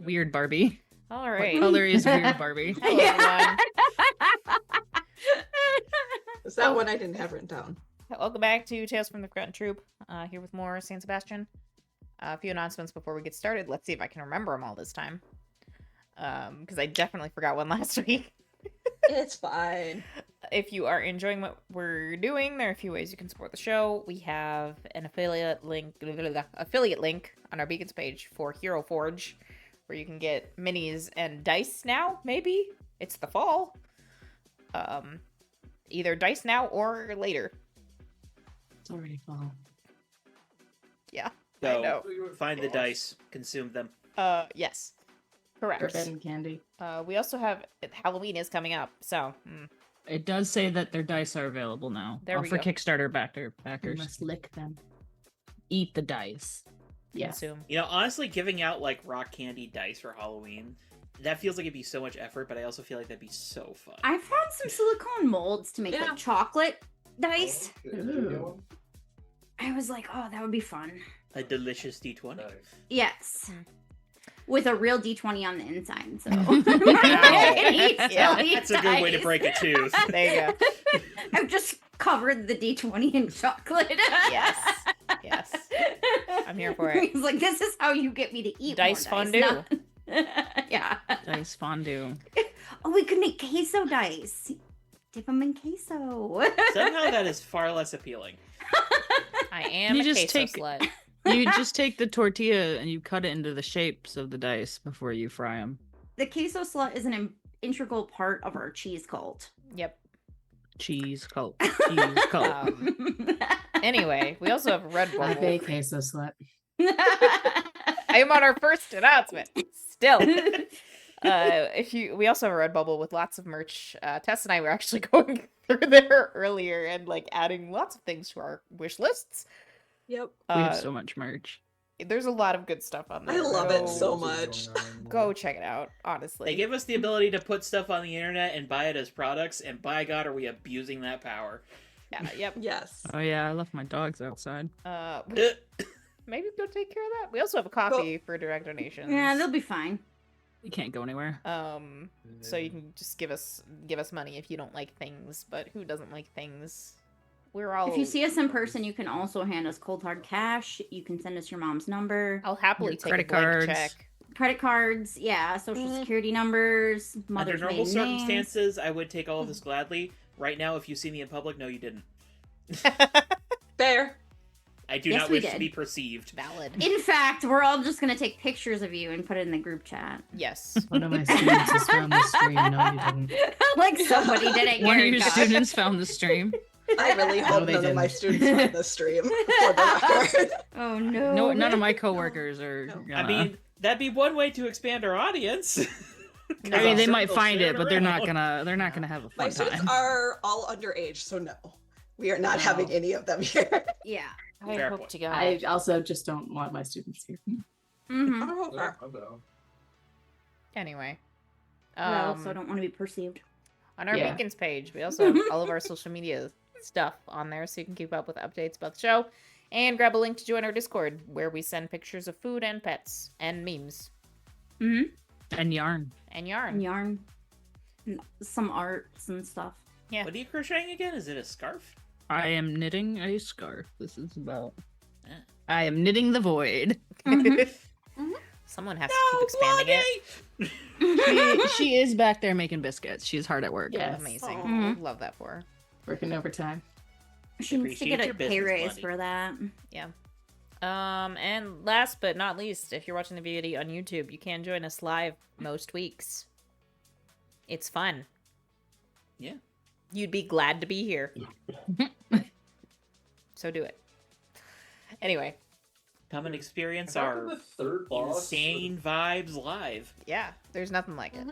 Weird Barbie. All right. What color is Weird Barbie? Hello, everyone. Is that one I didn't have written down? Welcome back to Tales from the Forgotten Troop. Here with more San Sebastián. A few announcements before we get started. Let's see if I can remember them all this time. Because I definitely forgot one last week. It's fine. If you are enjoying what we're doing, there are a few ways you can support the show. We have an affiliate link on our Beacons page for Hero Forge, where you can get minis and dice now, maybe? It's the fall. Either dice now or later. It's already fall. Yeah, So, I know. find the dice, consume them. Yes. Correct. Forbidden candy. We also have... Halloween is coming up, so... It does say that their dice are available now. There we for go. Kickstarter You backers. must lick them. Eat the dice. Yes. Consume. You know, honestly, giving out, like, rock candy dice for Halloween, that feels like it'd be so much effort, but I also feel like that'd be so fun. I found some silicone molds to make Yeah. like chocolate dice. Ooh. I was like, oh, that would be fun. A delicious D20. Yes. Hmm. With a real D20 on the inside. So Yeah, That's a good way to break a tooth. There you go. I've just covered the D20 in chocolate. Yes. Yes. I'm here for it. He's like, this is how you get me to eat Dice more fondue. not- Yeah. Dice fondue. Oh, we could make queso dice. Dip them in queso. Somehow that is far less appealing. I am You a just queso take- slut. You just take the tortilla and you cut it into the shapes of the dice before you fry them. The queso slut is an integral part of our cheese cult. Yep. Cheese cult. Cheese cult. Anyway, we also have Red I Bull. bake queso slut. I am on our first announcement. Still. We also have a Red Bubble with lots of merch. Tess and I were actually going through there earlier and like adding lots of things to our wish lists. Yep. We have so much merch. There's a lot of good stuff on there. I love it Go- so much. Go check it out, honestly. They give us the ability to put stuff on the internet and buy it as products, and by God, are we abusing that power. Yeah, yep. Yes. Oh yeah, I left my dogs outside. Maybe go take care of that. We also have a coffee for direct donations. Yeah, they'll be fine. You can't go anywhere. So you can just give us money if you don't like things, but who doesn't like things? We're all... If you see us in person, you can also hand us cold hard cash. You can send us your mom's number, I'll happily Your take credit a blank cards. check. credit cards, yeah, social security numbers, Under mother's normal maiden names. circumstances, I would take all of this gladly. Right now, if you see me in public, no, you didn't. Fair. I do Yes, not we wish to did. be perceived. Valid. In fact, we're all just gonna take pictures of you and put it in the group chat. Yes. One of my students has found the stream. No, you didn't. Like somebody did it. One of Gary your Gosh. students found the stream. I really hope they none of my didn't. students find this stream. For the record. Oh no. No, none of my coworkers are. No. I mean, that'd be one way to expand our audience. I mean, they I'll might circle find share it, but they're not around. gonna. They're not gonna have a My fun students time. are all underage, so no. We are not No. having any of them here. Yeah. I Fair hope point. to God. I also just don't want my students here. Mm-hmm. Oh, Anyway. I also don't want to be perceived. On our Yeah. Beacons page, we also have all of our social media stuff on there, so you can keep up with updates about the show. And grab a link to join our Discord, where we send pictures of food and pets, and memes, Mm-hmm. And yarn. and yarn. And yarn. And some arts and stuff. Yeah. What are you crocheting again? Is it a scarf? I am knitting a scarf. This is about. Ah. I am knitting the void. Someone has to keep expanding it. She is back there making biscuits. She's hard at work. Yes. Amazing. Mhm. Love that for her. Working overtime. She needs to Appreciate get your a pay business, raise buddy. for that. And last but not least, if you're watching the video on YouTube, you can join us live most weeks. It's fun. Yeah. You'd be glad to be here. So do it. Anyway, Come and experience our insane vibes live. yeah, there's nothing like it.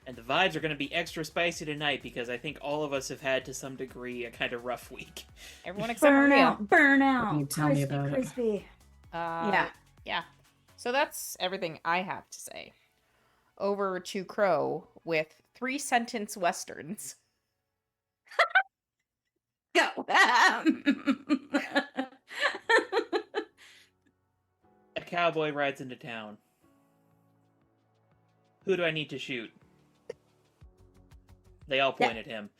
And the vibes are going to be extra spicy tonight because I think all of us have had, to some degree, a kind of rough week. Everyone except for Maria. Burn out. You tell me about it. crispy. Yeah. Yeah. So that's everything I have to say. Over to Crow with 3-sentence westerns. Go. A cowboy rides into town. Who do I need to shoot? They all point at him.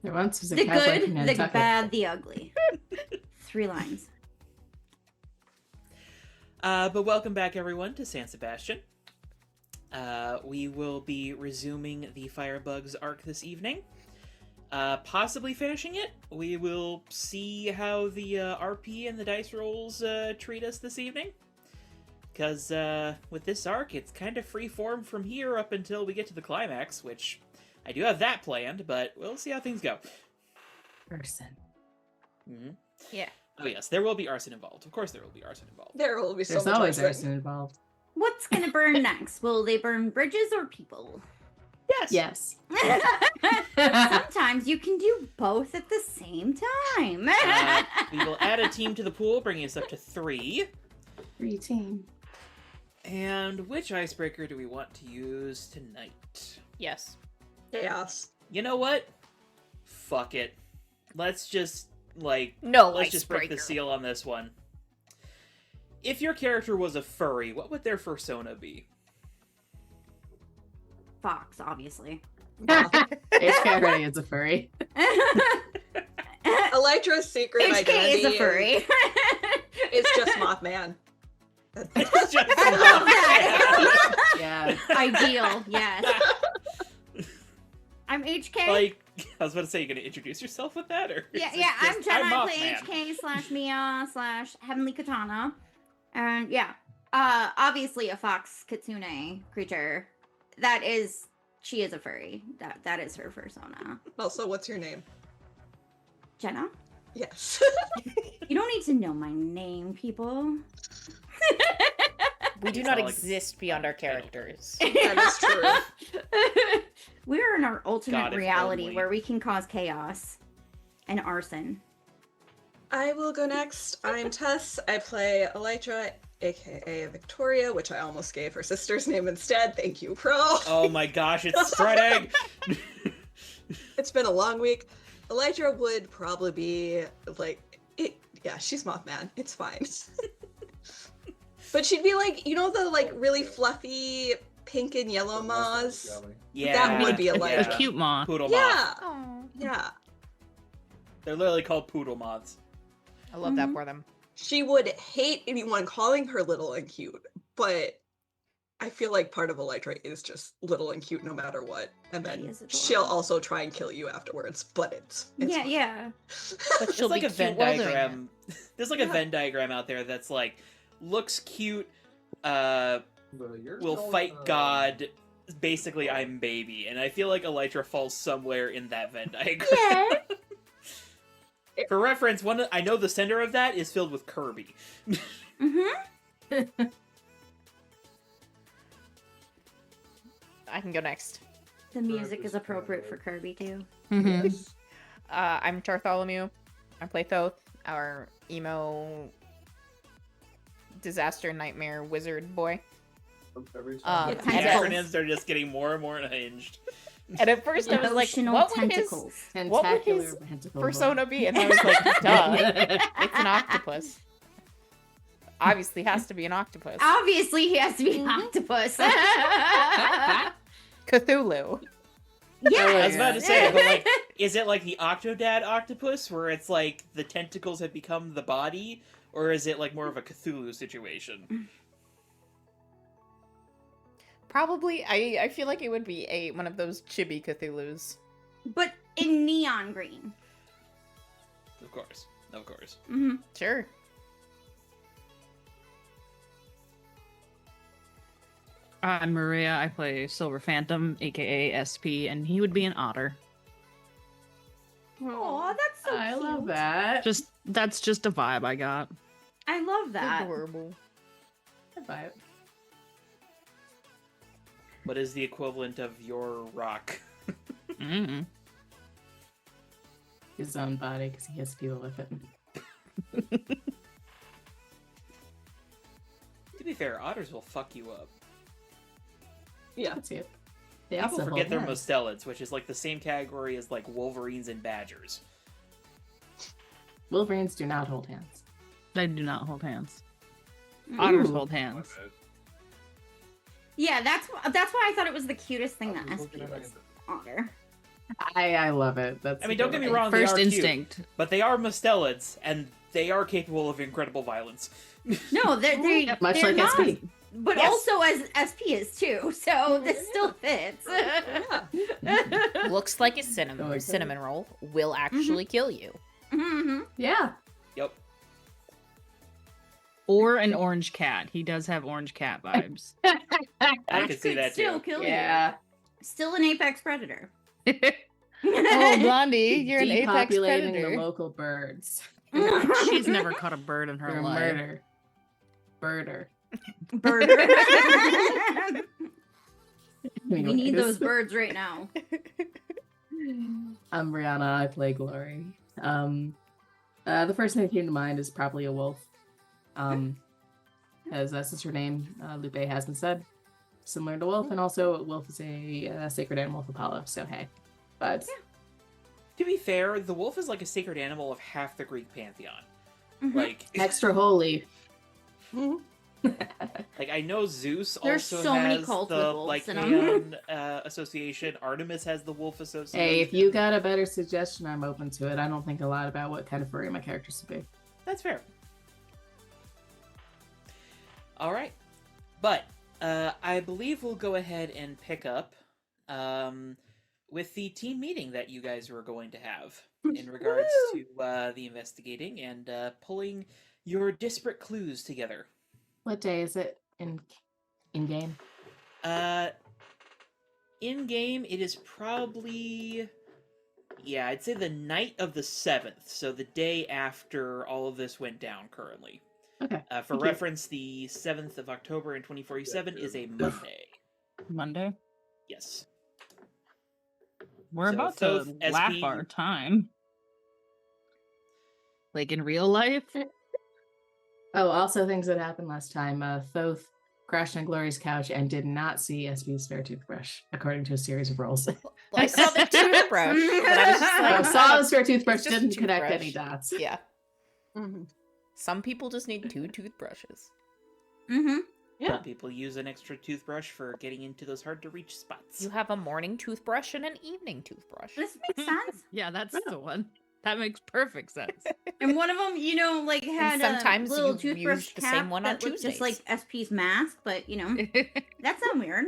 There once was a The cowboy from good, the Nantucket. bad, the ugly. 3 lines. But welcome back, everyone, to San Sebastián. We will be resuming the Firebugs arc this evening. Possibly finishing it. We will see how the RP and the dice rolls treat us this evening. Because with this arc, it's kind of free form from here up until we get to the climax, which I do have that planned, but we'll see how things go. Person. Mm-hmm. Yeah. Oh yes, there will be arson involved. Of course there will be arson involved. There will be so There's much always arson. arson involved. What's gonna burn next? Will they burn bridges or people? Yes! Yes. Sometimes you can do both at the same time. We will add a team to the pool, bringing us up to 3. Free team. And which icebreaker do we want to use tonight? Yes. Chaos. You know what? Fuck it. Let's just, No, let's just break the icebreaker. seal on this one. If your character was a furry, what would their fursona be? Fox, obviously. HK already is a furry. Elytra's secret HK identity is a furry. is just Mothman. It's just I love that. Yeah. Ideal, yes. I'm HK. Like, I was about to say, you gonna introduce yourself with that, or Yeah, is it yeah, I'm just, Jen. I play Mothman? HK/Mia/Heavenly Katana. And yeah, obviously a fox kitsune creature. She is a furry. That is her persona. Also, what's your name? Jenna, Yes. you don't need to know my name, people. We do It's not not like exist beyond our characters. That is true. We're in our ultimate God, if reality only. where we can cause chaos and arson. I will go next. I'm Tess. I play Elytra, aka Victoria, which I almost gave her sister's name instead. Thank you, Pro. Oh my gosh, it's spreading! It's been a long week. Elytra would probably be yeah, she's Mothman. It's fine. But she'd be like, you know, the really fluffy pink and yellow moths? Yeah. That would be a yeah. light. The cute moth. Poodle moth. Yeah. Oh, Yeah. They're literally called poodle moths. I love that for them. She would hate anyone calling her little and cute, but I feel like part of Elytra is just little and cute no matter what. And She then is adorable. she'll also try and kill you afterwards, but it's Yeah, fine. yeah. But There's she'll like be a Venn cute while doing diagram. There's like a Yeah. Venn diagram out there that's like looks cute, will fight God. Basically, I'm baby, and I feel like Elytra falls somewhere in that Venn diagram. Yeah. For reference, I know the center of that is filled with Kirby. Mm-hmm. I can go next. The music is appropriate for Kirby too. Mm-hmm. I'm Tartholomew. I play Thoth, our emo disaster nightmare wizard boy. With The tentacles. acronyms are just getting more and more unhinged. And at first I was like, Emotional what would his tentacles. what would Tentacular his tentacle persona be? And I was like, duh, it's an octopus. Obviously has to be an octopus. Obviously, he has to be an Mhm. octopus. Cthulhu. Yeah. I was about to say, but like, is it like the Octodad octopus, where it's like the tentacles have become the body, or is it like more of a Cthulhu situation? Probably, I feel like it would be one of those chibi Cthulhus. But in neon green. Of course, of course. Mm-hmm. Sure. I'm Maria. I play Silver Phantom, aka SP, and he would be an otter. Oh, that's so I cute. love that. That's just a vibe I got. I love that. Adorable. Bye. What is the equivalent of your rock? Mm. His own body because he has to deal with it. To be fair, otters will fuck you up. Yeah. That's it. They People also forget hold they're hands. mustelids, which is like the same category as like wolverines and badgers. Wolverines do not hold hands. They do not hold hands. Mm. Otters Ooh. hold hands. Yeah, that's why I thought it was the cutest thing that SP was otter. I love it. That's I mean, don't get me wrong, First they are instinct. cute, but they are mustelids, and they are capable of incredible violence. No, they're much they're like not, SP. but Yes. also as SP is too. So this still fits. Yeah. Looks like a Oh, okay. cinnamon roll will actually kill you. hmm Yeah. Yep. Or an orange cat. He does have orange cat vibes. I could see that still too. kill Yeah. you. Still an apex predator. Oh, Blondie, you're an apex Depopulating predator. the local birds. She's never caught a bird in her You're a life. Birder. Birder. We need Anyways. those birds right now. I'm Brianna. I play Glory. The first thing that came to mind is probably a wolf. As since her name, Lupe has been said, similar to wolf, and also wolf is a sacred animal of Apollo. So hey, vibes. To be fair, the wolf is like a sacred animal of half the Greek pantheon. Mhm. Like, Extra holy. like I know Zeus There's also so many has cults with the wolves in 'em. Lycaon association. Artemis has the wolf association. Hey, if you got a better suggestion, I'm open to it. I don't think a lot about what kind of furry my character should be. That's fair. All right, but I believe we'll go ahead and pick up with the team meeting that you guys were going to have in regards to the investigating and pulling your disparate clues together. What day is it in game? In game, it is probably, yeah, I'd say the night of the 7th, so the day after all of this went down currently. Okay. For Thank you. reference, the 7th of October in 2047 is a Monday. Monday. Yes. We're So about Thoth, to laugh SP our time. Like in real life. Oh, also things that happened last time. Thoth crashed on Glory's couch and did not see SB's spare toothbrush, according to a series of rolls. I saw the toothbrush, but I was just like, I saw the spare toothbrush, just a didn't connect toothbrush. any dots. Yeah. Mhm. Some people just need 2 toothbrushes. Mm-hmm. Yeah. Some people use an extra toothbrush for getting into those hard to reach spots. You have a morning toothbrush and an evening toothbrush. This makes sense. Yeah, that's Yeah. the one. That makes perfect sense. And one of them, like had sometimes a little you toothbrush use the cap same one on that looked just like Tuesdays. SP's mask, but that's not weird.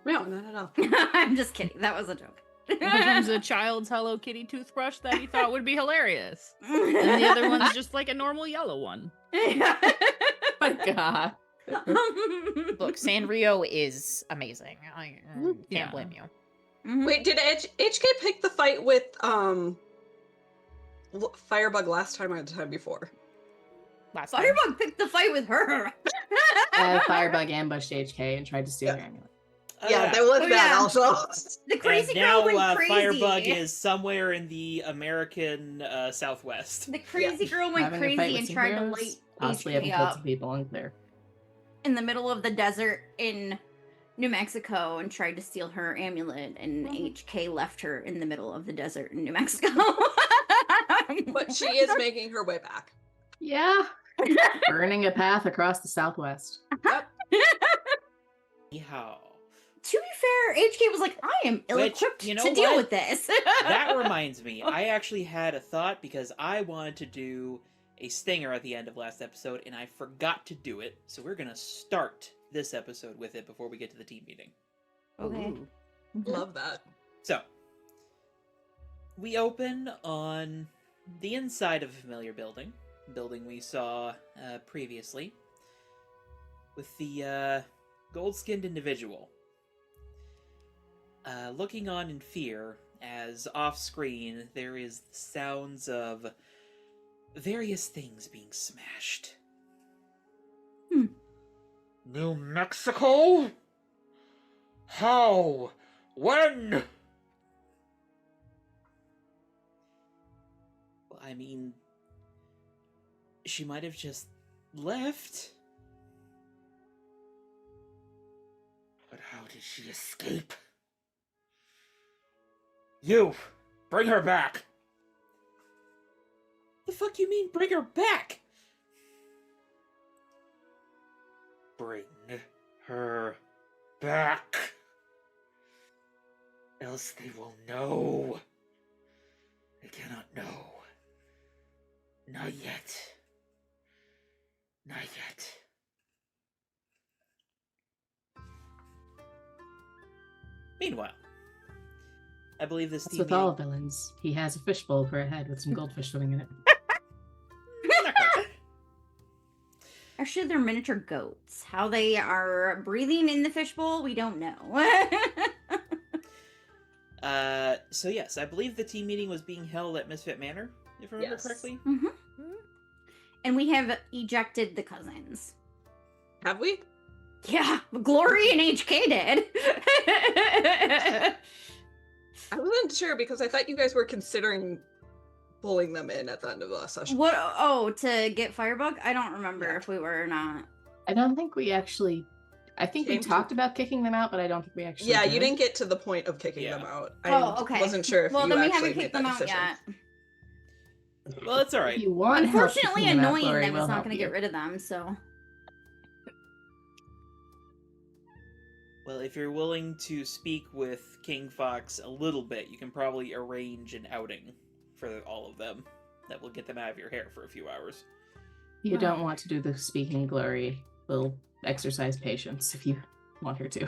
No, not at all. I'm just kidding. That was a joke. One of them's a child's Hello Kitty toothbrush that he thought would be hilarious. And the other one's just like a normal yellow one. My God. Look, Sanrio is amazing. I can't Yeah. blame you. Mhm. Wait, did HK pick the fight with Firebug last time or the time before? Last time. Firebug picked the fight with her. Firebug ambushed HK and tried to steal her amulet. Yeah, there was Oh, that yeah. also. The crazy and now girl went crazy. Firebug is somewhere in the American Southwest. The crazy girl went Having a fight crazy with and some tried to heroes, light possibly HK having killed up some people, unclear. in the middle of the desert in New Mexico and tried to steal her amulet, and HK left her in the middle of the desert in New Mexico. But she is making her way back. Yeah. Burning a path across the Southwest. Yeehaw. To be fair, HK was like, I am ill-equipped you know to deal what? with this. That reminds me, I actually had a thought because I wanted to do a stinger at the end of last episode and I forgot to do it. So we're going to start this episode with it before we get to the team meeting. Okay. Ooh. Love that. So, we open on the inside of a familiar building we saw previously, with the gold-skinned individual looking on in fear as off-screen there is the sounds of various things being smashed. New Mexico? How? When? Well, I mean, she might have just left. But how did she escape? You! Bring her back! The fuck you mean, bring her back? Bring her back. Else they will know. They cannot know. Not yet. Not yet. Meanwhile, I believe this That's team with meeting... all villains. He has a fishbowl for a head with some goldfish swimming in it. Actually, they're miniature goats. How they are breathing in the fishbowl, we don't know. So yes, I believe the team meeting was being held at Misfit Manor, if I remember Yes. correctly. hmm And we have ejected the cousins. Have we? Yeah, Glory and HK did. I wasn't sure because I thought you guys were considering pulling them in at the end of the last session. What? Oh, to get Firebug? I don't remember Yeah. if we were or not. I don't think we actually. I think we Came to- talked about kicking them out, but I don't think we actually. Yeah, did. you didn't get to the point of kicking Yeah. them out. Oh, okay. I wasn't sure if well, you then we actually haven't made kicked that them out decision. yet. Well, it's all If right. you want help Unfortunately, kicking them out, annoying Glory them will is not help going to you. get rid of them. So Well, if you're willing to speak with King Fox a little bit, you can probably arrange an outing for all of them that will get them out of your hair for a few hours. You don't want to do the speaking. Glory will exercise patience if you want her to.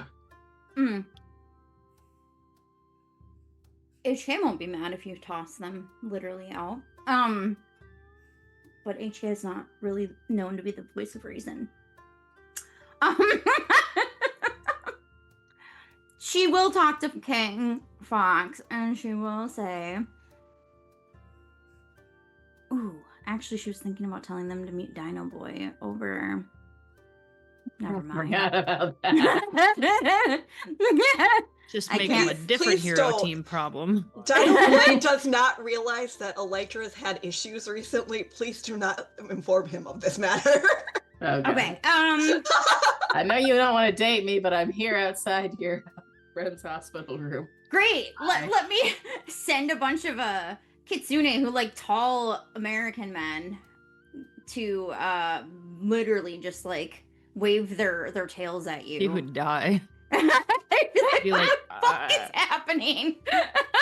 HK won't be mad if you toss them literally out. But HK is not really known to be the voice of reason. She will talk to King Fox and she will say, ooh, actually she was thinking about telling them to meet Dino Boy over... Never mind. Forgot about that. Just I make him a can't- different please hero don't. team problem. Dino Boy does not realize that Elytra's had issues recently. Please do not inform him of this matter. Okay. Okay, I know you don't want to date me, but I'm here outside your friend's hospital room. great. Hi. Let me send a bunch of kitsune who like tall American men to literally just like wave their tails at you. He would die. I'd Be like, what the fuck is happening?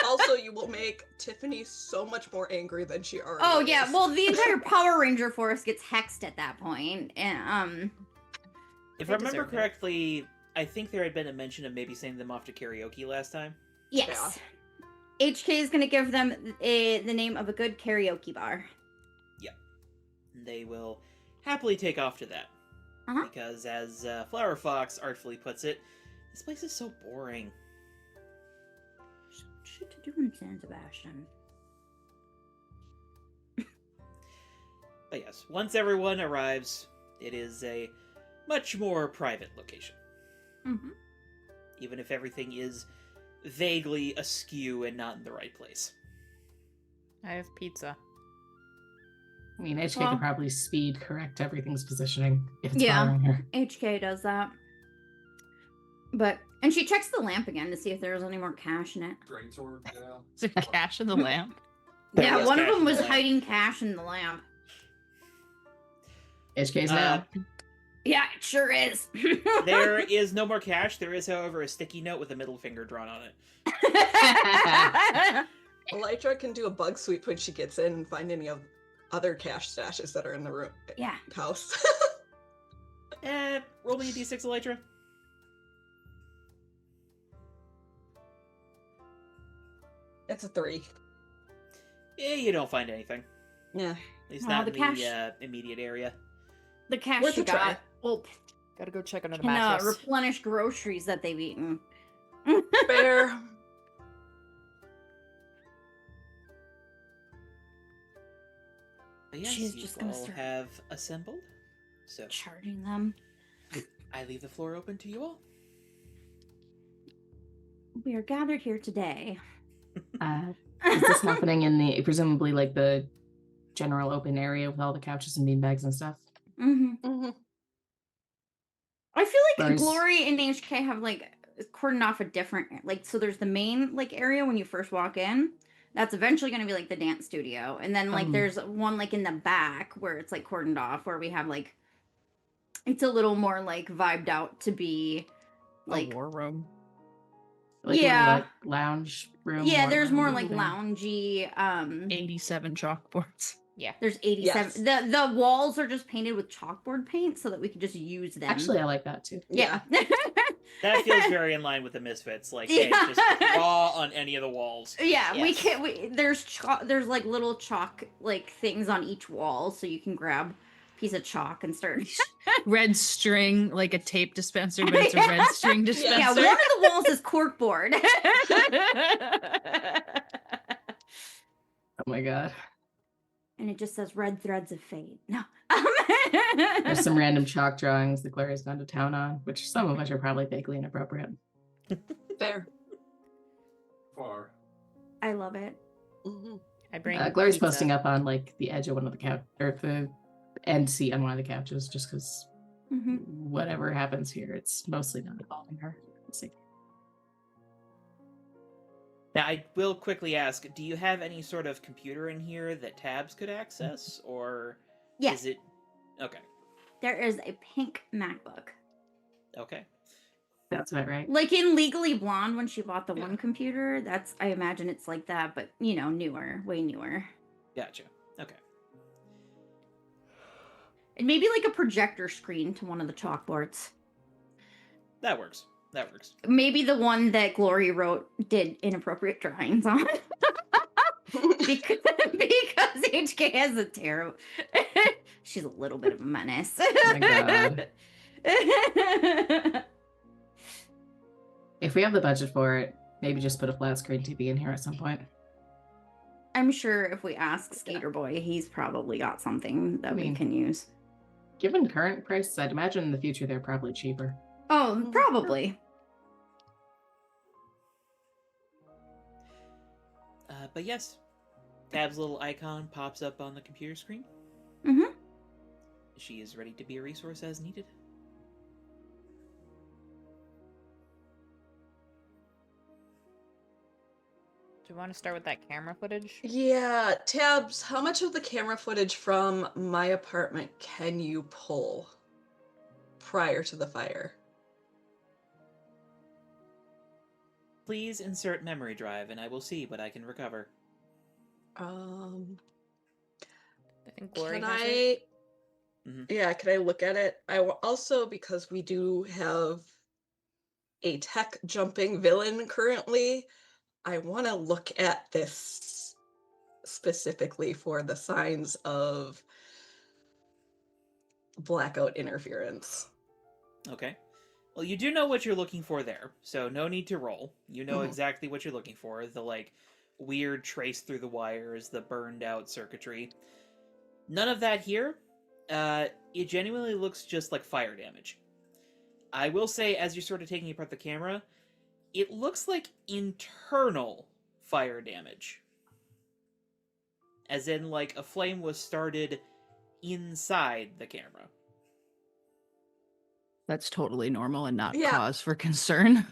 Also, you will make Tiffany so much more angry than she already Oh is. yeah, well the entire Power Ranger force gets hexed at that point, and If They I remember deserve it. correctly, I think there had been a mention of maybe sending them off to karaoke last time. yes, HK is gonna give them the name of a good karaoke bar. They will happily take off to that. Uh-huh. Because, as Flower Fox artfully puts it, this place is so boring. Shit to do in San Sebastian. But yes, once everyone arrives, it is a much more private location. Mm-hmm. Even if everything is vaguely askew and not in the right place. I have pizza. I mean, HK Well- could probably speed correct everything's positioning if it's Yeah. bothering her. HK does that. And she checks the lamp again to see if there's any more cash in it. Greatsword, yeah. Is there cash in the lamp? There Yeah, was one of cash them in the was lamp. hiding cash in the lamp. HK's now. Yeah, it sure is. There is no more cash. There is, however, a sticky note with a middle finger drawn on it. Elytra can do a bug sweep when she gets in and find any of other cash stashes that are in the room Yeah. house. Roll me a d6, Elytra. It's a 3. Yeah, you don't find anything. Yeah. At least Well, not the in the cash- immediate area. The cash Worth she a try. got will Gotta go check under the can mattress. replenish groceries that they've eaten. Fair. But yes, She's you just gonna all start- have assembled. So Charging them. I leave the floor open to you all. We are gathered here today. Is this happening in the presumably like the general open area with all the couches and beanbags and stuff? Mm-hmm. Mm-hmm. I feel like Whereas- Glory and HK have like cordoned off a different like so there's the main like area when you first walk in. That's eventually gonna be like the dance studio. And then like there's one like in the back where it's like cordoned off where we have like it's a little more like vibed out to be like a war room. Like a Yeah. little, like, lounge room. yeah, war there's room more kind like of thing. loungy. 87 chalkboards. There's 87. Yes. The walls are just painted with chalkboard paint so that we can just use them. Actually, I like that too. yeah. That feels very in line with the Misfits. Like, Yeah. hey, just draw on any of the walls. Yeah, we Yes. can. There's like little chalk like things on each wall, so you can grab a piece of chalk and start. Red string, like a tape dispenser, but it's a red string dispenser. Yeah, one of the walls is corkboard. Oh my god. And it just says red threads of fate. No. There's some random chalk drawings that Gloria's gone to town on, which some of which are probably vaguely inappropriate. Fair. Far. I love it. Mhm. I bring Gloria's pizza. posting up on like the edge of one of the couch or the end seat on one of the couches, just because Mm-hmm. whatever happens here, it's mostly not involving her. Let's see. Now, I will quickly ask, do you have any sort of computer in here that Tabs could access? Or Yes, is it... Okay. there is a pink MacBook. Okay. That's about right. Like in Legally Blonde, when she bought the Yeah. one computer, that's I imagine it's like that, but you know, newer, way newer. Gotcha. Okay. And maybe like a projector screen to one of the chalkboards. That works. That works. Maybe the one that Glory did inappropriate drawings on. because HK has a terrible. She's a little bit of a menace. Oh my God. If we have the budget for it, maybe just put a flat screen TV in here at some point. I'm sure if we ask Skater Boy, he's probably got something that we can use. Given current prices, I'd imagine in the future they're probably cheaper. Oh, probably. But yes, Tab's little icon pops up on the computer screen. Mm-hmm. She is ready to be a resource as needed. Do you want to start with that camera footage? Yeah, Tabs, how much of the camera footage from my apartment can you pull prior to the fire? Please insert memory drive, and I will see what I can recover. I think Glory Can has it. I? Mhm. Yeah, can I look at it? I will also, because we do have a tech jumping villain currently, I want to look at this specifically for the signs of blackout interference. Okay. Well, you do know what you're looking for there, so no need to roll. You know Mhm. exactly what you're looking for. The, like, weird trace through the wires, the burned out circuitry. None of that here. It genuinely looks just like fire damage. I will say, as you're sort of taking apart the camera, it looks like internal fire damage. As in, like, a flame was started inside the camera. That's totally normal and not Yeah. cause for concern.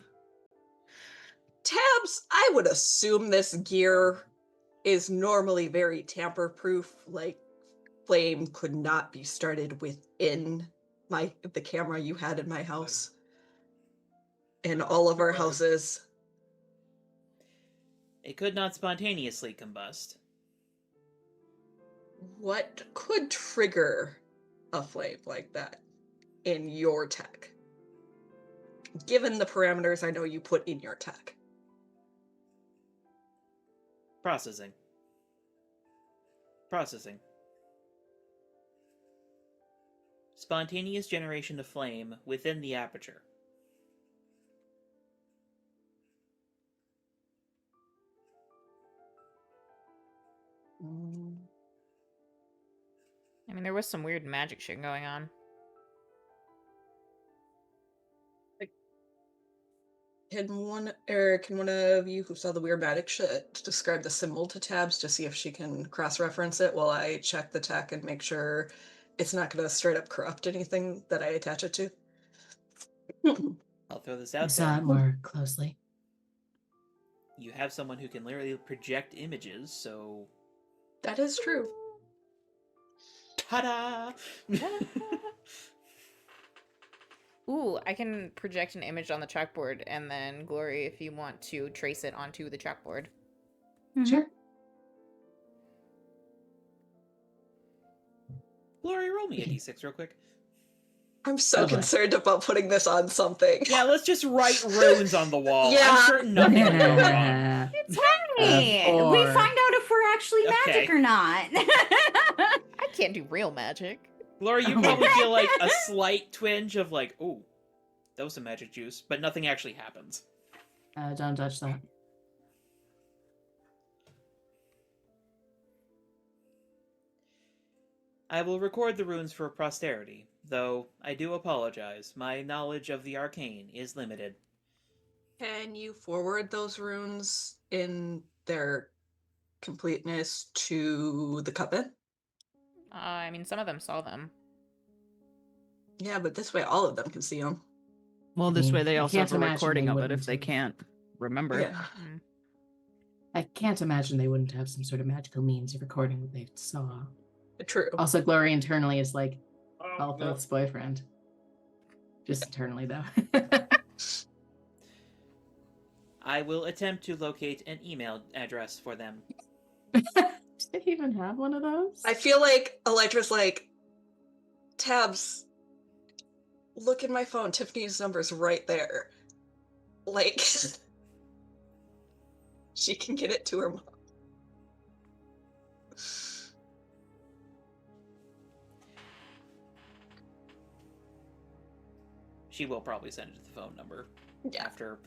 Tabs, I would assume this gear is normally very tamper-proof. Like, flame could not be started within the camera you had in my house. In all of our houses. It could not spontaneously combust. What could trigger a flame like that in your tech? Given the parameters I know you put in your tech. Processing. Processing. Spontaneous generation of flame within the aperture. I mean, there was some weird magic shit going on. Can one of you who saw the weird magic shit describe the symbol to Tabs to see if she can cross-reference it while I check the tech and make sure it's not going to straight up corrupt anything that I attach it to? I'll throw this I out saw there. it more closely. You have someone who can literally project images, so... That is true. Ooh, I can project an image on the chalkboard, and then Glory, if you want to trace it onto the chalkboard. Mhm. Sure. Glory, roll me a d6 real quick. I'm so Oh, boy. concerned about putting this on something. Yeah, let's just write runes on the wall. Yeah. I'm certain nothing will go wrong. It's hey, we Four. find out if we're actually magic Okay. or not. I can't do real magic. Glory, you probably feel like a slight twinge of like, ooh, that was some magic juice, but nothing actually happens. Don't touch that. I will record the runes for posterity, though I do apologize. My knowledge of the arcane is limited. Can you forward those runes in their completeness to the coven? I mean, some of them saw them. Yeah, but this way all of them can see them. Well, I this mean, way they I also can't have a imagine recording they of it wouldn't if they have. can't remember. Yeah. Mm. I can't imagine they wouldn't have some sort of magical means of recording what they saw. True. Also, Glory internally is like Oh, Paul no. Thoth's boyfriend. Just internally, though. I will attempt to locate an email address for them. Did he even have one of those? I feel like Electra's like, Tabs, look in my phone. Tiffany's number's right there. Like, she can get it to her mom. She will probably send it to the phone number Yeah. after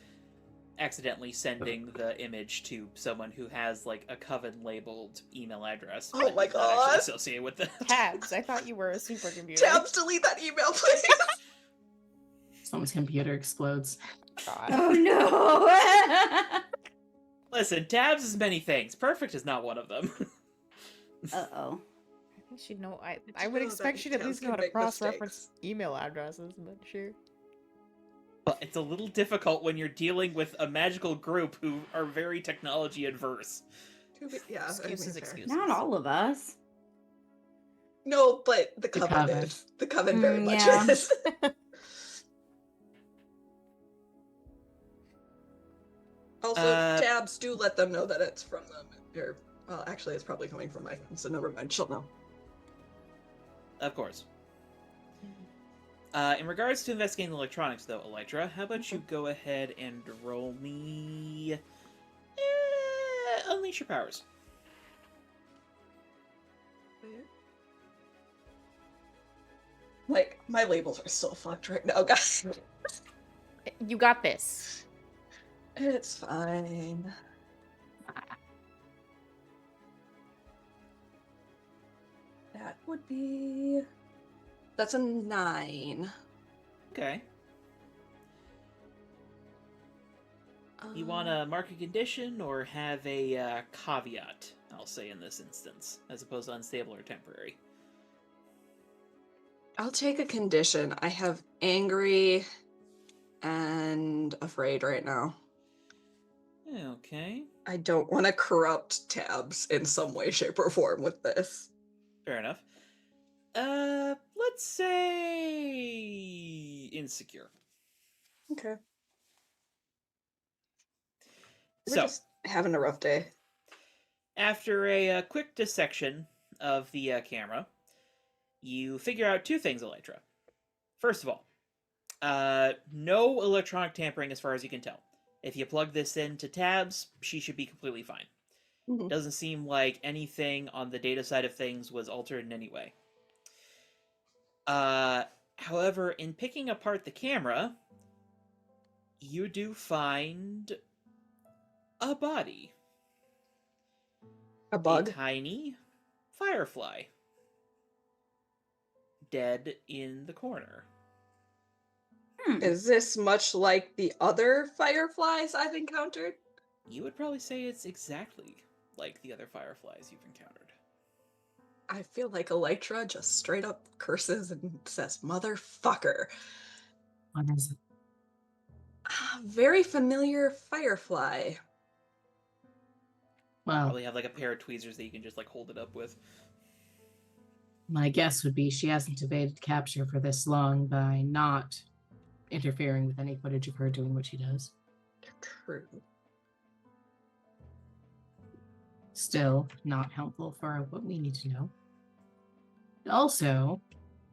accidentally sending the image to someone who has like a coven labeled email address. Oh but my not actually God. associated with the Tabs, I thought you were a supercomputer. Tabs, delete that email, please. Someone's computer explodes. God. Oh no. Listen, Tabs is many things. Perfect is not one of them. Uh-oh. I think she'd know. I you would know expect that she'd at Tabs least know can how to make cross-reference mistakes. email addresses, but sure. But it's a little difficult when you're dealing with a magical group who are very technology adverse. Yeah, I mean, Excuses, fair. excuses. Not all of us. No, but the The coven coven. is. The coven very much Yeah. is. Also, Tabs, do let them know that it's from them. Or, well, actually, it's probably coming from my phone, so never mind. She'll know. Of course. In regards to investigating the electronics, though, Electra, how about you go ahead and roll me... Unleash your powers. Like, my labels are so fucked right now, guys. You got this. It's fine. That would be... That's a 9. Okay. You want to mark a condition or have a caveat, I'll say in this instance, as opposed to unstable or temporary? I'll take a condition. I have angry and afraid right now. Okay. I don't want to corrupt Tabs in some way, shape, or form with this. Fair enough. Let's say... insecure. Okay. We're So, just having a rough day. after a quick dissection of the camera, you figure out two things, Electra. First of all, no electronic tampering as far as you can tell. If you plug this into Tabs, she should be completely fine. Mhm. Doesn't seem like anything on the data side of things was altered in any way. However, in picking apart the camera, you do find a body. A bug? A tiny firefly. Dead in the corner. Is this much like the other fireflies I've encountered? You would probably say it's exactly like the other fireflies you've encountered. I feel like Electra just straight up curses and says, "Motherfucker." What is it? Very familiar firefly. Well, Probably have like a pair of tweezers that you can just like hold it up with. my guess would be she hasn't evaded capture for this long by not interfering with any footage of her doing what she does. True. Still not helpful for what we need to know. Also,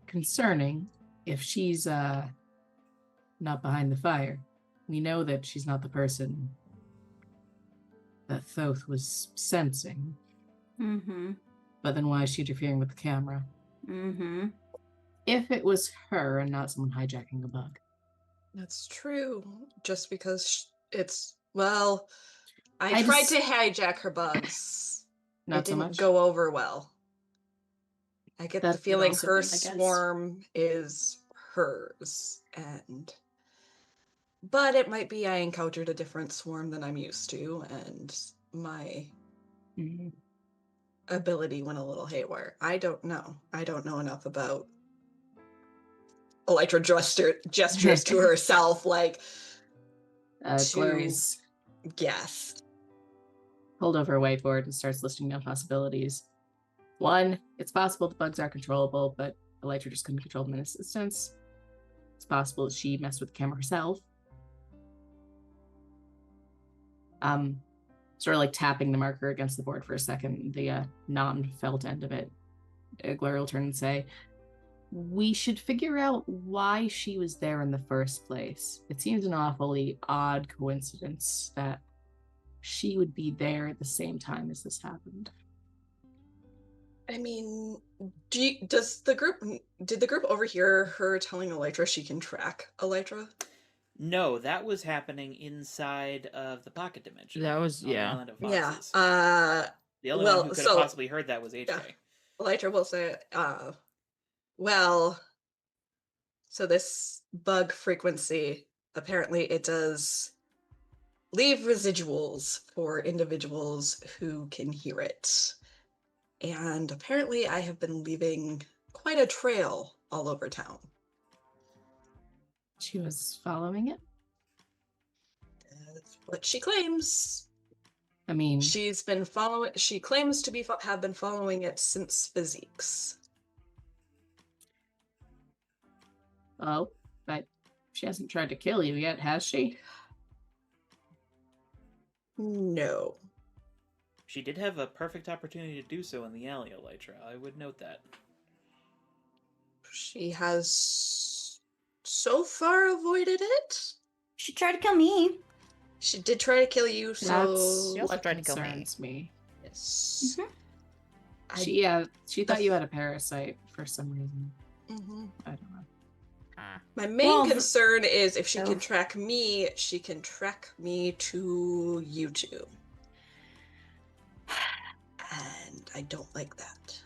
concerning if she's not behind the fire. We know that she's not the person that Thoth was sensing. Mm-hmm. But then why is she interfering with the camera? Mm-hmm. If it was her and not someone hijacking a bug. That's true. Just because it's, well, I I tried just- to hijack her bugs. Not It so didn't much. go over well. I get That the could feeling also her be, I guess. swarm is hers, but it might be I encountered a different swarm than I'm used to, and my Mhm. ability went a little haywire. I don't know. I don't know enough about Elytra gestures to herself, like, to Glory's guess. pulled over a whiteboard and starts listing down possibilities. 1, it's possible the bugs are controllable, but Elytra just couldn't control them in this instance. It's possible that she messed with the camera herself. Sort of like tapping the marker against the board for a second, the non-felt end of it. Glory will turn and say, we should figure out why she was there in the first place. It seems an awfully odd coincidence that she would be there at the same time as this happened. I mean, did the group overhear her telling Elytra she can track Elytra? No, that was happening inside of the pocket dimension. That was, on the yeah. island of Yeah. Foxes. The only one who could have possibly heard that was HJ. Yeah. Elytra will say, well, so this bug frequency, apparently it does leave residuals for individuals who can hear it. And apparently I have been leaving quite a trail all over town. She was following it? That's what she claims. I mean, She claims to have been following it since physiques. oh, but she hasn't tried to kill you yet, has she? No. She did have a perfect opportunity to do so in the alley, Elytra. I would note that. She has so far avoided it. She tried to kill me. She did try to kill you, That's so She also what tried to kill me. concerns me. yes. Mhm. She thought you had a parasite for some reason. Mhm. I don't know. My main Well, concern is if she so- can track me, she can track me to you two. And I don't like that.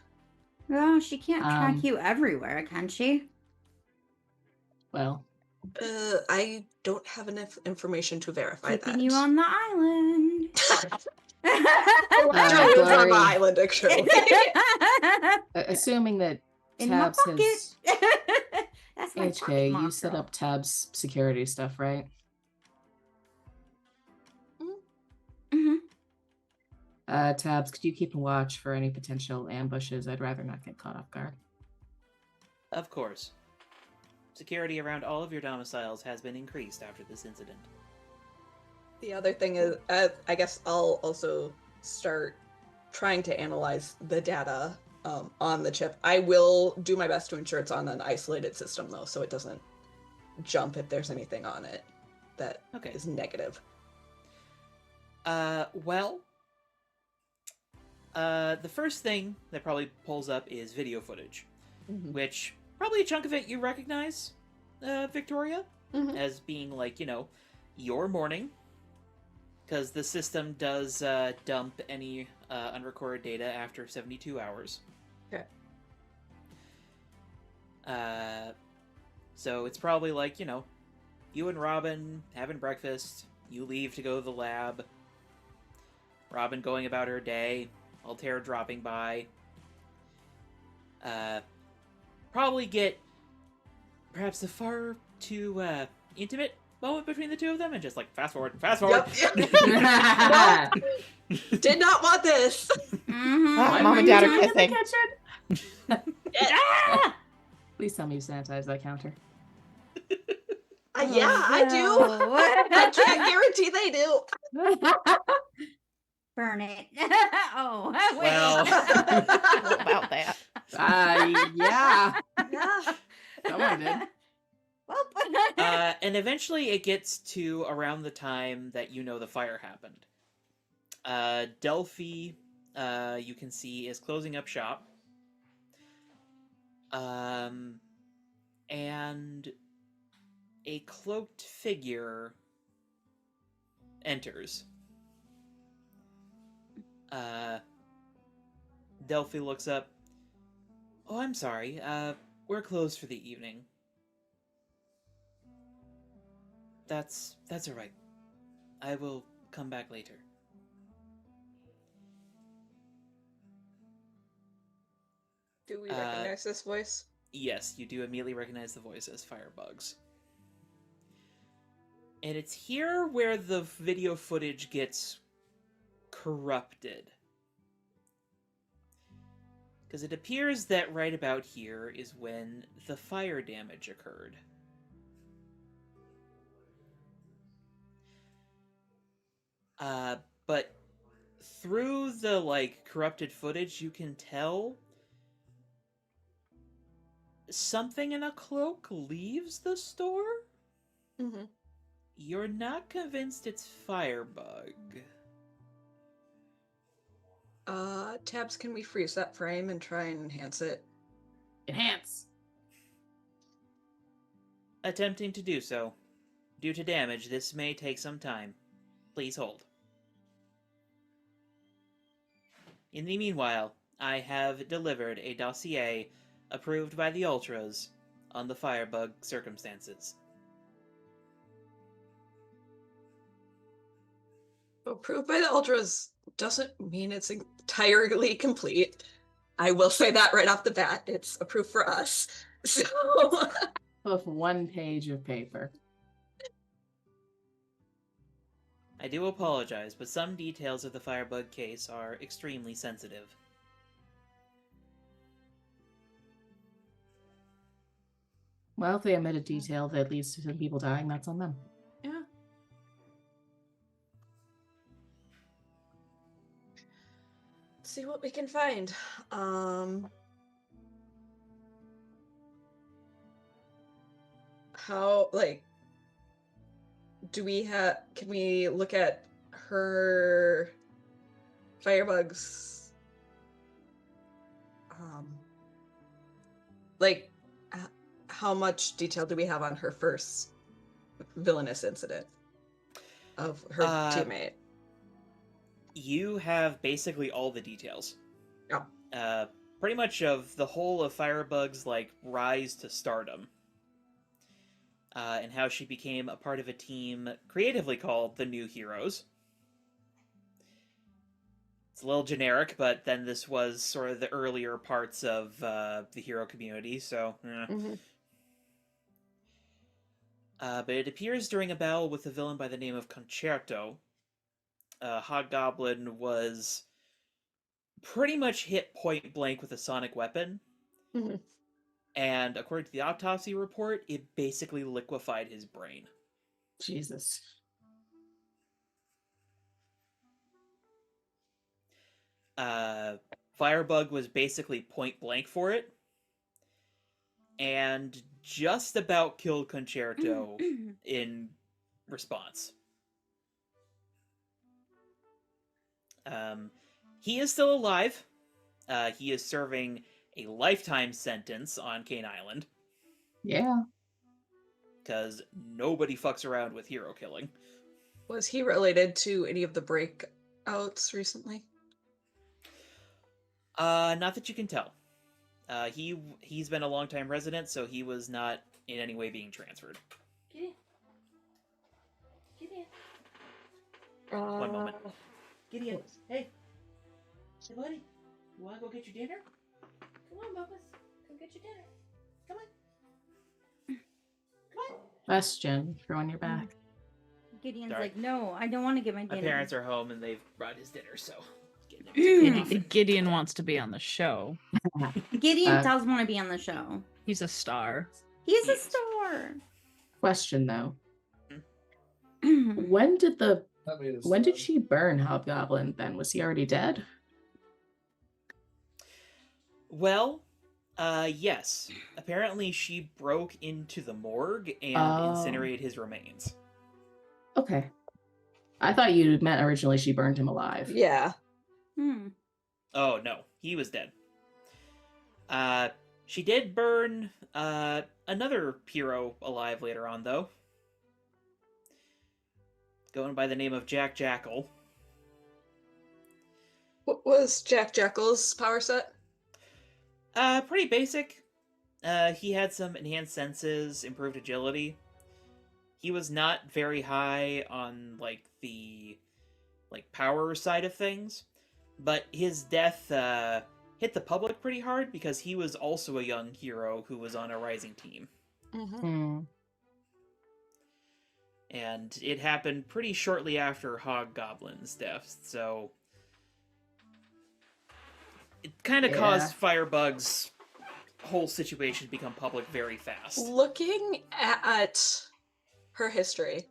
Well, she can't track Um, you everywhere, can she? Well, I don't have enough information to verify Keeping that. you on the island. True, it's on Glory. the island, actually. assuming that In my Tabs pocket. has That's my pocket HK, you monster. set up Tabs security stuff, right? Mhm. Tabs, could you keep a watch for any potential ambushes? I'd rather not get caught off guard. Of course. Security around all of your domiciles has been increased after this incident. The other thing is, I guess I'll also start trying to analyze the data on the chip. I will do my best to ensure it's on an isolated system, though, so it doesn't jump if there's anything on it that Okay. is negative. Well, the first thing that probably pulls up is video footage, which probably a chunk of it you recognize, Victoria, Mhm. as being like, your morning, because the system does dump any unrecorded data after 72 hours. Okay. So it's probably like, you and Robin having breakfast, you leave to go to the lab, Robin going about her day, Altair dropping by. Probably get perhaps a far too intimate moment between the two of them, and just like fast forward. Yep. Did not want this. Mhm. Ah, Why Mom were and you Dad are down in the kissing. kitchen? Ah! Please tell me you sanitized that counter. Yeah, I do. I can't guarantee they do. Burn it. Oh, wait. Well, how about that? Yeah. Yeah. Someone did. Well, And eventually it gets to around the time that you know the fire happened. Delphi, you can see, is closing up shop. And a cloaked figure enters. Delphi looks up. Oh, I'm sorry. We're closed for the evening. That's all right. I will come back later. Do we recognize this voice? Yes, you do immediately recognize the voice as Firebugs. And it's here where the video footage gets corrupted. Because it appears that right about here is when the fire damage occurred. But through the, corrupted footage, you can tell something in a cloak leaves the store? Mm-hmm. You're not convinced it's Firebug. Tabs, can we freeze that frame and try and enhance it? Enhance. Attempting to do so. Due to damage, this may take some time. Please hold. In the meanwhile, I have delivered a dossier approved by the Ultras on the Firebug circumstances. Approved by the Ultras doesn't mean it's entirely complete. I will say that right off the bat. It's approved for us. So With 1 page of paper. I do apologize, but some details of the Firebug case are extremely sensitive. Well, if they omit a detail that leads to some people dying, that's on them. yeah. See what we can find. How, do we have, can we look at her Firebugs? How much detail do we have on her first villainous incident of her teammate? You have basically all the details. Oh. Pretty much of the whole of Firebug's rise to stardom. And how she became a part of a team creatively called the New Heroes. It's a little generic, but then this was sort of the earlier parts of the hero community, so... Mm-hmm. But it appears during a battle with a villain by the name of Concerto, Hobgoblin was pretty much hit point blank with a sonic weapon. Mm-hmm. And according to the autopsy report, it basically liquefied his brain. Jesus. Firebug was basically point blank for it. And just about killed Concerto in response. He is still alive. He is serving a lifetime sentence on Cane Island. Yeah. Because nobody fucks around with hero killing. Was he related to any of the breakouts recently? Not that you can tell. He's been a long-time resident, so he was not in any way being transferred. Get in. Get in. One moment. Gideon, hey. Hey, buddy. You wanna go get your dinner? Come on, Bubbles. Go get your dinner. Come on. Come on. Question, throw on your back. Gideon's Sorry. like, no, I don't want to get my My dinner. parents are home and they've brought his dinner, so getting him to Gideon wants to be on the show. Gideon does want to be on the show. He's a star. He's a Yes. star. Question though. When did she burn Hobgoblin then? Was he already dead? Well, yes. Apparently she broke into the morgue and incinerated his remains. Okay. I thought you meant originally she burned him alive. Yeah. Oh, no. He was dead. She did burn another hero alive later on, though. Going by the name of Jack Jackal. What was Jack Jekyll's power set? Pretty basic. He had some enhanced senses, improved agility. He was not very high on, the power side of things. But his death, hit the public pretty hard because he was also a young hero who was on a rising team. And it happened pretty shortly after Hobgoblin's death, so it kind of caused Firebugs' whole situation to become public very fast. Looking at her history,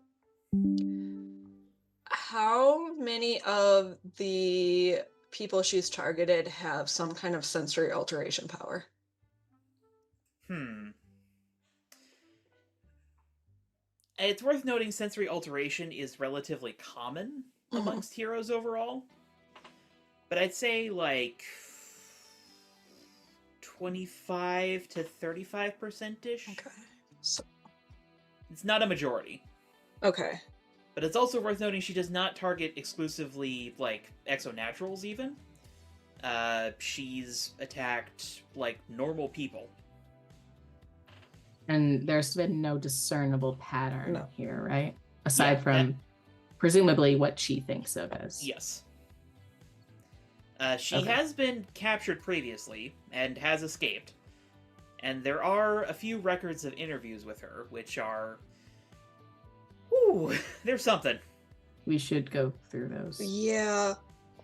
how many of the people she's targeted have some kind of sensory alteration power? It's worth noting sensory alteration is relatively common amongst heroes overall. But I'd say 25 to 35%-ish. Okay. So, it's not a majority. okay. But it's also worth noting she does not target exclusively, exonaturals even. She's attacked, normal people. And there's been no discernible pattern here, right? Aside Yeah, from presumably what she thinks of as. Yes. She has been captured previously and has escaped. And there are a few records of interviews with her, which are... Ooh, there's something. We should go through those. Yeah.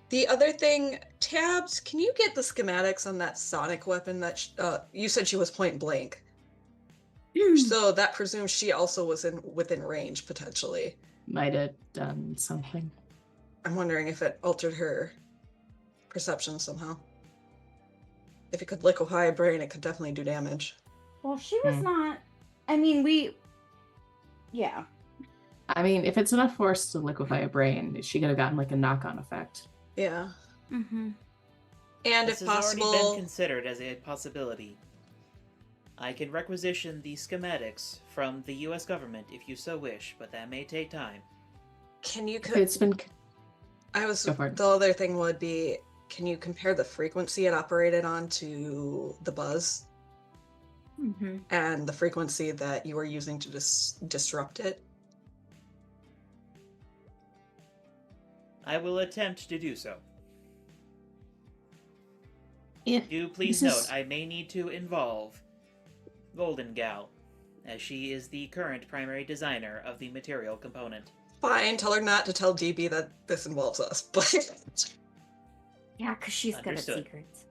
The other thing, Tabs, can you get the schematics on that sonic weapon that you said she was point blank? So that presumes she also was within range, potentially. Might have done something. I'm wondering if it altered her perception somehow. If it could liquefy a brain, it could definitely do damage. Well, she was not... I mean, yeah. I mean, if it's enough force to liquefy a brain, she could have gotten a knock-on effect. Yeah. Mm-hmm. And This if has possible... already been considered as a possibility. I can requisition the schematics from the U.S. government if you so wish, but that may take time. Can you... It's been... The other thing would be, can you compare the frequency it operated on to the buzz? And the frequency that you were using to disrupt it? I will attempt to do so. Do please this note, is- I may need to involve Golden Gal, as she is the current primary designer of the material component. Fine, tell her not to tell DB that this involves us, but... Yeah, because she's good at Understood. secrets.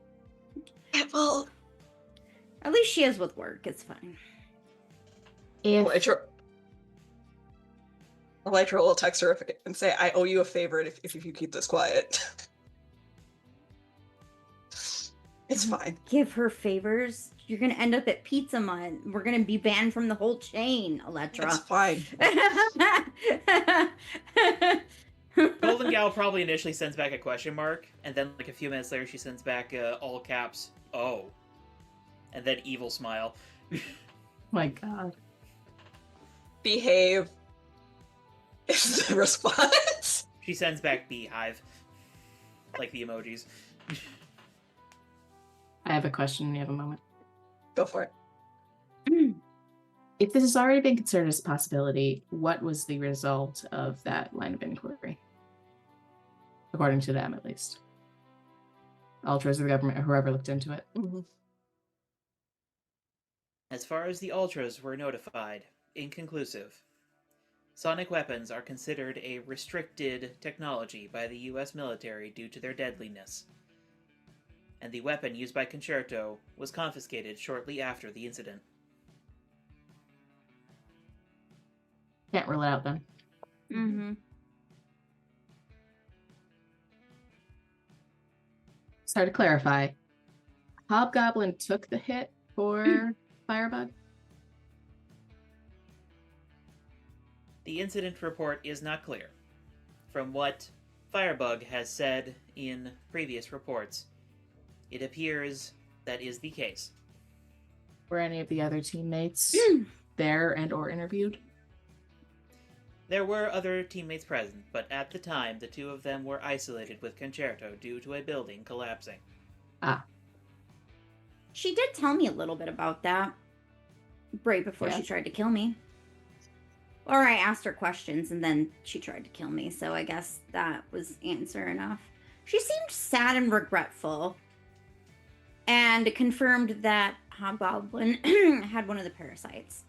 Well... At least she is with work. It's fine. Elytra will text her and say, I owe you a favor if you keep this quiet. It's fine. Give her favors. You're gonna end up at Pizza Mutt. We're gonna be banned from the whole chain, Electra. It's fine. Golden Gal probably initially sends back a question mark, and then a few minutes later she sends back all caps, oh. And then evil smile. My god. Behave is the response. She sends back beehive. Like the emojis. I have a question. You have a moment. Go for it. If this has already been considered as a possibility, what was the result of that line of inquiry? According to them, at least. Ultras or the government, or whoever looked into it. As far as the Ultras were notified, inconclusive. Sonic weapons are considered a restricted technology by the US military due to their deadliness. And the weapon used by Concerto was confiscated shortly after the incident. Can't rule it out then. Mm-hmm. Sorry to clarify. Hobgoblin took the hit for Firebug? The incident report is not clear. From what Firebug has said in previous reports, it appears that is the case. Were any of the other teammates there and or interviewed? There were other teammates present, but at the time, the two of them were isolated with Concerto due to a building collapsing. Ah. She did tell me a little bit about that right before Yeah. she tried to kill me. Or I asked her questions and then she tried to kill me, so I guess that was answer enough. She seemed sad and regretful and confirmed that Hobgoblin had one of the parasites.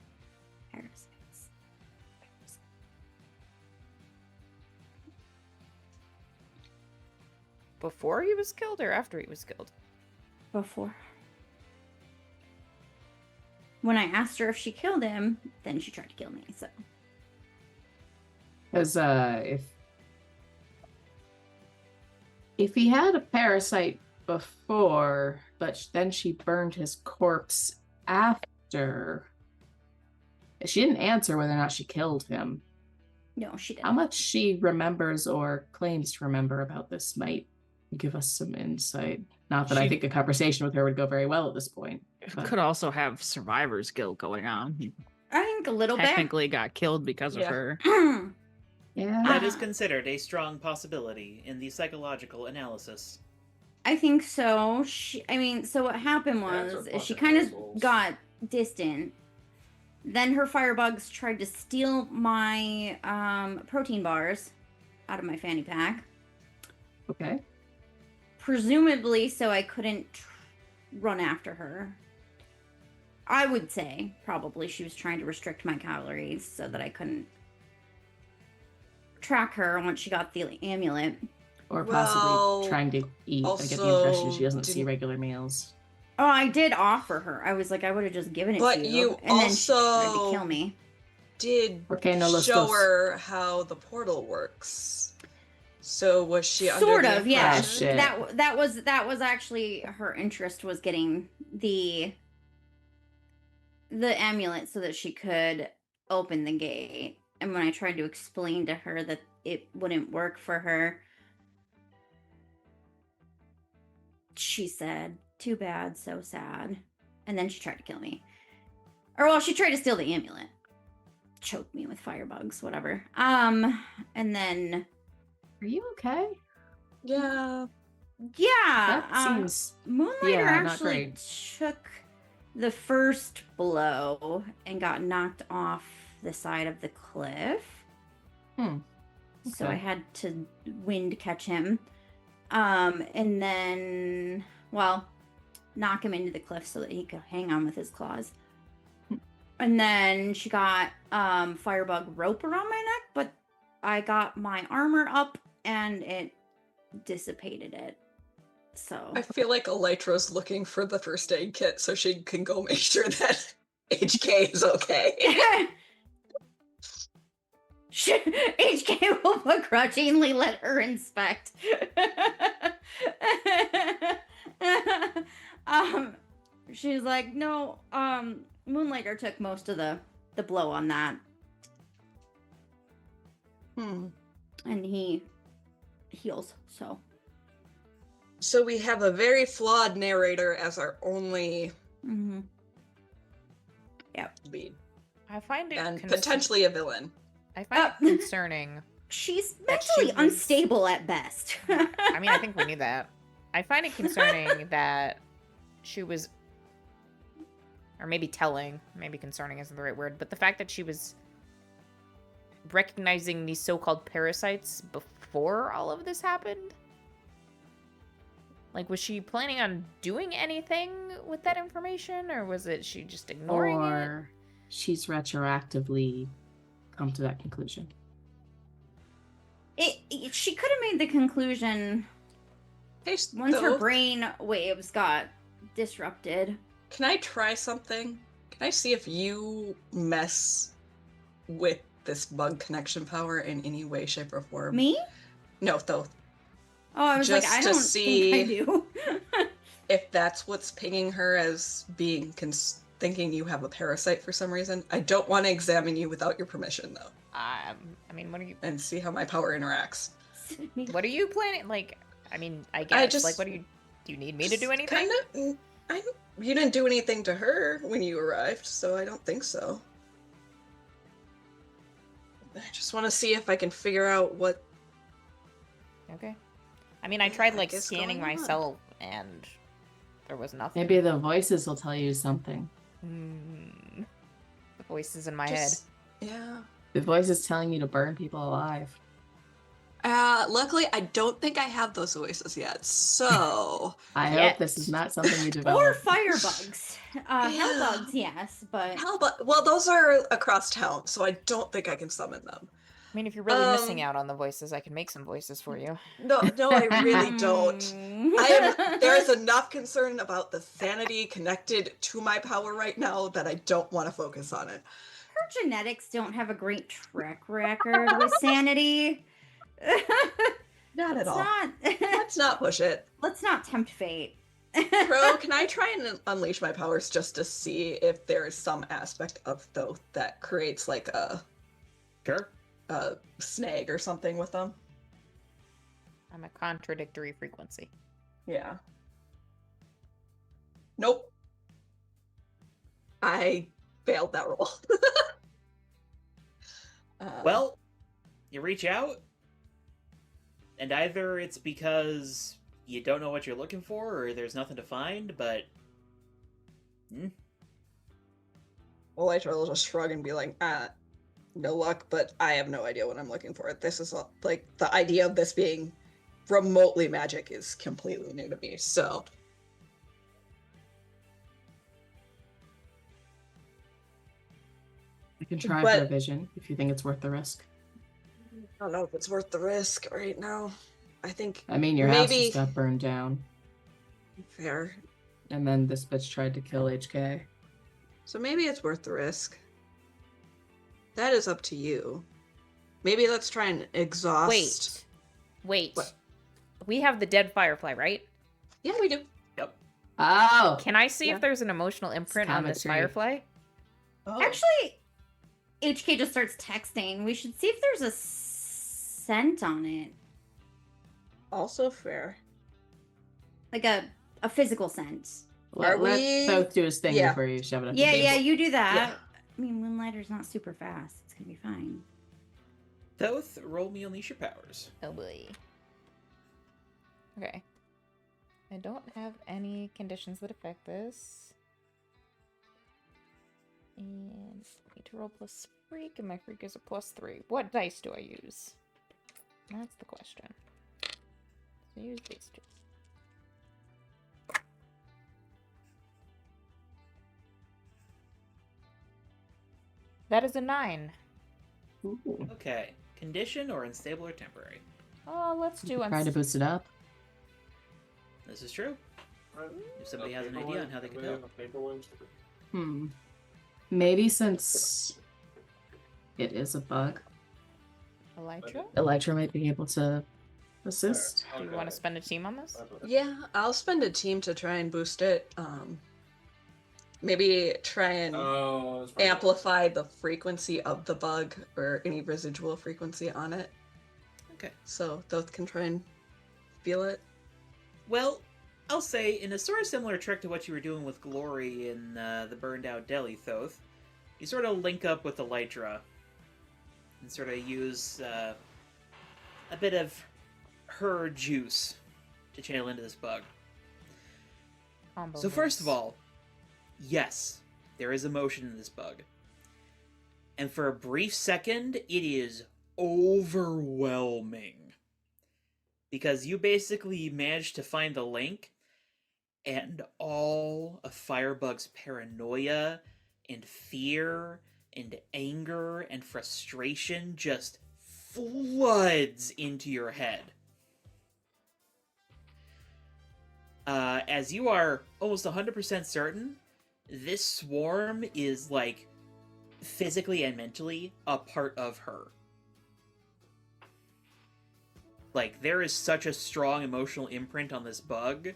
Before he was killed or after he was killed? Before. When I asked her if she killed him, then she tried to kill me, so. Because if he had a parasite before, but then she burned his corpse after, she didn't answer whether or not she killed him. No, she didn't. How much she remembers or claims to remember about this might give us some insight. Not that I think a conversation with her would go very well at this point. But... Could also have survivor's guilt going on. He I think a little technically got killed because of Yeah. her. bit. Yeah. That is considered a strong possibility in the psychological analysis. I think so. So what happened Cats are was fucking she kind of assholes. got distant. Then her firebugs tried to steal my protein bars out of my fanny pack. Okay. Presumably so I couldn't run after her. I would say probably she was trying to restrict my calories so that I couldn't track her once she got the amulet. Or possibly Well, trying to eat. I get the also, impression she doesn't see didn't- regular meals. Oh, I did offer her. I was like, I would have just given it But to you. you And then she tried to also kill me. Did Okay, no los show dos. her how the portal works. So was she under Sort the of, yeah. impression- shit. That was actually her interest, was getting the amulet so that she could open the gate. And when I tried to explain to her that it wouldn't work for her, she said, "Too bad, so sad." And then she tried to kill me. Or well, she tried to steal the amulet. Choke me with firebugs, whatever. And then Are you okay? Yeah. yeah, That seems Moonlighter yeah, not actually great. took the first blow and got knocked off the side of the cliff. So I Okay. had to wind catch him. And then, well, knock him into the cliff so that he could hang on with his claws. And then she got firebug rope around my neck, but I got my armor up and it dissipated it. So I feel like Elytra's looking for the first aid kit so she can go make sure that HK is okay. HK will begrudgingly let her inspect. She's like, no, Moonlighter took most of the blow on that, and he heals, so. So we have a very flawed narrator as our only Mm-hmm. lead. I find it And potentially a villain. I find it concerning. She's That she mentally was- unstable at best. I mean, I think we knew that. I find it concerning that she was, or maybe telling, maybe concerning isn't the right word, but the fact that she was recognizing these so-called parasites before all of this happened. Like, was she planning on doing anything with that information, or was it she just ignoring it? Or she's retroactively come to that conclusion. She could have made the conclusion Hey, once her Stove, brain waves got disrupted. can I try something? Can I see if you mess with this bug connection power in any way, shape, or form? Me? No, though. Oh, I was Just like, I to don't see- think I do. If that's what's pinging her as being thinking you have a parasite for some reason, I don't want to examine you without your permission, though, I mean, and see how my power interacts. what are you planning? Like, I mean, I guess. just- Like, what do you need me to do anything? Kind of. You didn't do anything to her when you arrived, so I don't think so. I just want to see if I can figure out what. Okay. I mean, I tried like is scanning going on? myself, and there was nothing. Maybe the voices will tell you something. The voices in my head. Yeah. The voice is telling you to burn people alive. Luckily, I don't think I have those voices yet, so. I Yet. hope this is not something you Or develop. firebugs. Yeah. Hellbugs, yes, but Well, those are across town, so I don't think I can summon them. I mean, if you're really missing out on the voices, I can make some voices for you. No, I really don't. There's enough concern about the sanity connected to my power right now that I don't want to focus on it. Her genetics don't have a great track record with sanity. Not at all. Not, Let's not push it. let's not tempt fate. Pro, can I try and unleash my powers just to see if there is some aspect of Thoth that creates like Sure. a snag or something with them? I'm a contradictory frequency. Yeah. Nope. I failed that roll. Well, you reach out, and either it's because you don't know what you're looking for, or there's nothing to find, but... Well, I will just shrug and be like, no luck, but I have no idea what I'm looking for. This is like the idea of this being remotely magic is completely new to me, so. You can try But- for a vision if you think it's worth the risk. I don't know if it's worth the risk right now. I think I mean, your house Maybe- just got burned down, fair. and then this bitch tried to kill HK. So maybe it's worth the risk. That is up to you. Maybe let's try and exhaust. Wait. What? We have the dead firefly, right? Yeah, we do. Yep. Oh! Can I see Yeah. if there's an emotional imprint on this commentary. firefly? Oh. Actually, HK just starts texting. We should see if there's a scent on it. Also fair. Like a physical scent. Are Let we- Thoth do his thing Yeah. before you shove it up Yeah, his yeah, butt. you do that. Yeah. I mean, Moonlighter's not super fast. It's gonna be fine. Thoth, roll me Unleash Your Powers. Oh boy. Okay. I don't have any conditions that affect this. And I need to roll plus freak, and my freak is a +3. What dice do I use? That's the question. So use these two. That is a 9. Ooh. Okay. Condition or unstable or temporary? Oh, let's do Try to boost it up. This is true. If somebody has an idea on how they could help. Maybe since it is a bug, Elytra? Elytra might be able to assist. Do you want to spend a team on this? Yeah, I'll spend a team to try and boost it. Maybe try and amplify the frequency of the bug or any residual frequency on it. Okay. So Thoth can try and feel it. Well, I'll say, in a sort of similar trick to what you were doing with Glory in the burned out deli, Thoth, you sort of link up with Elytra and sort of use a bit of her juice to channel into this bug. Combo So first of moves. all, yes, there is emotion in this bug. And for a brief second, it is overwhelming. Because you basically managed to find the link, and all of Firebug's paranoia and fear and anger and frustration just floods into your head. As you are almost 100% certain, this swarm is like physically and mentally a part of her. Like, there is such a strong emotional imprint on this bug.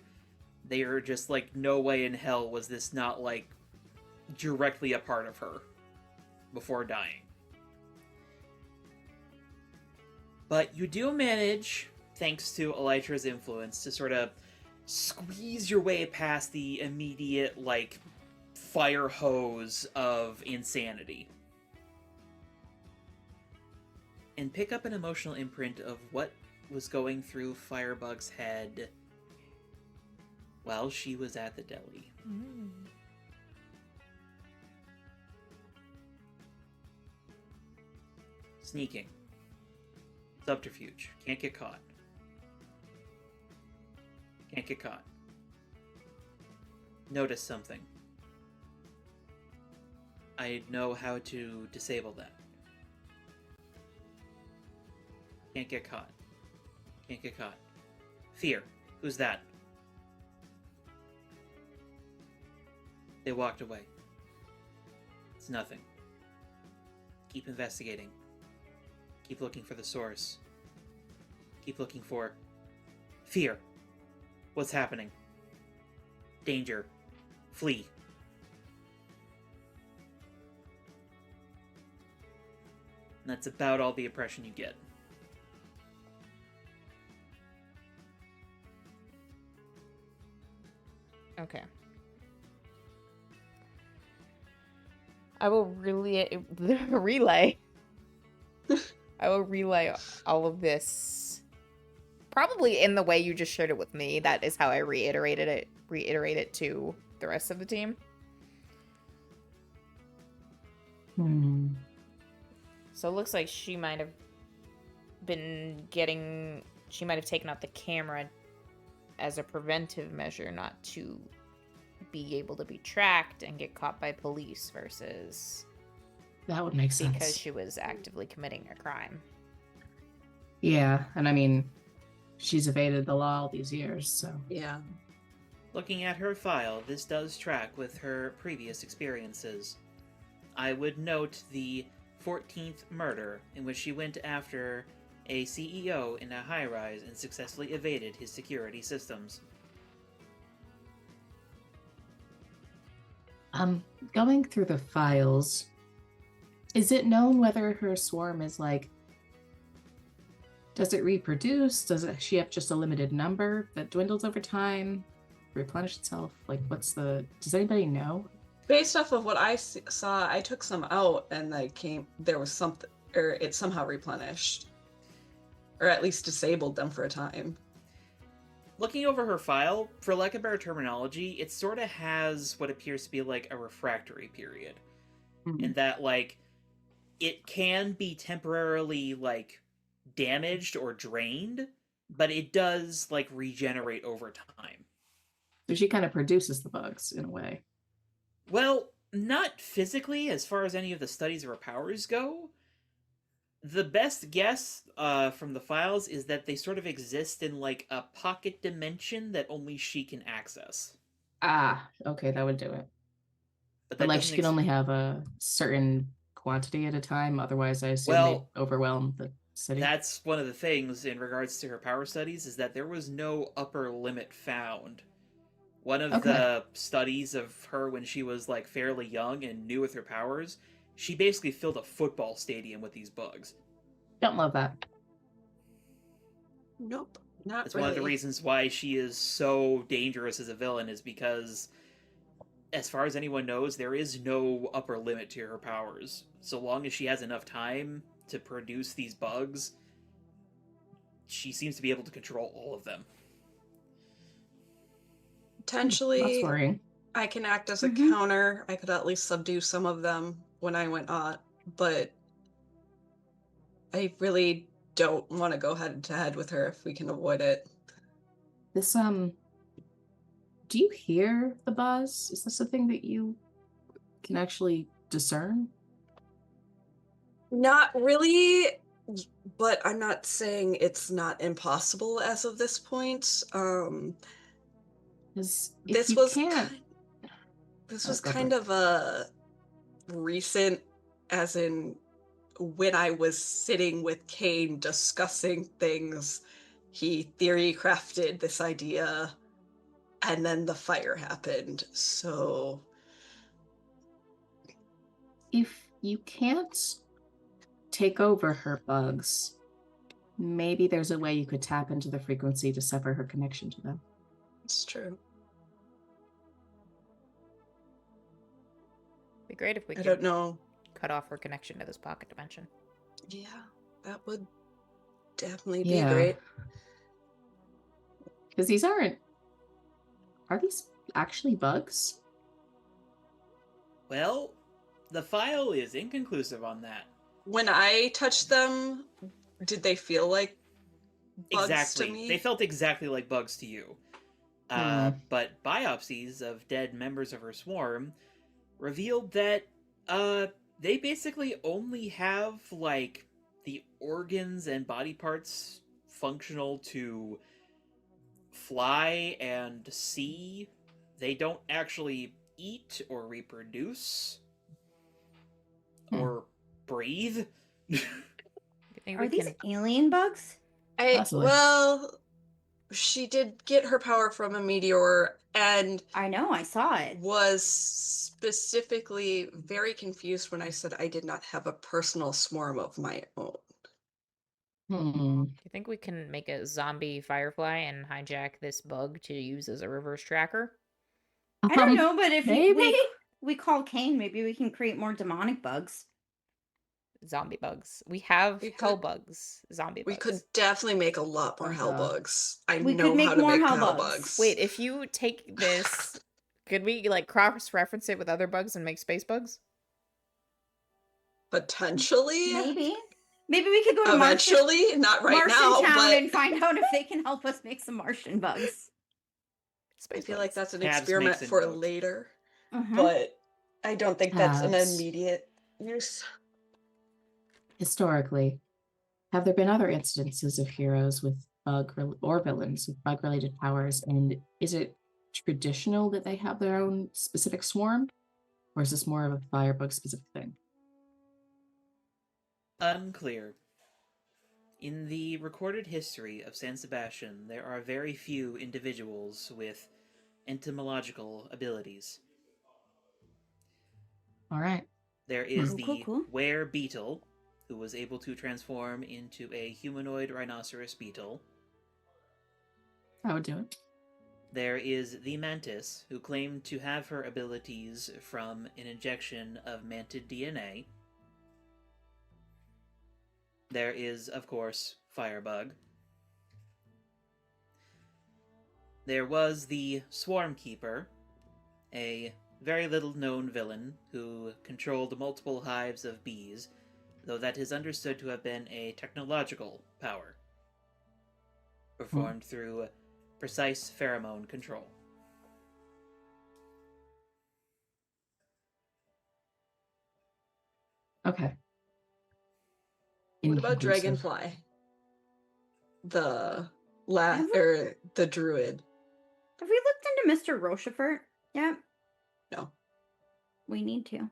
They are just like, no way in hell was this not, like, directly a part of her before dying. But you do manage, thanks to Elytra's influence, to sort of squeeze your way past the immediate, like, fire hose of insanity. And pick up an emotional imprint of what was going through Firebug's head while she was at the deli. Sneaking. Subterfuge. Can't get caught. Can't get caught. Notice something. I know how to disable that. Can't get caught. Can't get caught. Fear. Who's that? They walked away. It's nothing. Keep investigating. Keep looking for the source. Keep looking for... Fear. What's happening? Danger. Flee. And that's about all the impression you get. Okay. I will relay. I will relay all of this. Probably in the way you just shared it with me. That is how I reiterate it to the rest of the team. So it looks like she might have taken out the camera as a preventive measure, not to be able to be tracked and get caught by police, versus That would make sense. because she was actively committing a crime. Yeah, and I mean, she's evaded the law all these years, so. Yeah. Looking at her file, this does track with her previous experiences. I would note the 14th murder, in which she went after a CEO in a high-rise and successfully evaded his security systems. Going through the files, is it known whether her swarm is like, does it reproduce? She have just a limited number that dwindles over time, replenish itself? Like, does anybody know? Based off of what I saw, I took some out and there was something, or it somehow replenished. Or at least disabled them for a time. Looking over her file, for lack of better terminology, it sort of has what appears to be like a refractory period. In that, like, it can be temporarily, like, damaged or drained, but it does, like, regenerate over time. So she kind of produces the bugs in a way. Well, not physically, as far as any of the studies of her powers go. The best guess from the files is that they sort of exist in, like, a pocket dimension that only she can access. Ah, okay, that would do it. But like, she can only have a certain quantity at a time, otherwise I assume they overwhelm the city. That's one of the things in regards to her power studies, is that there was no upper limit found. One of the studies of her when she was, like, fairly young and new with her powers, she basically filled a football stadium with these bugs. Don't love that. Nope, not That's really. one of the reasons why she is so dangerous as a villain, is because, as far as anyone knows, there is no upper limit to her powers. So long as she has enough time to produce these bugs, she seems to be able to control all of them. Potentially, That's worrying. I can act as a counter. I could at least subdue some of them when I went on, but I really don't want to go head to head with her if we can avoid it. This, do you hear the buzz? Is this a thing that you can actually discern? Not really, but I'm not saying it's not impossible as of this point. This was kind of a recent as in when I was sitting with Kane discussing things, he theory crafted this idea, and then the fire happened. So If you can't take over her bugs, maybe there's a way you could tap into the frequency to sever her connection to them. it's true. Be great if we I could don't know. cut off her connection to this pocket dimension. Yeah, that would definitely be Yeah. great. Because are these actually bugs? Well, the file is inconclusive on that. When I touched them, did they feel like bugs Exactly. to me? They felt exactly like bugs to you. But biopsies of dead members of her swarm revealed that they basically only have like the organs and body parts functional to fly and see. They don't actually eat or reproduce or breathe. You think Are we these can... alien bugs? Possibly. Well, she did get her power from a meteor and I know, I saw it. was specifically very confused when I said I did not have a personal swarm of my own. Do you think we can make a zombie firefly and hijack this bug to use as a reverse tracker? I don't know, but if maybe? we call Kane, maybe we can create more demonic bugs. Zombie bugs. We have We hell could- bugs. Zombie We bugs. could definitely make a lot more Oh, hell God. bugs. I We know could make how to more make hell hell bugs. bugs. Wait, if you take this, could we like cross-reference it with other bugs and make space bugs? Potentially? Maybe we could go to Martian Eventually? Not right now, Town but and find out if they can help us make some Martian bugs. I Space feel bugs. like that's an Tabs experiment makes a for note. later. Mhm. But I don't think that's an Tabs. immediate use. Historically, have there been other instances of heroes with or villains with bug-related powers, and is it traditional that they have their own specific swarm, or is this more of a firebug specific thing? Unclear. In the recorded history of San Sebastián, there are very few individuals with entomological abilities. All right. There is Cool, the cool. were beetle, who was able to transform into a humanoid rhinoceros beetle. I would do it. There is the mantis, who claimed to have her abilities from an injection of mantid DNA. There is, of course, Firebug. There was the Swarm Keeper, a very little known villain who controlled multiple hives of bees, though that is understood to have been a technological power, performed through precise pheromone control. Okay. What about Inconclusive. Dragonfly? The Have we- the druid. Have we looked into Mr. Rochefort yet? No. We need to.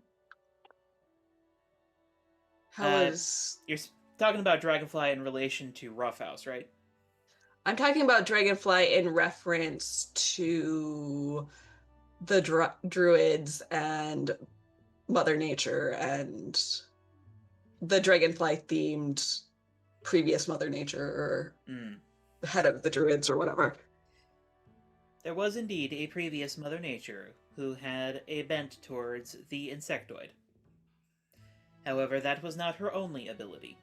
How is You're talking about Dragonfly in relation to Roughhouse, right? I'm talking about Dragonfly in reference to the druids and Mother Nature and the Dragonfly themed previous Mother Nature or head of the druids or whatever. There was indeed a previous Mother Nature who had a bent towards the insectoid. However, that was not her only ability.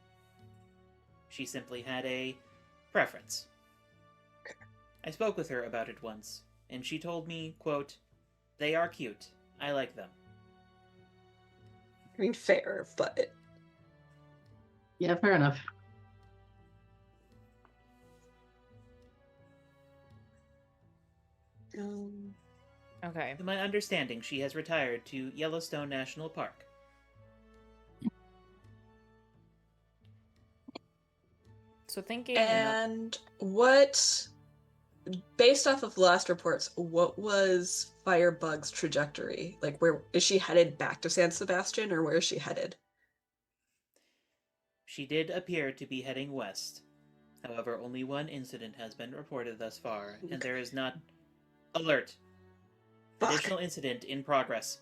She simply had a preference. I spoke with her about it once, and she told me, quote, "They are cute. I like them." I mean, fair, but Yeah, fair enough. Okay. To my understanding, she has retired to Yellowstone National Park. So thinking... And what, based off of last reports, what was Firebug's trajectory? Like, where is she headed back to San Sebastian, or where is she headed? She did appear to be heading west. However, only one incident has been reported thus far, and there is not... Alert! Fuck. Additional incident in progress.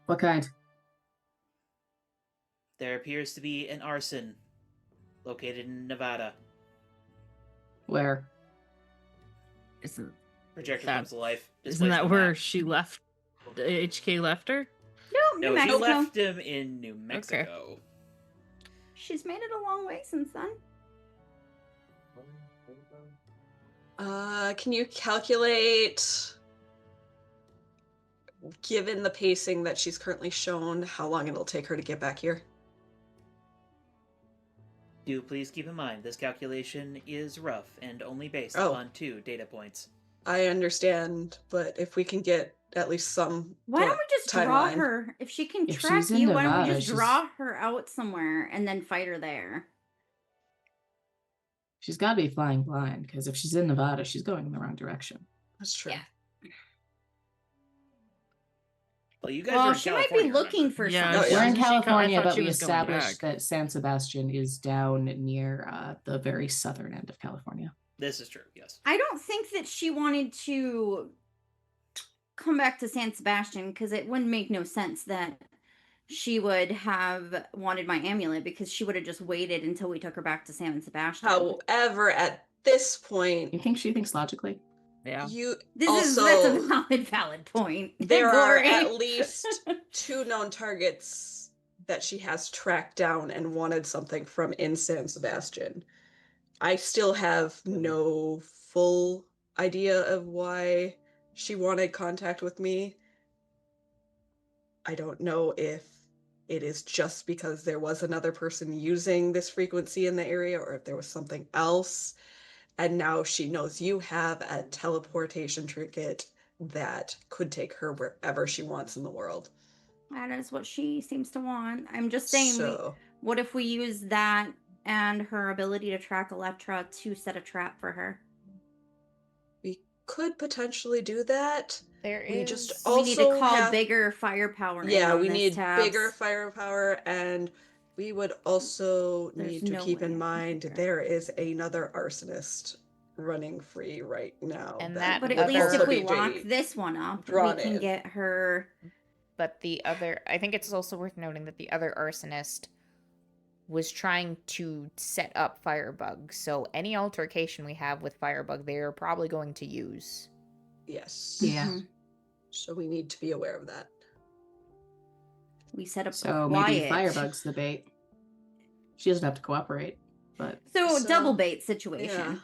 What kind? There appears to be an arson located in Nevada. Where? Isn't Projector That- comes to life. isn't displays that the where map. she left? HK left her? No, New No, she Mexico. left him in New Mexico. She's made it a long way since then. Can you calculate, given the pacing that she's currently shown, how long it'll take her to get back here? Do please keep in mind, this calculation is rough and only based Oh. upon 2 data points. I understand, but if we can get at least some Why don't we just draw timeline. her? If she can If track she's in you, why don't we Nevada, just draw her out somewhere and then fight her there? She's got to be flying blind, because if she's in Nevada, she's going in the wrong direction. That's true. Yeah. Well, you guys Well, are in she California, might be looking remember? for Yeah, something. yeah. We're in She co- I California, thought but she we was going established back. that San Sebastian is down near the very southern end of California. This is true, yes. I don't think that she wanted to come back to San Sebastian because it wouldn't make no sense that she would have wanted my amulet because she would have just waited until we took her back to San Sebastian. However, at this You point, think she thinks logically? Yeah. you That's also a valid point. there are Glory. at least 2 known targets that she has tracked down and wanted something from in San Sebastian. I still have no full idea of why she wanted contact with me. I don't know if it is just because there was another person using this frequency in the area or if there was something else. And now she knows you have a teleportation trinket that could take her wherever she wants in the world. That is what she seems to want. I'm just saying, So, what if we use that and her ability to track Electra to set a trap for her? we could potentially do that. There We is. just We need to Also call have- bigger firepower. in Yeah, on we this need tabs. bigger firepower, and we would also There's need to no keep way I in can mind figure. there is another arsonist running free right now. And But that at would least also if we be lock this one up, we drawn can in. get her. But the other, I think it's also worth noting that the other arsonist was trying to set up Firebug. So any altercation we have with Firebug, they are probably going to use. Yes. Yeah. Mhm. So we need to be aware of that. We set up So quiet. maybe Firebug's the bait. She doesn't have to cooperate, but So, So, double bait situation.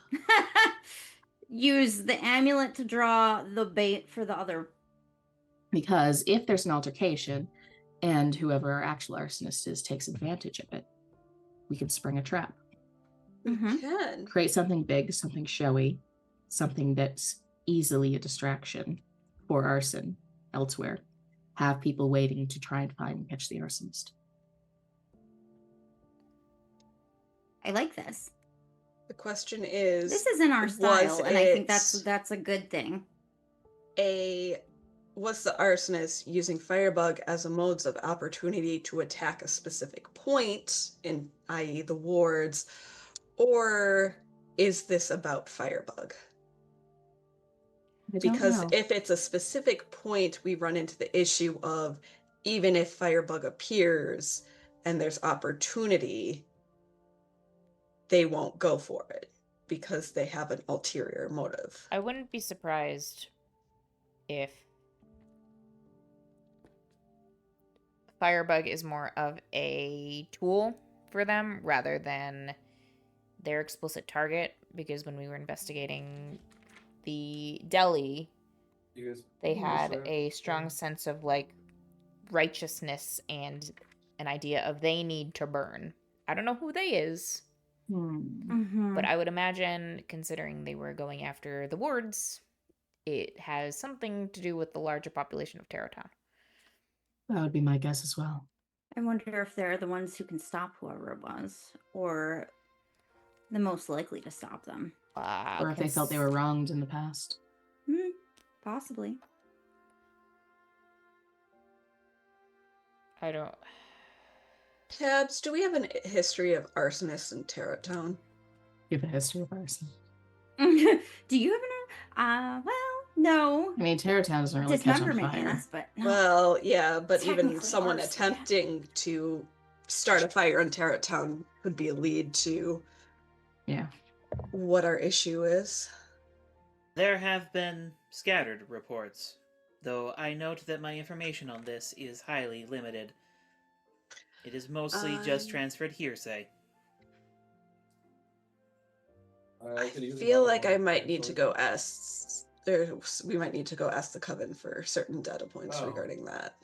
Use the amulet to draw the bait for the other. because if there's an altercation and whoever our actual arsonist is takes advantage of it, we can spring a trap. We Mhm. can. Create something big, something showy, something that's easily a distraction for arson elsewhere. Have people waiting to try and find and catch the arsonist. I like this. The question is, This is in our was style, and I think it- that's a good thing. was the arsonist using Firebug as a modes of opportunity to attack a specific point, in i.e. the wards, or is this about Firebug? I don't Because know. if it's a specific point, we run into the issue of even if Firebug appears and there's opportunity, they won't go for it because they have an ulterior motive. I wouldn't be surprised if Firebug is more of a tool for them rather than their explicit target, because when we were investigating the deli, You guys, they you had guys, a strong sense of like righteousness and an idea of they need to burn. I don't know who they is, Mm-hmm. but I would imagine, considering they were going after the wards, it has something to do with the larger population of Terratown. That would be my guess as well. I wonder if they're the ones who can stop whoever it was, or the most likely to stop them. Or if they felt they were wronged in the past. Possibly. I don't. Tabs, do we have a history of arsonists in Tarot Town? You have a history of arson. Do you have an? Well, no. I mean, Tarot Town doesn't really catch on Dismemberment fire. is, but no. Well, yeah, but even Technically someone arson, yeah. attempting to start a fire in Tarot Town could be a lead to Yeah. what our issue is. There have been scattered reports, though I note that my information on this is highly limited. It is mostly just transferred hearsay. I feel like I might need to go ask. We might need to go ask the coven for certain data points regarding that.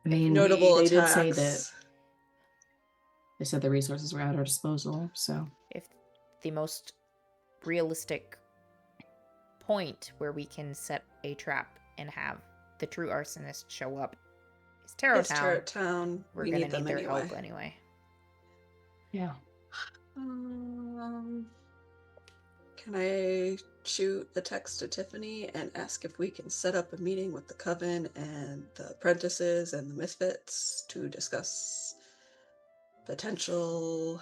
I mean, Notable they did attacks. say that they said the resources were at our disposal, so If the most realistic point where we can set a trap and have the true arsonist show up is Tarot It's Town, Tarot Town. we're We gonna need them their anyway. help anyway. yeah. Can I shoot the text to Tiffany and ask if we can set up a meeting with the coven and the apprentices and the misfits to discuss potential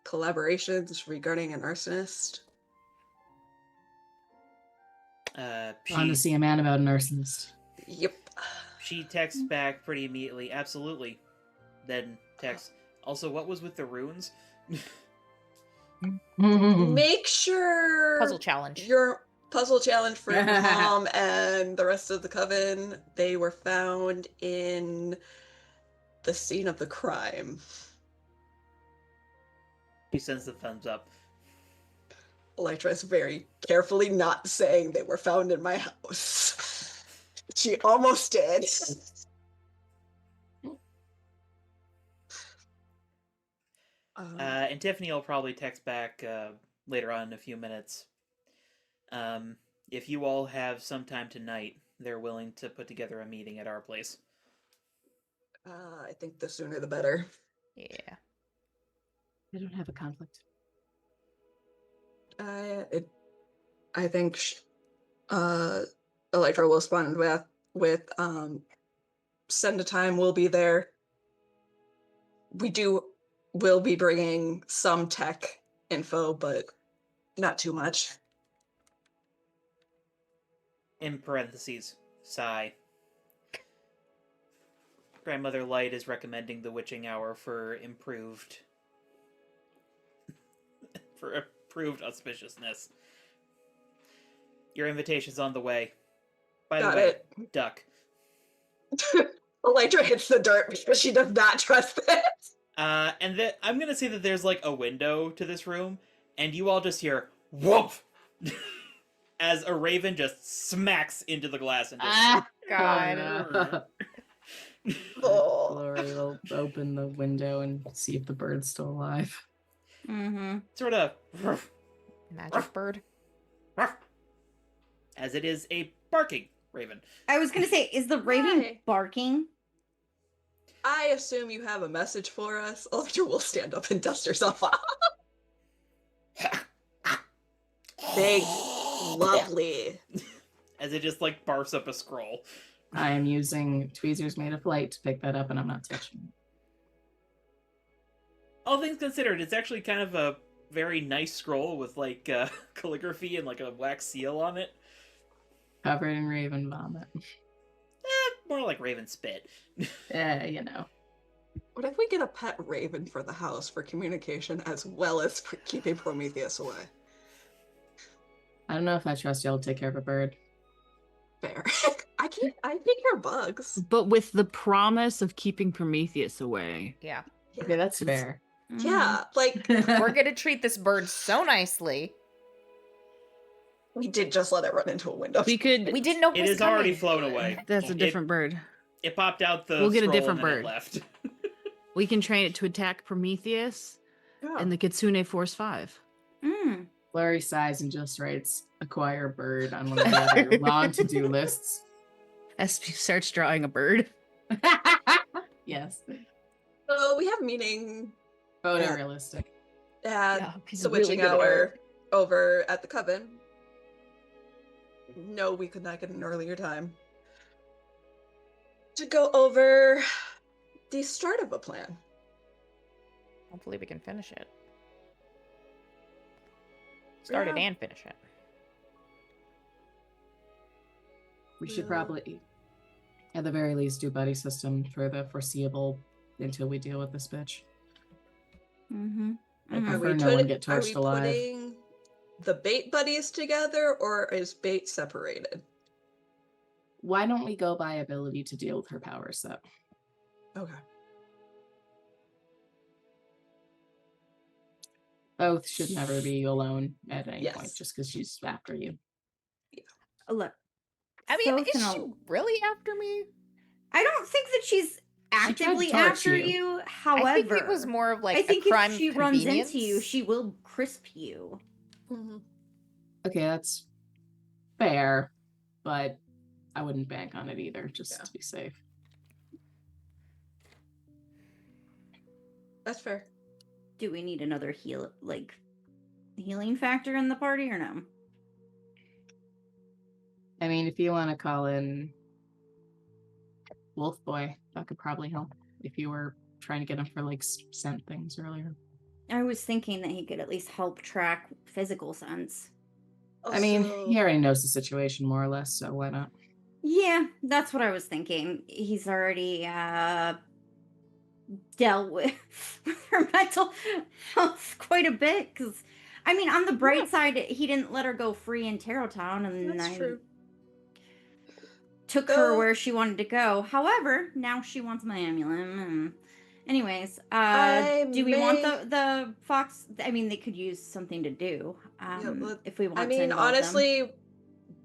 collaborations regarding an arsonist? On to see a man about an arsonist. Yep. She texts back pretty immediately, absolutely. Then texts, also, what was with the runes? Make sure Puzzle challenge. your puzzle challenge for your mom and the rest of the coven, they were found in the scene of the crime. She sends the thumbs up. Electra is very carefully not saying they were found in my house. She almost did. And Tiffany will probably text back later on in a few minutes. If you all have some time tonight, they're willing to put together a meeting at our place. I think the sooner the better. Yeah. I don't have a conflict. I think Electra will respond with send a time. We'll be there. We'll be bringing some tech info, but not too much. In parentheses, sigh. Grandmother Light is recommending the witching hour for improved auspiciousness. Your invitation's on the way. By the Got way, it. duck. Electra hits the dirt because she does not trust this. And I'm gonna say that there's like a window to this room, and you all just hear whoop as a raven just smacks into the glass and just God. Oh. Glory will open the window and see if the bird's still alive. Mm-hmm. sort of Magic bird. as it is a barking raven. I was gonna say, is the raven Hi. barking? I assume you have a message for us. Electra will stand up and dust herself off. Thanks. Lovely. As it just like barfs up a scroll. I am using tweezers made of light to pick that up, and I'm not touching it. All things considered, it's actually kind of a very nice scroll with like calligraphy and like a wax seal on it. Covered in raven vomit. More like raven spit. You know. What if we get a pet raven for the house for communication as well as for keeping Prometheus away? I don't know if I trust y'all to take care of a bird. Fair. I take care of bugs. But with the promise of keeping Prometheus away. Yeah. Okay, that's fair. Yeah, like We're gonna treat this bird so nicely. we did just let it run into a window. We could. We didn't know it It was is already coming. flown away. That's a different bird. It popped out the We'll get a scroll different and then it bird. left. We can train it to attack Prometheus Yeah. and the Kitsune Force 5. Mm. Flurry sighs and just writes acquire bird on one of the other long to-do lists. SP starts drawing a bird. Yes. So we have a meeting Photorealistic. at Yeah, he's the really witching good at hour art. over at the coven. No, we could not get an earlier time. To go over the start of a plan. Hopefully we can finish it. Start it Yeah. and finish it. We should Yeah. probably, at the very least, do buddy system for the foreseeable until we deal with this bitch. Mm-hmm. I Are prefer we, no one get are torched we alive. putting the bait buddies together, or is bait separated? Why don't we go by ability to deal with her powers, though? Okay. Both should never be alone at any point, Yes. just because she's after you. Look, I mean, Thoth is and she Al- really after me? I don't think that she's tried to actively torch after you. you. However, I think it was more of like I think a crime if she of runs convenience. into you, she will crisp you. Mm-hmm. Okay, that's fair, but I wouldn't bank on it either, just Yeah. to be safe. That's fair. Do we need another healing factor in the party or no? I mean, if you want to call in Wolf Boy, that could probably help if you were trying to get him for like scent things earlier. I was thinking that he could at least help track physical sense. I mean, Also- he already knows the situation more or less, so why not? Yeah, that's what I was thinking. He's already dealt with her mental health quite a bit. Because, I mean, on the bright side, he didn't let her go free in Tarot Town, and That's I true. took her Though- where she wanted to go. However, now she wants my amulet. Anyways, I do we want may- the fox? I mean, they could use something to do. If we want. I to mean, involve them. honestly,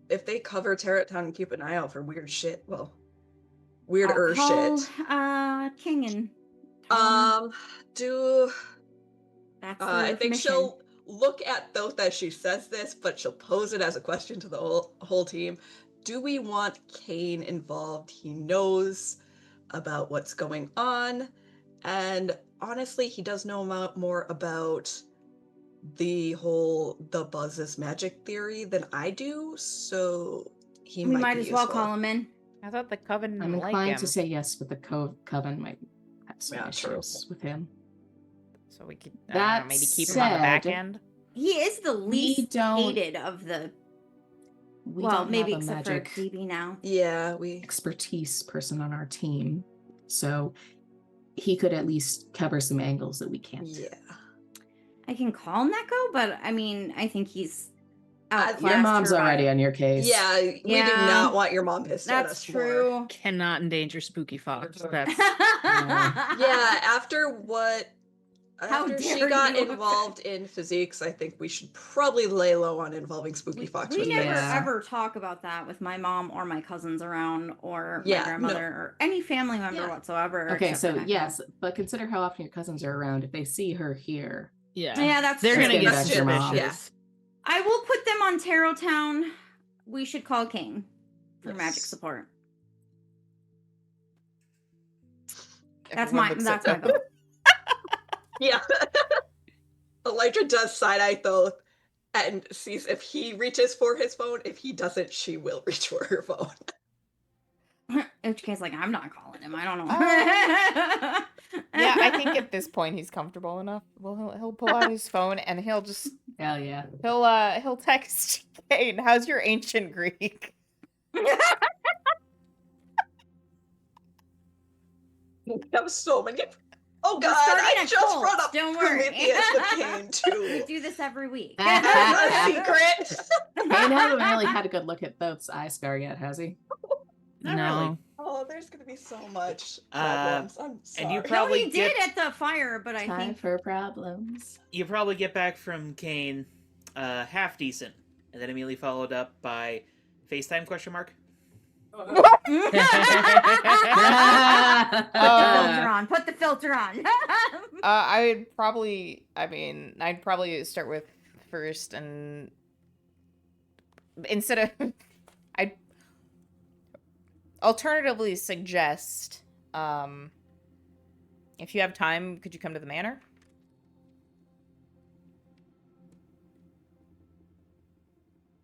if they cover Tarot Town and keep an eye out for weird shit, well, weirder I'll call, shit. King and tell him Do that's I their think mission. she'll look at Thoth as she says this, but she'll pose it as a question to the whole team. Do we want Kane involved? He knows about what's going on, and honestly, he does know more about the buzz is magic theory than I do, so he We might might be as well useful. call him in. I thought the coven I'm didn't like inclined him, to say yes, but the coven might have some Yeah, true. issues with him. so we could That maybe keep him on the back said- end. He is the least don't- hated of the. We well, don't maybe have a except magic for Phoebe now. Yeah, we expertise person on our team, so he could at least cover some angles that we can't. yeah. I can call Neko, but I mean, I think he's outclassed Your mom's her by- already on your case. Yeah, we do Yeah. not want your mom pissed at That's us more. true. Cannot endanger Spooky Fox. That's Yeah, after How she dare got you. involved in physiques, I think we should probably lay low on involving Spooky Fox We with never this. Yeah. ever talk about that with my mom or my cousins around or Yeah, my grandmother or any family member Yeah. whatsoever. Okay, except so for Neko. yes, but consider how often your cousins are around. If they see her here, Yeah, that's they're true. gonna get That's your mom. suspicious. I will put them on Tarot Town. We should call King for Yes. magic support. Everyone looks That's at my them. vote. Yeah. Elytra does side-eye Thoth and sees if he reaches for his phone. If he doesn't, she will reach for her phone. In which case, like, I'm not calling him. I don't know. Yeah, I think at this point he's comfortable enough. Well, he'll pull out his phone and he'll hell yeah. he'll text Kane, "How's your ancient Greek?" That was so many. Oh We're god, starting I a just cult, brought up don't worry. Prometheus with Kane We too. do this every week. A secret. Kane hasn't really had a good look at Thoth's eye scar yet, has he? Not No. really. Oh, there's gonna be so much Uh, problems. I'm sorry. and you No, probably he did get at the fire, but I Time think for problems. you probably get back from Kane half decent, and then immediately followed up by FaceTime question mark. Put the filter on. Put the filter on. I'd probably start with first, and instead of, I'd alternatively suggest, if you have time, could you come to the manor?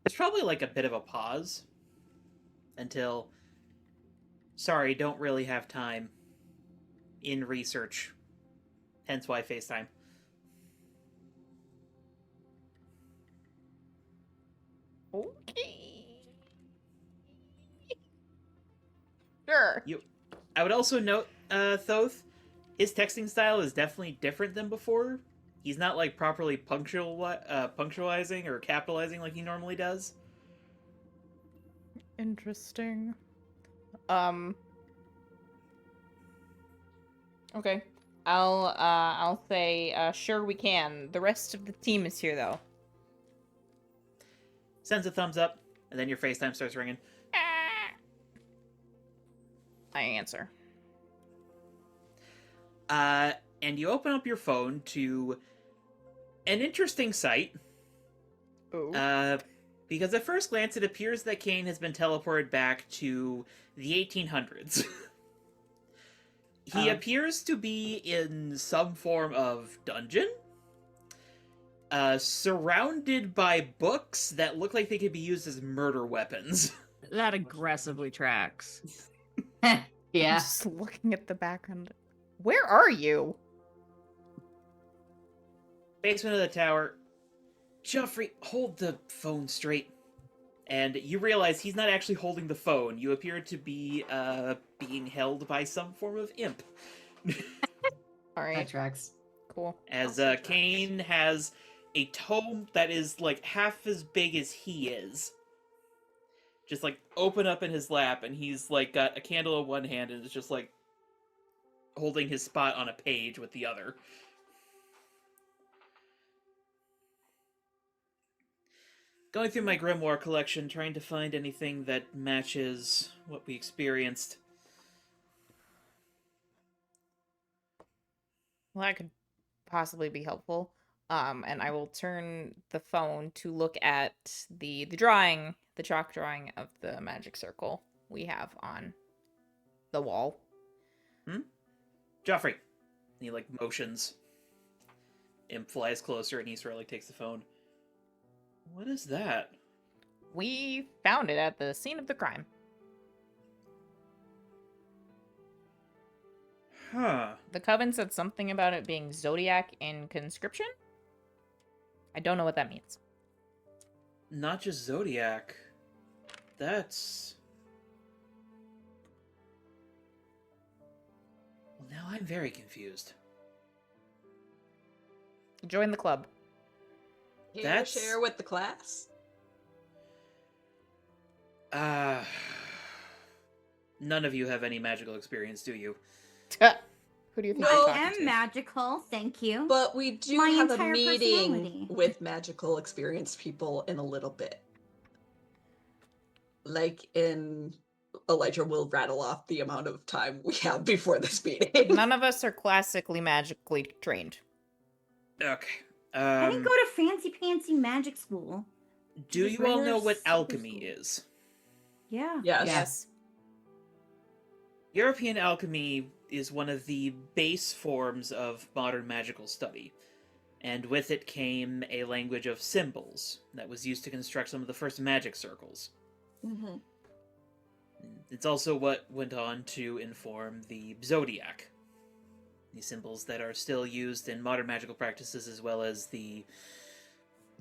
It's probably like a bit of a pause until. Sorry, don't really have time. in research. Hence why FaceTime. Okay. Sure. I would also note, Thoth, his texting style is definitely different than before. He's not like properly punctualizing or capitalizing like he normally does. Interesting. Okay. I'll say, sure we can. The rest of the team is here though. Sends a thumbs up, and then your FaceTime starts ringing. I answer. And you open up your phone to an interesting sight. Oh. Because at first glance, it appears that Kane has been teleported back to the 1800s. He appears to be in some form of dungeon, surrounded by books that look like they could be used as murder weapons. That aggressively tracks. I'm Yeah. just looking at the background. Where are you? Basement of the tower. Joffrey, hold the phone straight. And you realize he's not actually holding the phone. You appear to be being held by some form of imp. Alright. That tracks. Cool. As Also tracks. Kane has a tome that is like half as big as he is. Just like open up in his lap, and he's like got a candle in one hand and is just like holding his spot on a page with the other. Going through my grimoire collection, trying to find anything that matches what we experienced. Well, that could possibly be helpful. And I will turn the phone to look at the drawing, the chalk drawing of the magic circle we have on the wall. Joffrey. He like motions. Imp flies closer and he sort of like takes the phone. What is that? We found it at the scene of the crime. Huh. The coven said something about it being zodiac in conscription. I don't know what that means. Not just Zodiac. That's... Well, now I'm very confused. Join the club. Can That's- you share with the class? None of you have any magical experience, do you? Who do you think No. you're I talking am to? magical, thank you. But we do My have a entire meeting personality. with magical experienced people in a little bit. Like in Elijah will rattle off the amount of time we have before this meeting. None of us are classically magically trained. Okay. I didn't go to fancy pantsy magic school. Do just you all know regular what super alchemy school. is? Yeah. Yes. Yes. European alchemy is one of the base forms of modern magical study, and with it came a language of symbols that was used to construct some of the first magic circles. Mm-hmm. It's also what went on to inform the zodiac, the symbols that are still used in modern magical practices, as well as the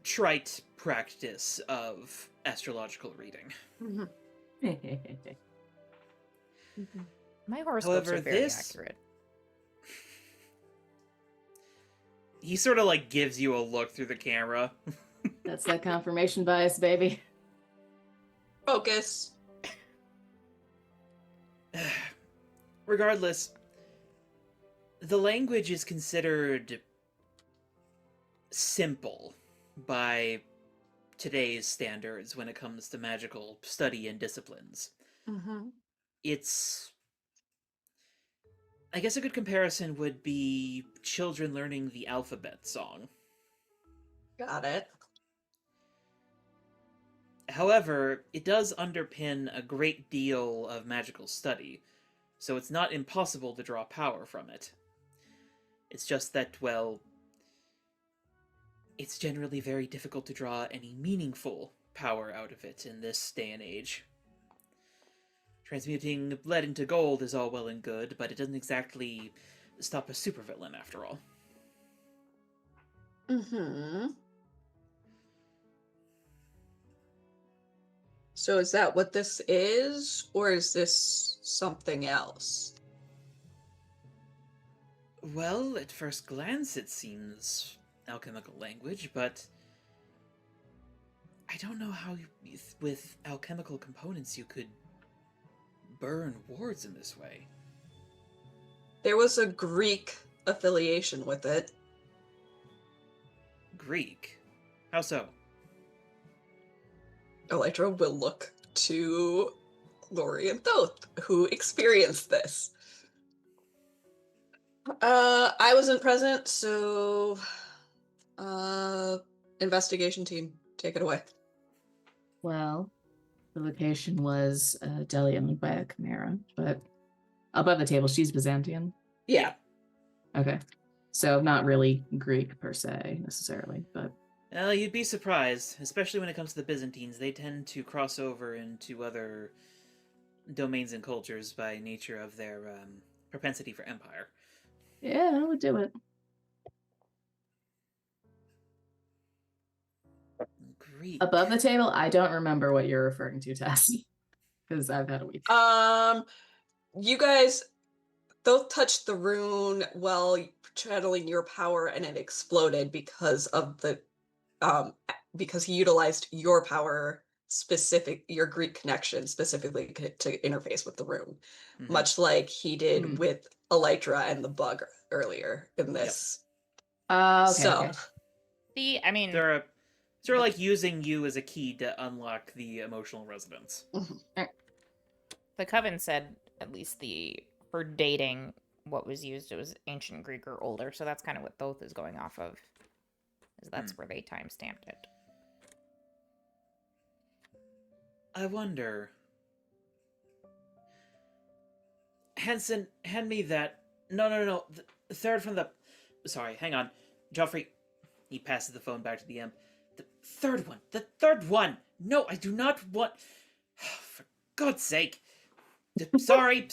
trite practice of astrological reading. My horoscopes However, are very this- accurate. He sort of like gives you a look through the camera. That's that confirmation bias, baby. Focus. Regardless, the language is considered simple by today's standards when it comes to magical study and disciplines. Mm-hmm. It's... I guess a good comparison would be children learning the alphabet song. Got it. However, it does underpin a great deal of magical study, so it's not impossible to draw power from it. It's just that, well, it's generally very difficult to draw any meaningful power out of it in this day and age. Transmuting lead into gold is all well and good, but it doesn't exactly stop a supervillain after all. Mm-hmm. So is that what this is, or is this something else? Well, at first glance it seems alchemical language, but I don't know how with alchemical components you could burn wards in this way. There was a Greek affiliation with it. Greek? How so? Electra will look to Lori and Thoth, who experienced this. I wasn't present, so investigation team, take it away. Well, the location was a deli owned by a chimera, but above the table, she's Byzantian. Yeah. Okay. So not really Greek per se, necessarily, but... You'd be surprised, especially when it comes to the Byzantines. They tend to cross over into other domains and cultures by nature of their propensity for empire. Yeah, I would do it. Greek. Above the table, I don't remember what you're referring to, Tess, because I've had a week. You guys both touched the rune while channeling your power, and it exploded because of the because he utilized your power, your Greek connection specifically to interface with the rune, much like he did with Elytra and the bug earlier in this. Okay, so okay. See, I mean, They're sort of like using you as a key to unlock the emotional resonance. the Coven said at least for dating what was used, it was ancient Greek or older, so that's kind of what Thoth is going off of. Is that's where they time-stamped it. I wonder... Hanson, hand me that... No. The third from the... Sorry, hang on. Joffrey... He passes the phone back to the imp. The third one! The third one! No, I do not want... For God's sake! Sorry.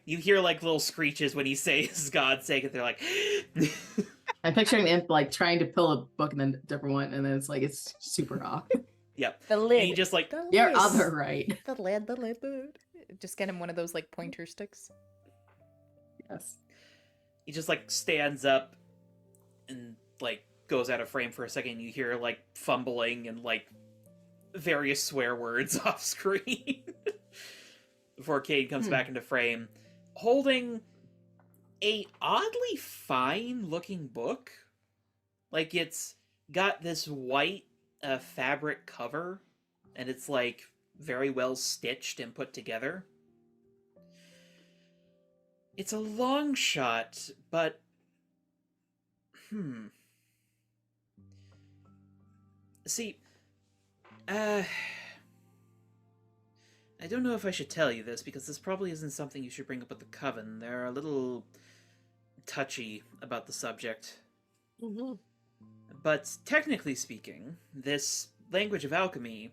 You hear, like, little screeches when he says God's sake, and they're like... I'm picturing the imp, like, trying to pull a book and then a different one, and then it's, like, it's super off. Yep. The lid. And he just, like... You're other right. The lid. Just get him one of those, like, pointer sticks. Yes. He just, like, stands up and, like, goes out of frame for a second, and you hear, like, fumbling and, like, various swear words off screen. Before Cade comes back into frame, holding a oddly fine-looking book. Like, it's got this white fabric cover, and it's, like, very well stitched and put together. It's a long shot, but... See, I don't know if I should tell you this, because this probably isn't something you should bring up with the Coven. They're a little touchy about the subject. But technically speaking, this language of alchemy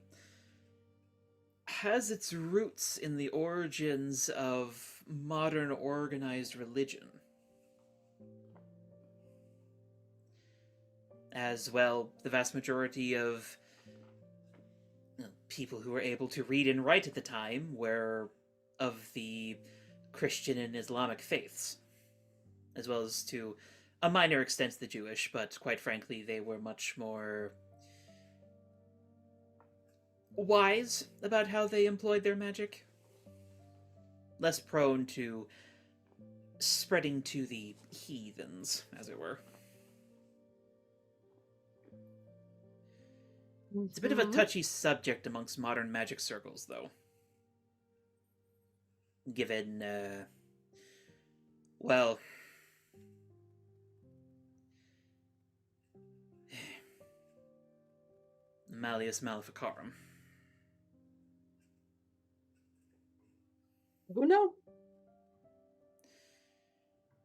has its roots in the origins of modern organized religion. As well, the vast majority of people who were able to read and write at the time were of the Christian and Islamic faiths, as well as to a minor extent the Jewish, but quite frankly they were much more wise about how they employed their magic, less prone to spreading to the heathens, as it were. It's a bit of a touchy subject amongst modern magic circles, though. Given, well... Malleus Maleficarum. Who knows?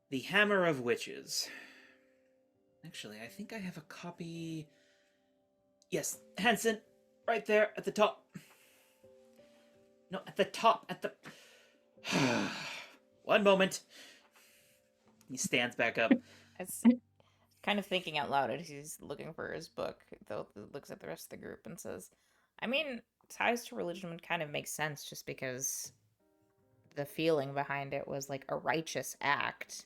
The Hammer of Witches. Actually, I think I have a copy... Yes, Hanson, right there at the top. No, at the top, at the... One moment. He stands back up. It's kind of thinking out loud as he's looking for his book, though he looks at the rest of the group and says, I mean, ties to religion would kind of make sense just because the feeling behind it was like a righteous act.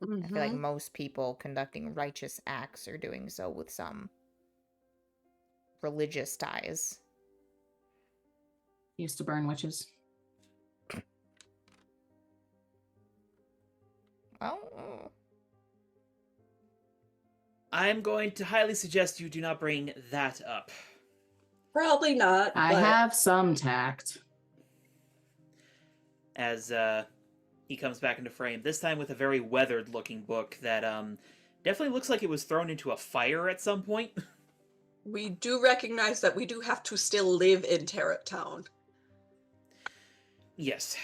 I feel like most people conducting righteous acts are doing so with some religious ties. Used to burn witches. Well, I'm going to highly suggest you do not bring that up. Probably not. I but have some tact. As he comes back into frame, this time with a very weathered-looking book that definitely looks like it was thrown into a fire at some point. we do recognize that we do have to still live in Terror Town. Yes,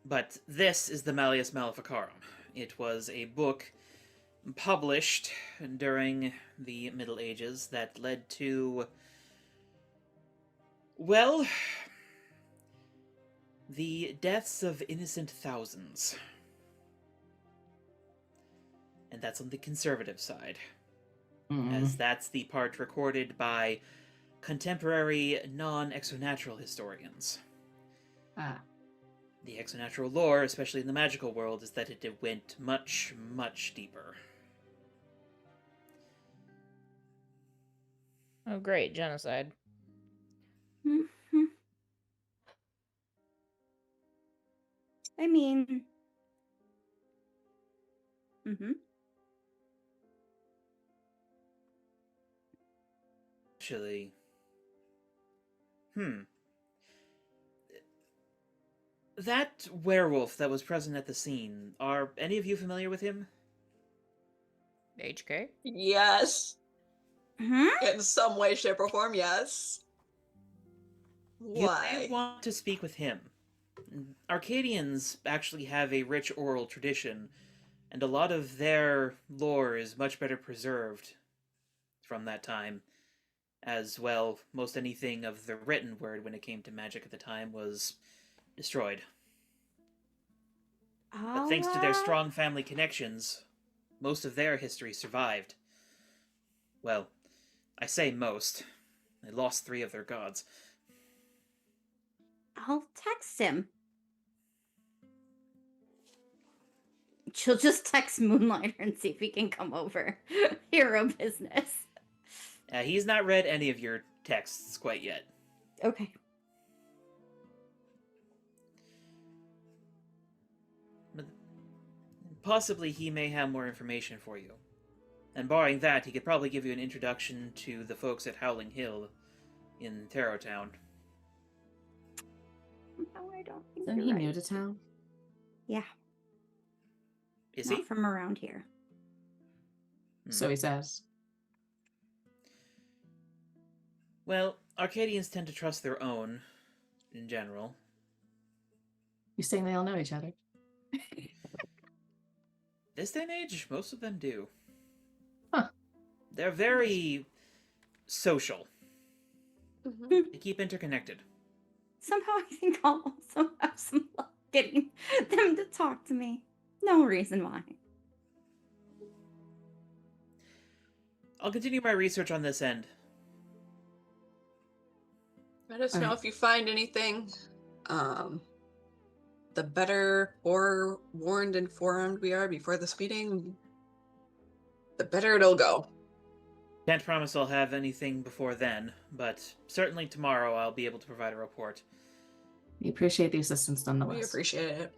but this is the Malleus Maleficarum. It was a book published during the Middle Ages that led to, well, the deaths of innocent thousands. And that's on the conservative side, as that's the part recorded by contemporary non-exonatural historians. Ah. The exonatural lore, especially in the magical world, is that it went much, much deeper. oh great, genocide. I mean, Actually, that werewolf that was present at the scene, are any of you familiar with him? HK? Yes. In some way, shape, or form, yes. You Why? may want to speak with him. Arcadians actually have a rich oral tradition, and a lot of their lore is much better preserved from that time. As well, most anything of the written word when it came to magic at the time was destroyed. But thanks to their strong family connections, most of their history survived. Well, I say most. They lost 3 of their gods. I'll text him. She'll just text Moonlighter and see if he can come over. Hero business. He's not read any of your texts quite yet. Okay. But possibly he may have more information for you. And barring that, he could probably give you an introduction to the folks at Howling Hill in Tarot Town. No, I don't think Isn't you're he right. new to town? Yeah, Is not he? from around here. So he says. Well, Arcadians tend to trust their own, in general. You saying they all know each other? This day and age, most of them do. Huh. They're very social. Mhm. They keep interconnected. Somehow I think I'll also have some luck getting them to talk to me. No reason why. I'll continue my research on this end. Let us know if you find anything. The better forewarned and informed we are before this meeting, the better it'll go. Can't promise I'll have anything before then, but certainly tomorrow I'll be able to provide a report. We appreciate the assistance We nonetheless. appreciate it.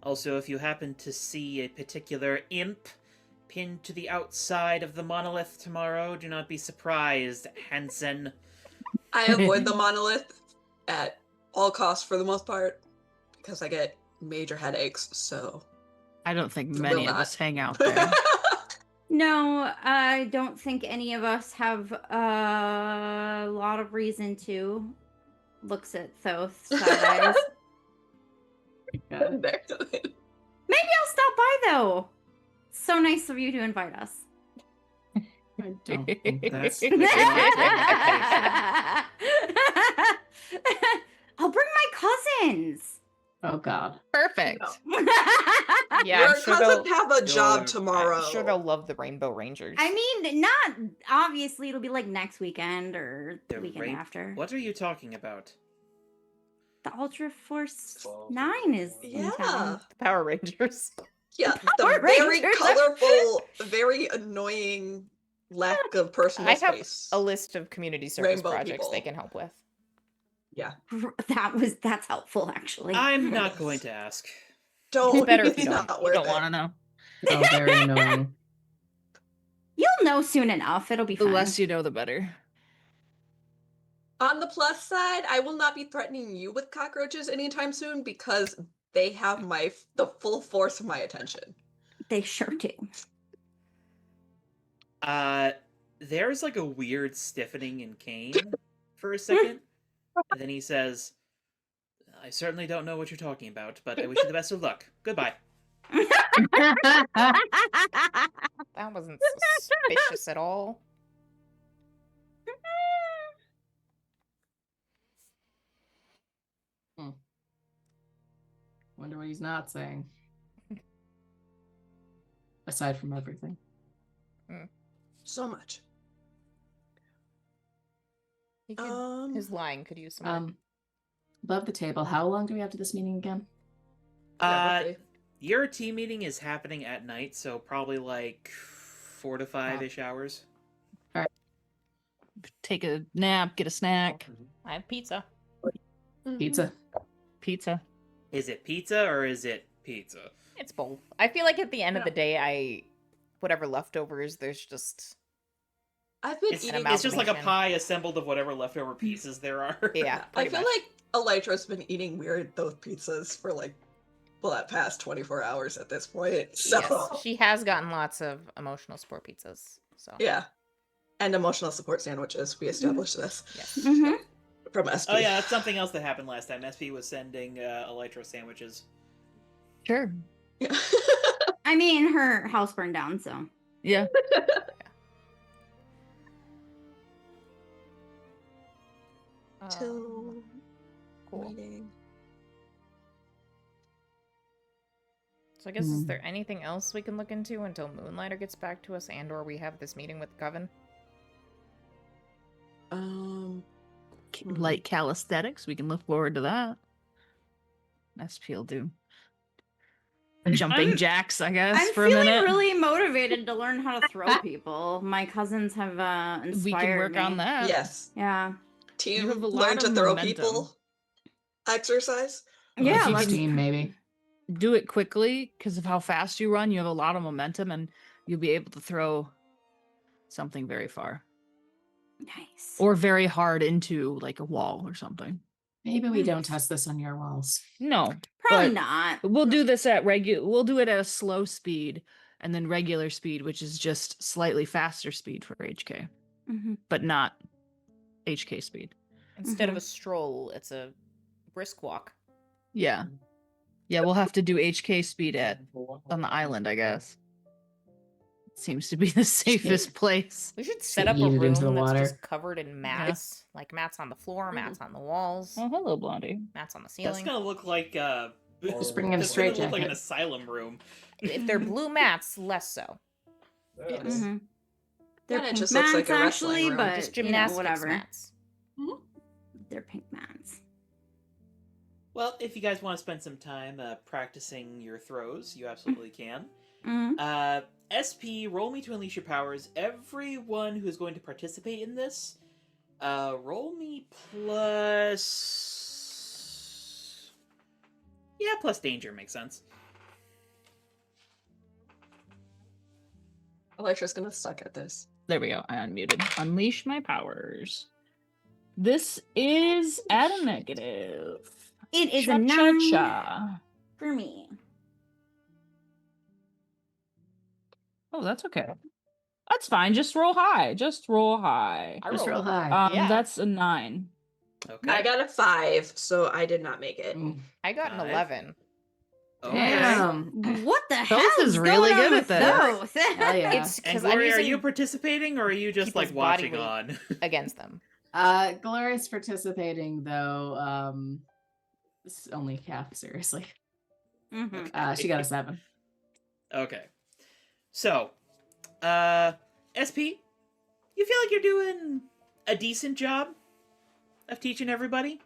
Also, if you happen to see a particular imp pinned to the outside of the monolith tomorrow, do not be surprised, Hansen. I avoid the monolith at all costs for the most part because I get major headaches, so I don't think Will many of not. us hang out there. No, I don't think any of us have a lot of reason to. Looks at Thoth. Sighs. Yeah. Maybe I'll stop by though. So nice of you to invite us. I don't think That's- I'll bring my twins. Oh God. Perfect. No. Yeah, Your I'm sure cousins they'll. have a job I'm tomorrow. I'm sure they'll love the Rainbow Rangers. I mean, not obviously. It'll be like next weekend or the The weekend rain- after. What are you talking about? The Ultra Force Fall 9 is in Yeah. town. The Power Rangers. Yeah, Power the very Rangers. colorful, very annoying lack of personal I have space. a list of community service Rainbow projects they people. can help with. Yeah. That's helpful actually. I'm not going to ask. Don't. It's better if it's you don't. not You worth don't it. want to know. Oh, very annoying. You'll know soon enough. It'll be The fine. less you know, the better. On the plus side, I will not be threatening you with cockroaches anytime soon because they have the full force of my attention. They sure do. There's like a weird stiffening in Kane for a second. And then he says, I certainly don't know what you're talking about, but I wish you the best of luck. Goodbye. That wasn't suspicious at all. Wonder what he's not saying. Aside from everything. So much. He could, his lying could use some work. Above the table, how long do we have to this meeting again? Probably. Your team meeting is happening at night, so probably like 4 to 5-ish hours. Take a nap, get a snack. I have pizza. Pizza. Pizza. Is it pizza or is it pizza? It's both. I feel like at the end of the day, whatever leftovers, there's just I've been It's, eating. it's just like a amalgamation. pie assembled of whatever leftover pieces there are. yeah. I pretty feel much. like Elytra's been eating weird those pizzas for like that past 24 hours at this point. So Yes, she has gotten lots of emotional support pizzas. So yeah. And emotional support sandwiches. We established this yes. Mm-hmm. from SP. Oh yeah, that's something else that happened last time. SP was sending Elytra sandwiches. Sure. Yeah. I mean, her house burned down, so. Yeah. Till cool. meeting. So I guess is there anything else we can look into until Moonlighter gets back to us and/or we have this meeting with Coven? Light calisthenics. We can look forward to that. SP will do jumping I'm- jacks, I guess, I'm for a feeling minute. really motivated to learn how to throw people. My cousins have inspired We can work me. on that. Yes. Yeah. Team You have a lot learn to of throw momentum. people. Exercise. Yeah, if you let's- can 16 maybe. do it quickly because of how fast you run, you have a lot of momentum and you'll be able to throw something very far Nice. or very hard into like a wall or something. Maybe we don't test this on your walls. No, Probably but not. we'll do this at we'll do it at a slow speed and then regular speed, which is just slightly faster speed for HK, Mhm. but not HK speed. Instead of a stroll, it's a brisk walk. Yeah. Yeah, we'll have to do HK speed on the island, I guess. Seems to be the safest place. We should Just set up a eat it room into that's the water. just covered in mats. Like mats on the floor, mats on the walls, Oh, hello, Blondie. mats on the That's ceiling. gonna look like Just bring in a that's gonna look like straitjacket. an asylum room. If they're blue mats, less so. Yes. Mhm. They're Then it pink just looks like mats, a wrestling actually, room. but Just you know, gymnastics whatever. mats. They're pink mats. Well, if you guys want to spend some time practicing your throws, you absolutely can. Mhm. SP, roll me to unleash your powers. Everyone who is going to participate in this, roll me plus... Yeah, plus danger makes sense. Elytra's gonna suck at this. There we go. I unmuted. Unleash my powers. This is at a negative. It is a Cha-cha-cha. for me. Oh, that's okay. That's fine. Just roll high. Just roll high. I Just rolled real a- high. Yeah. That's a 9. Okay. I got a 5, so I did not make it. Mm. I got an Five. 11. Okay. Damn. What the hell Thoth is really going on good at with this. those? Hell yeah. It's And because I'm Gloria, are using you participating or are you just like people's body watching weight. on? against them. Gloria's participating though. This is only half, seriously. Mhm. She got a 7. Okay. So, SP, you feel like you're doing a decent job of teaching everybody?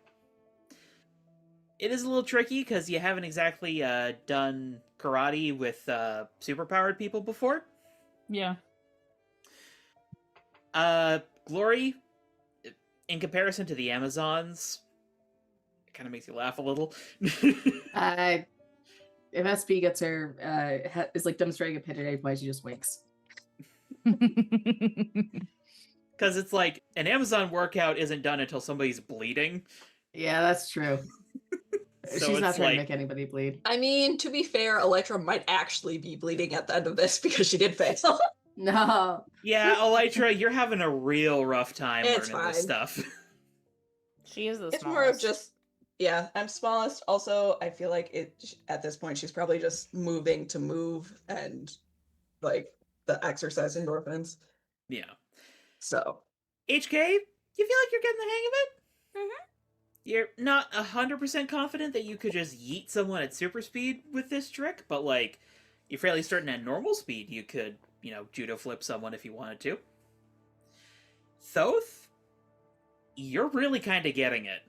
It is a little tricky because you haven't exactly done karate with superpowered people before. Yeah. Glory, in comparison to the Amazons, it kind of makes you laugh a little. If SP gets her, is like demonstrating a pit at any point, she just winks. Because it's like, an Amazon workout isn't done until somebody's bleeding. Yeah, that's true. So She's not it's trying to like- make anybody bleed. I mean, to be fair, Electra might actually be bleeding at the end of this because she did fail. No. Yeah, Elytra, you're having a real rough time It's learning this fine. stuff. She is the It's smallest. more of just, yeah, I'm smallest. Also, I feel like at this point, she's probably just moving to move and like the exercise endorphins. Yeah. So, HK, you feel like you're getting the hang of it? Mhm. You're not 100% confident that you could just yeet someone at super speed with this trick, but like, you're fairly certain at normal speed you could, judo flip someone if you wanted to. Thoth, you're really kind of getting it.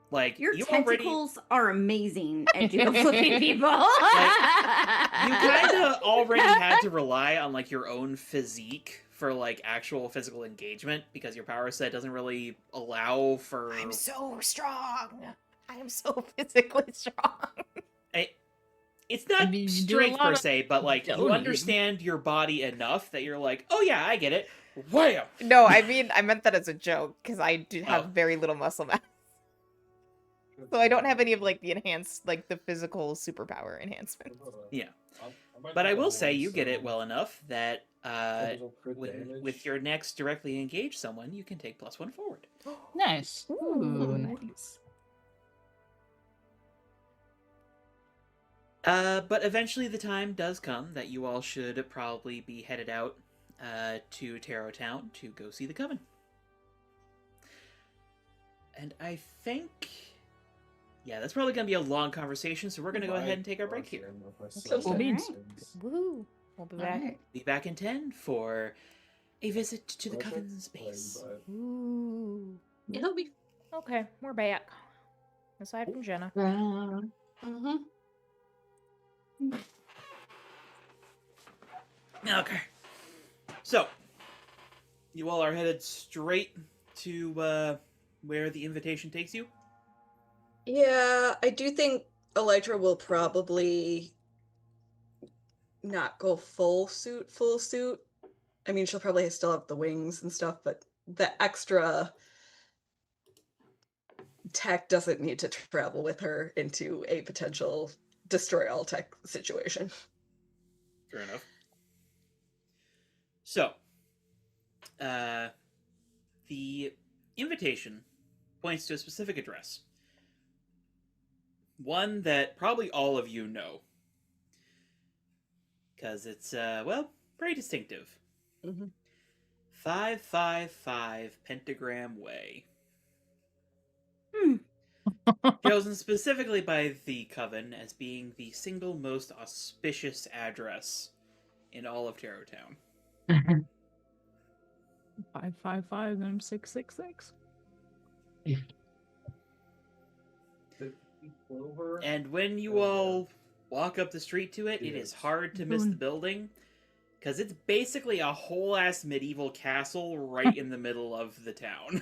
Like, Your you tentacles are amazing at judo flipping people. you kind of already had to rely on like your own physique for like actual physical engagement because your power set doesn't really allow for. I'm so strong. I am so physically strong. It's not I mean, you do a strength lot per of se, but like you donating. understand your body enough that you're like, oh yeah, I get it. Wham! No, I meant that as a joke because I do have Oh. very little muscle mass. So I don't have any of like the enhanced, like the physical superpower enhancement. Yeah. But I will say you get it well enough that with your next directly engage someone, you can take +1 forward. Nice. Ooh, nice. But eventually the time does come that you all should probably be headed out to Tarot Town to go see the Coven. And I think... Yeah, that's probably going to be a long conversation, so we're going to go ahead and take our break here. Cool beans. Woohoo! We'll be back. Alright. Be back in 10 for a visit to the Coven's base. Ooh. it'll be. Okay, we're back. Aside from Jenna. Mhm. Okay. So, you all are headed straight to where the invitation takes you? Yeah, I do think Electra will probably not go full suit. I mean, she'll probably still have the wings and stuff, but the extra tech doesn't need to travel with her into a potential destroy all tech situation. Fair enough. So, the invitation points to a specific address. One that probably all of you know. Because it's, very distinctive. Mhm. 555 Pentagram Way. Hmm. Chosen specifically by the Coven as being the single most auspicious address in all of Tarot Town. 555 and 666. And when you all walk up the street to it, it is hard to miss the building. Because it's basically a whole-ass medieval castle right in the middle of the town.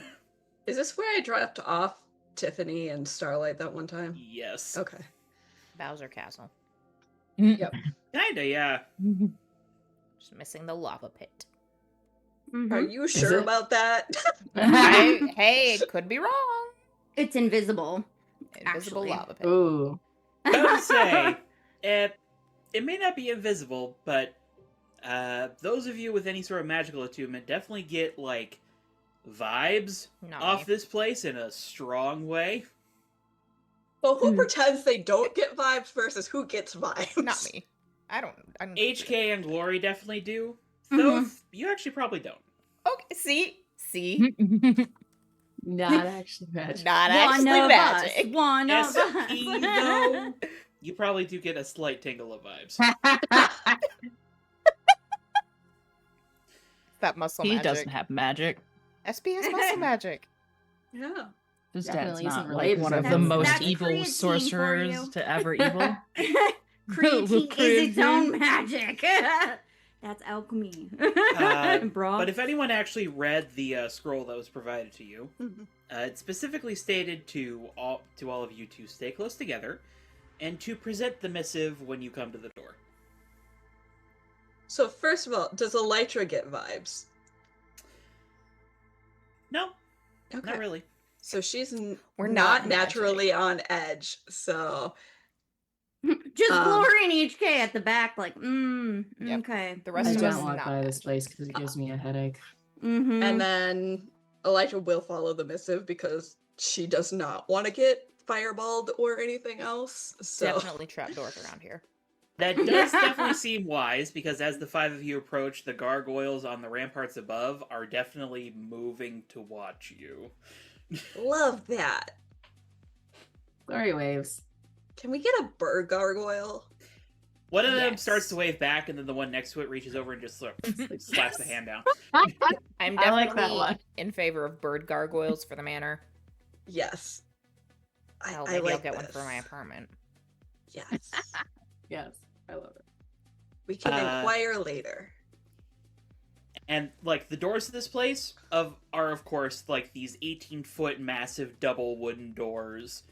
Is this where I dropped off Tiffany and Starlight that one time? Yes. Okay. Bowser Castle. Yep. Kinda, yeah. Just missing the lava pit. Are you sure it? about that? Hey, it could be wrong. It's invisible. Invisible Actually. lava pit. Ooh. I would say, it may not be invisible, but those of you with any sort of magical attunement definitely get, like, vibes Not off me. this place in a strong way. So who Hmm. pretends they don't get vibes versus who gets vibes? Not me. I don't. HK and Glory definitely do. Mhm. Thoth, you actually probably don't. Okay. See. Not actually magic. Not One actually of magic. us. One of SP, us. though, you probably do get a slight tingle of vibes. That muscle He magic. doesn't have magic. SP has muscle magic. Yeah. His Definitely dad's isn't not related like one to of the him. most That's evil creatine for sorcerers you. to ever evil. Creatine is its own Creatine. magic. That's alchemy. Bro. But if anyone actually read the scroll that was provided to you, Mhm. it specifically stated to all of you to stay close together and to present the missive when you come to the door. So first of all, does Elytra get vibes? No, Okay. not really. So she's We're not not naturally on edge. So Just Um, Glory and HK at the back, like, Yep. okay. The I rest of don't us walk not by this magic. place because it gives me a headache. Mm-hmm. and then Elytra will follow the missive because she does not want to get fireballed or anything else. So Definitely trapdoors around here. That does definitely seem wise, because as the five of you approach, the gargoyles on the ramparts above are definitely moving to watch you. love that. Glory waves. Can we get a bird gargoyle? One of them Yes. starts to wave back, and then the one next to it reaches over and just sort of slaps the hand down. I'm I like that definitely one. in favor of bird gargoyles for the manor. Yes. Hell, I maybe like I'll get one this. for my apartment. Yes. Yes, I love it. We can Uh, inquire later. And like the doors to this place are of course like these 18-foot massive double wooden doors,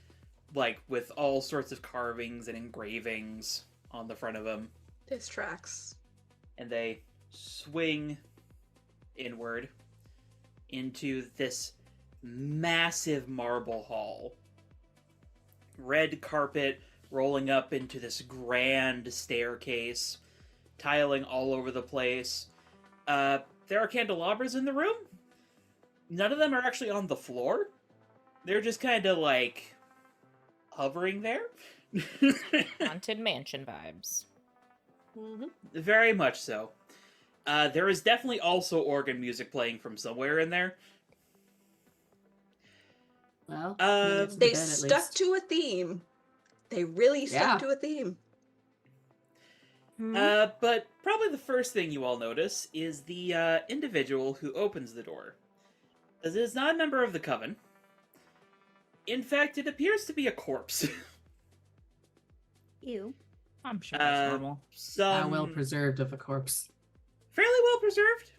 like with all sorts of carvings and engravings on the front of them, This tracks. and they swing inward into this massive marble hall. Red carpet rolling up into this grand staircase, tiling all over the place. There are candelabras in the room. None of them are actually on the floor. They're just kind of like hovering there. Haunted mansion vibes. Mm-hmm. Very much so. There is definitely also organ music playing from somewhere in there. Well, Uh, They stuck to a theme. They really stuck Yeah. to a theme. But probably the first thing you all notice is the individual who opens the door. As it is not a member of the coven. In fact, it appears to be a corpse. Ew. I'm sure that's Uh, normal. Some well preserved of a corpse. fairly well preserved.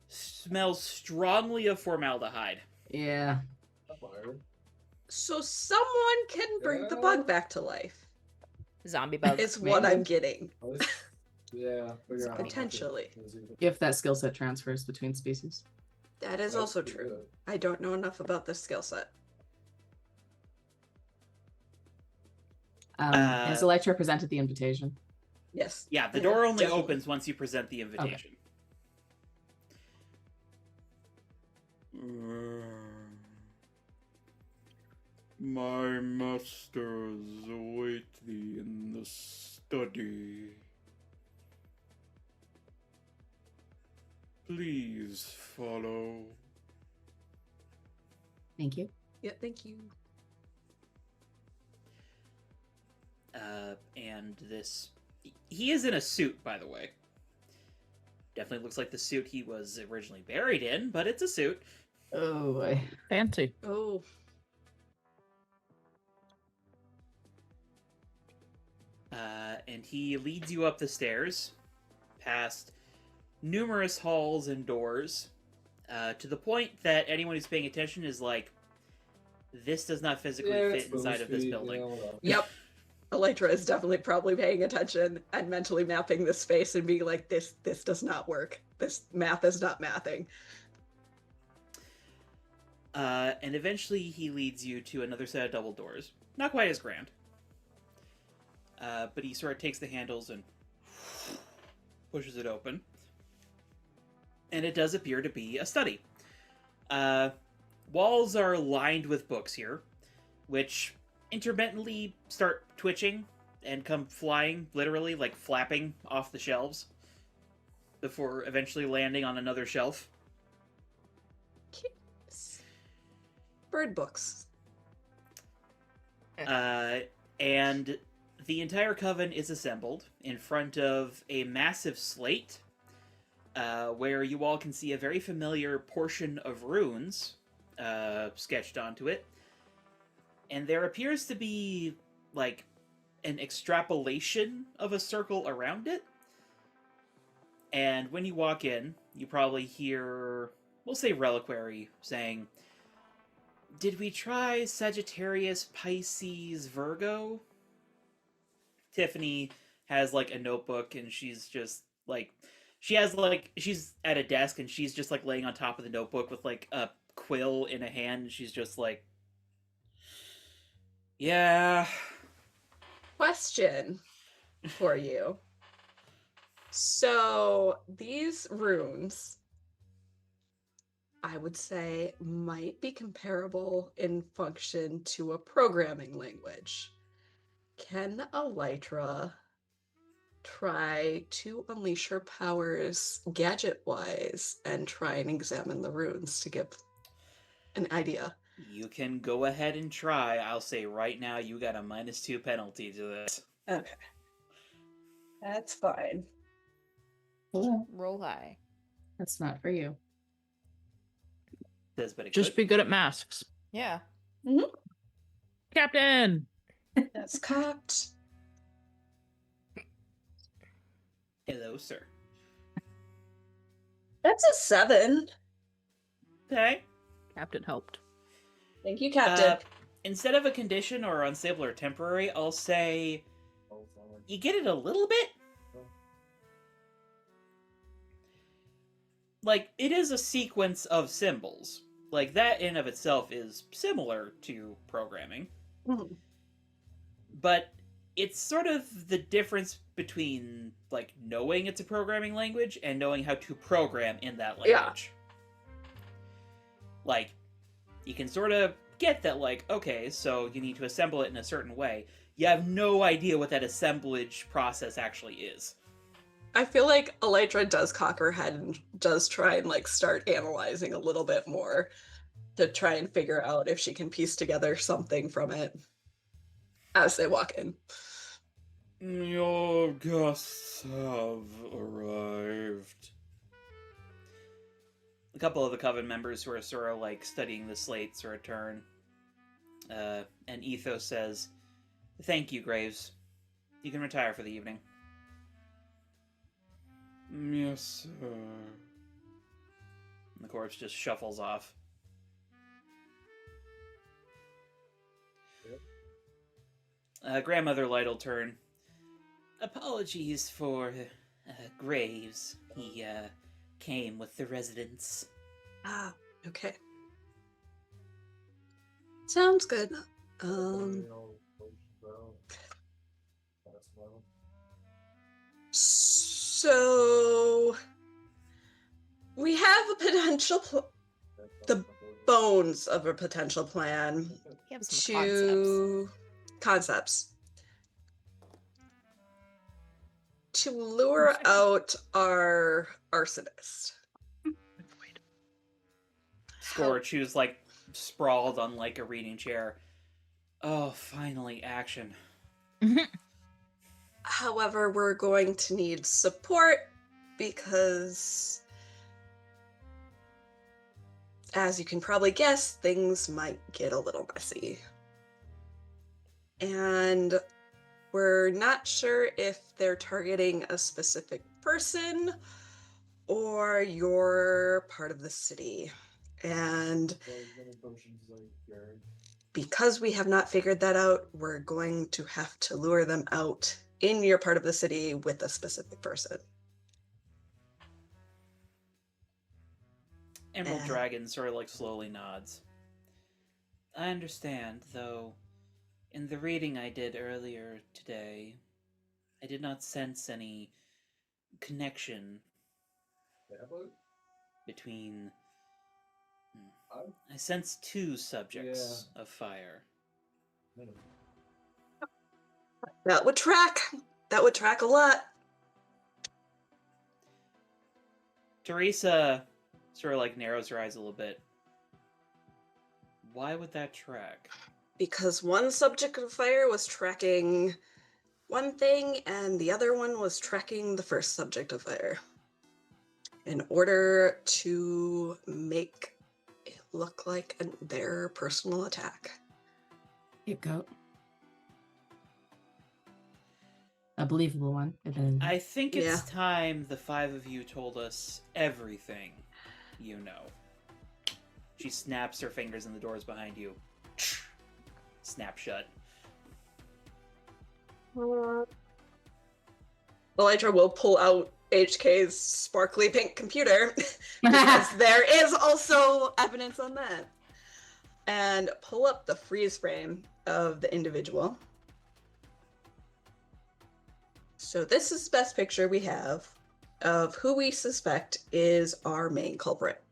Smells strongly of formaldehyde. Yeah. So someone can bring the bug back to life. Zombie bug. Is what I'm getting. Yeah. figure out how much Potentially. it is either. If that skill set transfers between species. That is That's also pretty true. good. I don't know enough about this skill set. Has Electra presented the invitation? Yes. Yeah, the I door have only definitely- opens once you present the invitation. My masters await thee in the study. Please follow. Thank you. Yeah, thank you. And this... He is in a suit, by the way. Definitely looks like the suit he was originally buried in, but it's a suit. Oh boy. Fancy. Oh, And he leads you up the stairs, past numerous halls and doors, to the point that anyone who's paying attention is like, this does not physically fit inside of this building. yep. Elytra is definitely probably paying attention and mentally mapping this space and being like, this does not work. This math is not mathing. And eventually he leads you to another set of double doors. Not quite as grand. But he sort of takes the handles and pushes it open. And it does appear to be a study. Walls are lined with books here, which intermittently start twitching and come flying, literally, like flapping off the shelves, before eventually landing on another shelf. Bird books. And the entire coven is assembled in front of a massive slate, where you all can see a very familiar portion of runes sketched onto it. And there appears to be, like, an extrapolation of a circle around it. And when you walk in, you probably hear, we'll say Reliquary, saying, "Did we try Sagittarius, Pisces, Virgo?" Tiffany has, like, a notebook, and she's just, like, she's at a desk, and she's just, like, laying on top of the notebook with, like, a quill in a hand, and she's just like, yeah. Question for you. So these runes, I would say, might be comparable in function to a programming language. Can Elytra try to unleash her powers gadget-wise and try and examine the runes to give an idea? You can go ahead and try. I'll say right now you got a -2 penalty to this. Okay. That's fine. Cool. Roll high. That's not for you. Says, but it Just could. be good at masks. Yeah. Captain! That's cocked. Hello, sir. That's a 7. Okay. Captain helped. Thank you, Captain. Instead of a condition or unstable or temporary, I'll say you get it a little bit. Like, it is a sequence of symbols. Like, that in of itself is similar to programming. Mhm. But it's sort of the difference between, like, knowing it's a programming language and knowing how to program in that language. Like, you can sort of get that, like, okay, so you need to assemble it in a certain way. You have no idea what that assemblage process actually is. I feel like Elytra does cock her head and does try and like start analyzing a little bit more to try and figure out if she can piece together something from it as they walk in. Your guests have arrived. A couple of the coven members who are sort of like studying the slates return. And Ethos says, "Thank you, Graves. You can retire for the evening." Yes, sir. And the corpse just shuffles off. Grandmother Light'll turn. "Apologies for Graves. He came with the residents." Ah, okay. Sounds good. So we have a potential the bones of a potential plan You have some to concepts to lure out our arsonist. Scorch, who's like sprawled on like a reading chair. Oh, finally, action. However, we're going to need support because, as you can probably guess, things might get a little messy. And we're not sure if they're targeting a specific person or you're part of the city. And because we have not figured that out, we're going to have to lure them out in your part of the city with a specific person. Emerald Dragon sort of like slowly nods. "I understand, though in the reading I did earlier today, I did not sense any connection between... I sense two subjects of fire." That would track. That would track a lot. Teresa sort of like narrows her eyes a little bit. Why would that track? Because one subject of fire was tracking one thing and the other one was tracking the first subject of fire in order to make it look like their personal attack. Scapegoat. A believable one. I think it's Yeah. time the five of you told us everything you know. She snaps her fingers and the doors behind you. Snap shut. Elytra will pull out HK's sparkly pink computer because there is also evidence on that. And pull up the freeze frame of the individual. So this is the best picture we have of who we suspect is our main culprit.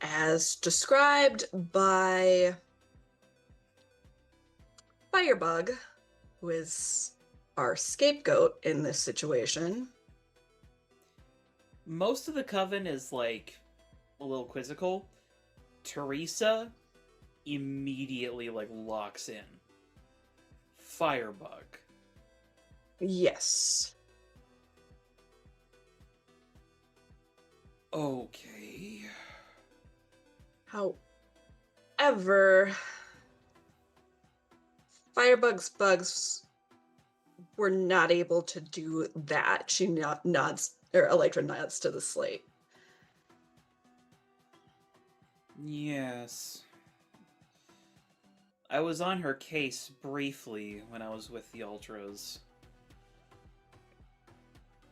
As described by Firebug, who is our scapegoat in this situation. Most of the coven is like a little quizzical. Teresa immediately like locks in. Firebug. Yes. Okay. However, Firebug's bugs were not able to do that. She nods, or Elytra nods to the slate. Yes. I was on her case briefly when I was with the Ultras.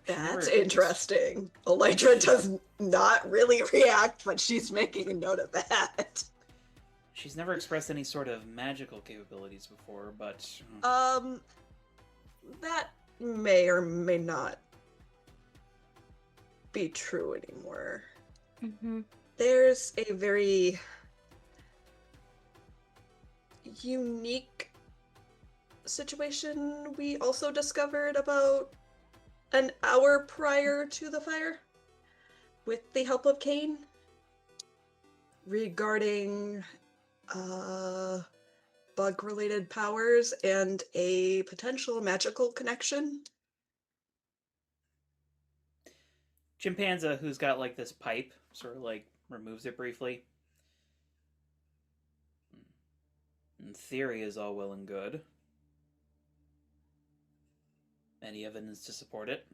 That's Sure. interesting. Elytra does not really react, but she's making a note of that. She's never expressed any sort of magical capabilities before, but... That may or may not be true anymore. Mm-hmm. There's a very unique situation we also discovered about an hour prior to the fire with the help of Kane regarding bug-related powers and a potential magical connection. Chimpanzee, who's got like this pipe, sort of like removes it briefly. In theory is all well and good. Any evidence to support it?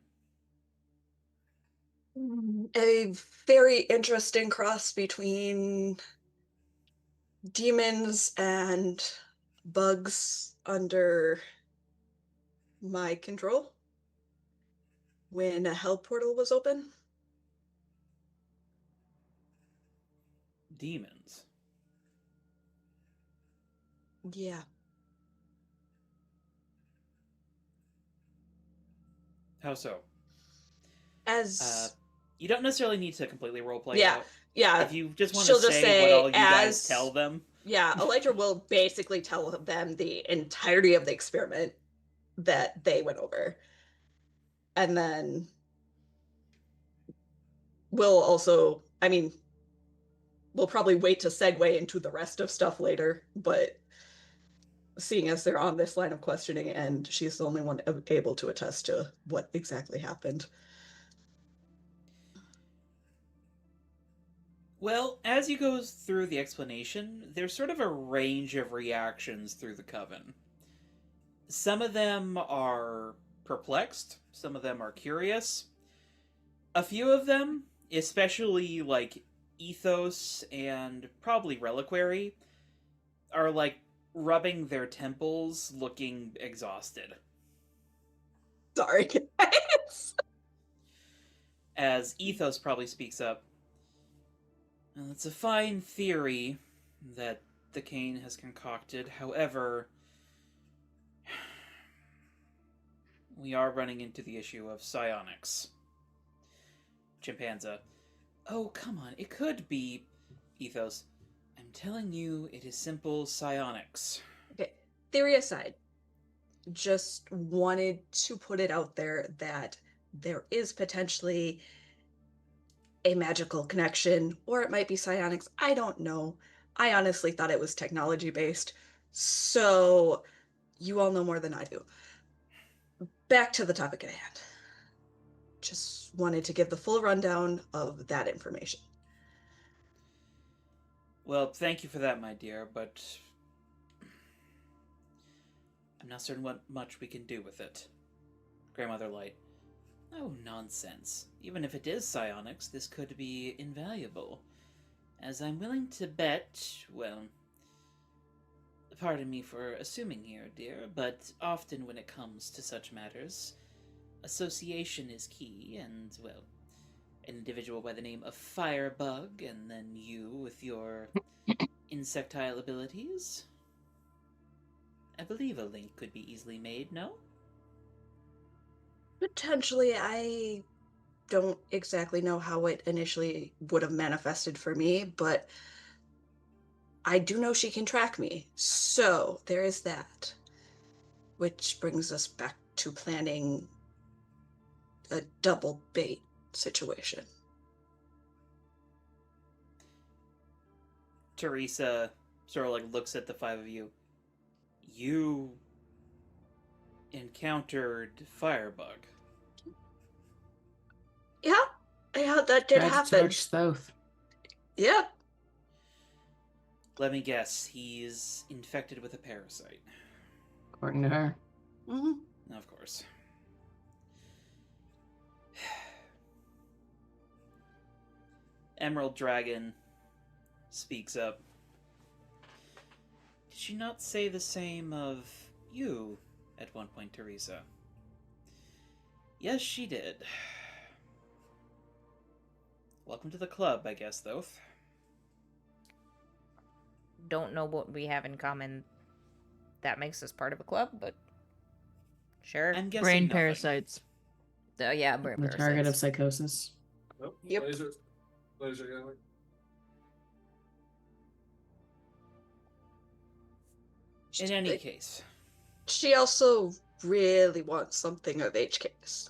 A very interesting cross between demons and bugs under my control when a hell portal was open. Demons. Yeah. How so? As You don't necessarily need to completely roleplay Yeah. out. yeah, If you just want she'll to just say what say, all you guys as- tell them. yeah, Elytra will basically tell them the entirety of the experiment that they went over. And then we'll also, we'll probably wait to segue into the rest of stuff later, but seeing as they're on this line of questioning and she's the only one able to attest to what exactly happened. Well, as you go through the explanation, there's sort of a range of reactions through the coven. Some of them are perplexed, some of them are curious. A few of them, especially like Ethos and probably Reliquary, are like rubbing their temples, looking exhausted. Sorry, guys. As Ethos probably speaks up. Well, it's a fine theory that the Kane has concocted. However, we are running into the issue of psionics. Chimpanzee. Oh, come on, it could be Ethos. I'm telling you, it is simple psionics. Okay, theory aside, just wanted to put it out there that there is potentially a magical connection, or it might be psionics. I don't know. I honestly thought it was technology based. So you all know more than I do. Back to the topic at hand. Just wanted to give the full rundown of that information. Well, thank you for that, my dear, but I'm not certain what much we can do with it. Grandmother Light. Oh, nonsense. Even if it is psionics, this could be invaluable. As I'm willing to bet, well, pardon me for assuming here, dear, but often when it comes to such matters, association is key, and, well, an individual by the name of Firebug, and then you with your insectile abilities. I believe a link could be easily made, no? Potentially, I don't exactly know how it initially would have manifested for me, but I do know she can track me. So there is that. Which brings us back to planning a double bait situation. Teresa sort of like looks at the five of you. You encountered Firebug. Yeah, that did Tried to happen. torch Thoth. Yeah, Let me guess, he's infected with a parasite. According to her. hmm Of course. Emerald Dragon speaks up. Did she not say the same of you at one point, Teresa? Yes, she did. Welcome to the club, I guess, Thoth. Don't know what we have in common that makes us part of a club, but sure. I'm guessing Brain nothing. parasites. Yeah, brain The parasites. target of psychosis. Oh, Yep. Laser going. In any case, she also really wants something of HK's.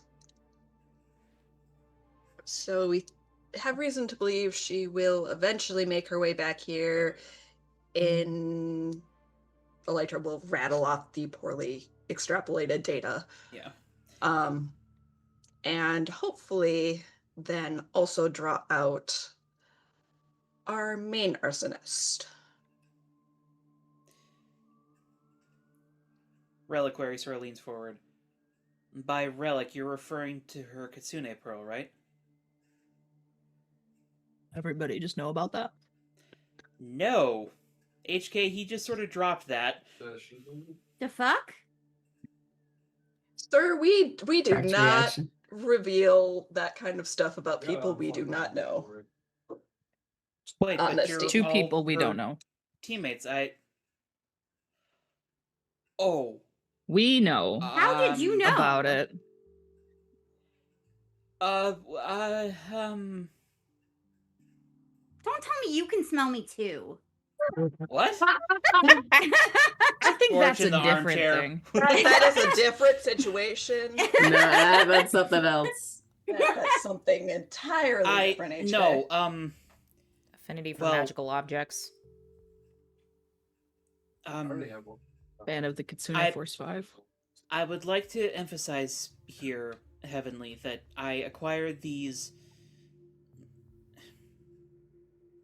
So we have reason to believe she will eventually make her way back here, and Elytra will rattle off the poorly extrapolated data. yeah. And hopefully then also draw out our main arsonist. Reliquary sort of leans forward. By relic, you're referring to her Kitsune Pearl, right? Everybody just know about that. No! HK, he just sort of dropped that. The fuck? Sir, we do Correct not reaction. reveal that kind of stuff about people we do not know. Wait, but Honesty. you're Two all people we her don't know. teammates. Oh. We know How did you know? about it. Don't tell me you can smell me too. What? I think Forge that's in a the different armchair. thing. That is a different situation. No, that's something else. That's something entirely different. HK. No, Affinity for Well- magical objects. Fan of the Kitsune I- Force 5. I would like to emphasize here, Heavenly, that I acquired these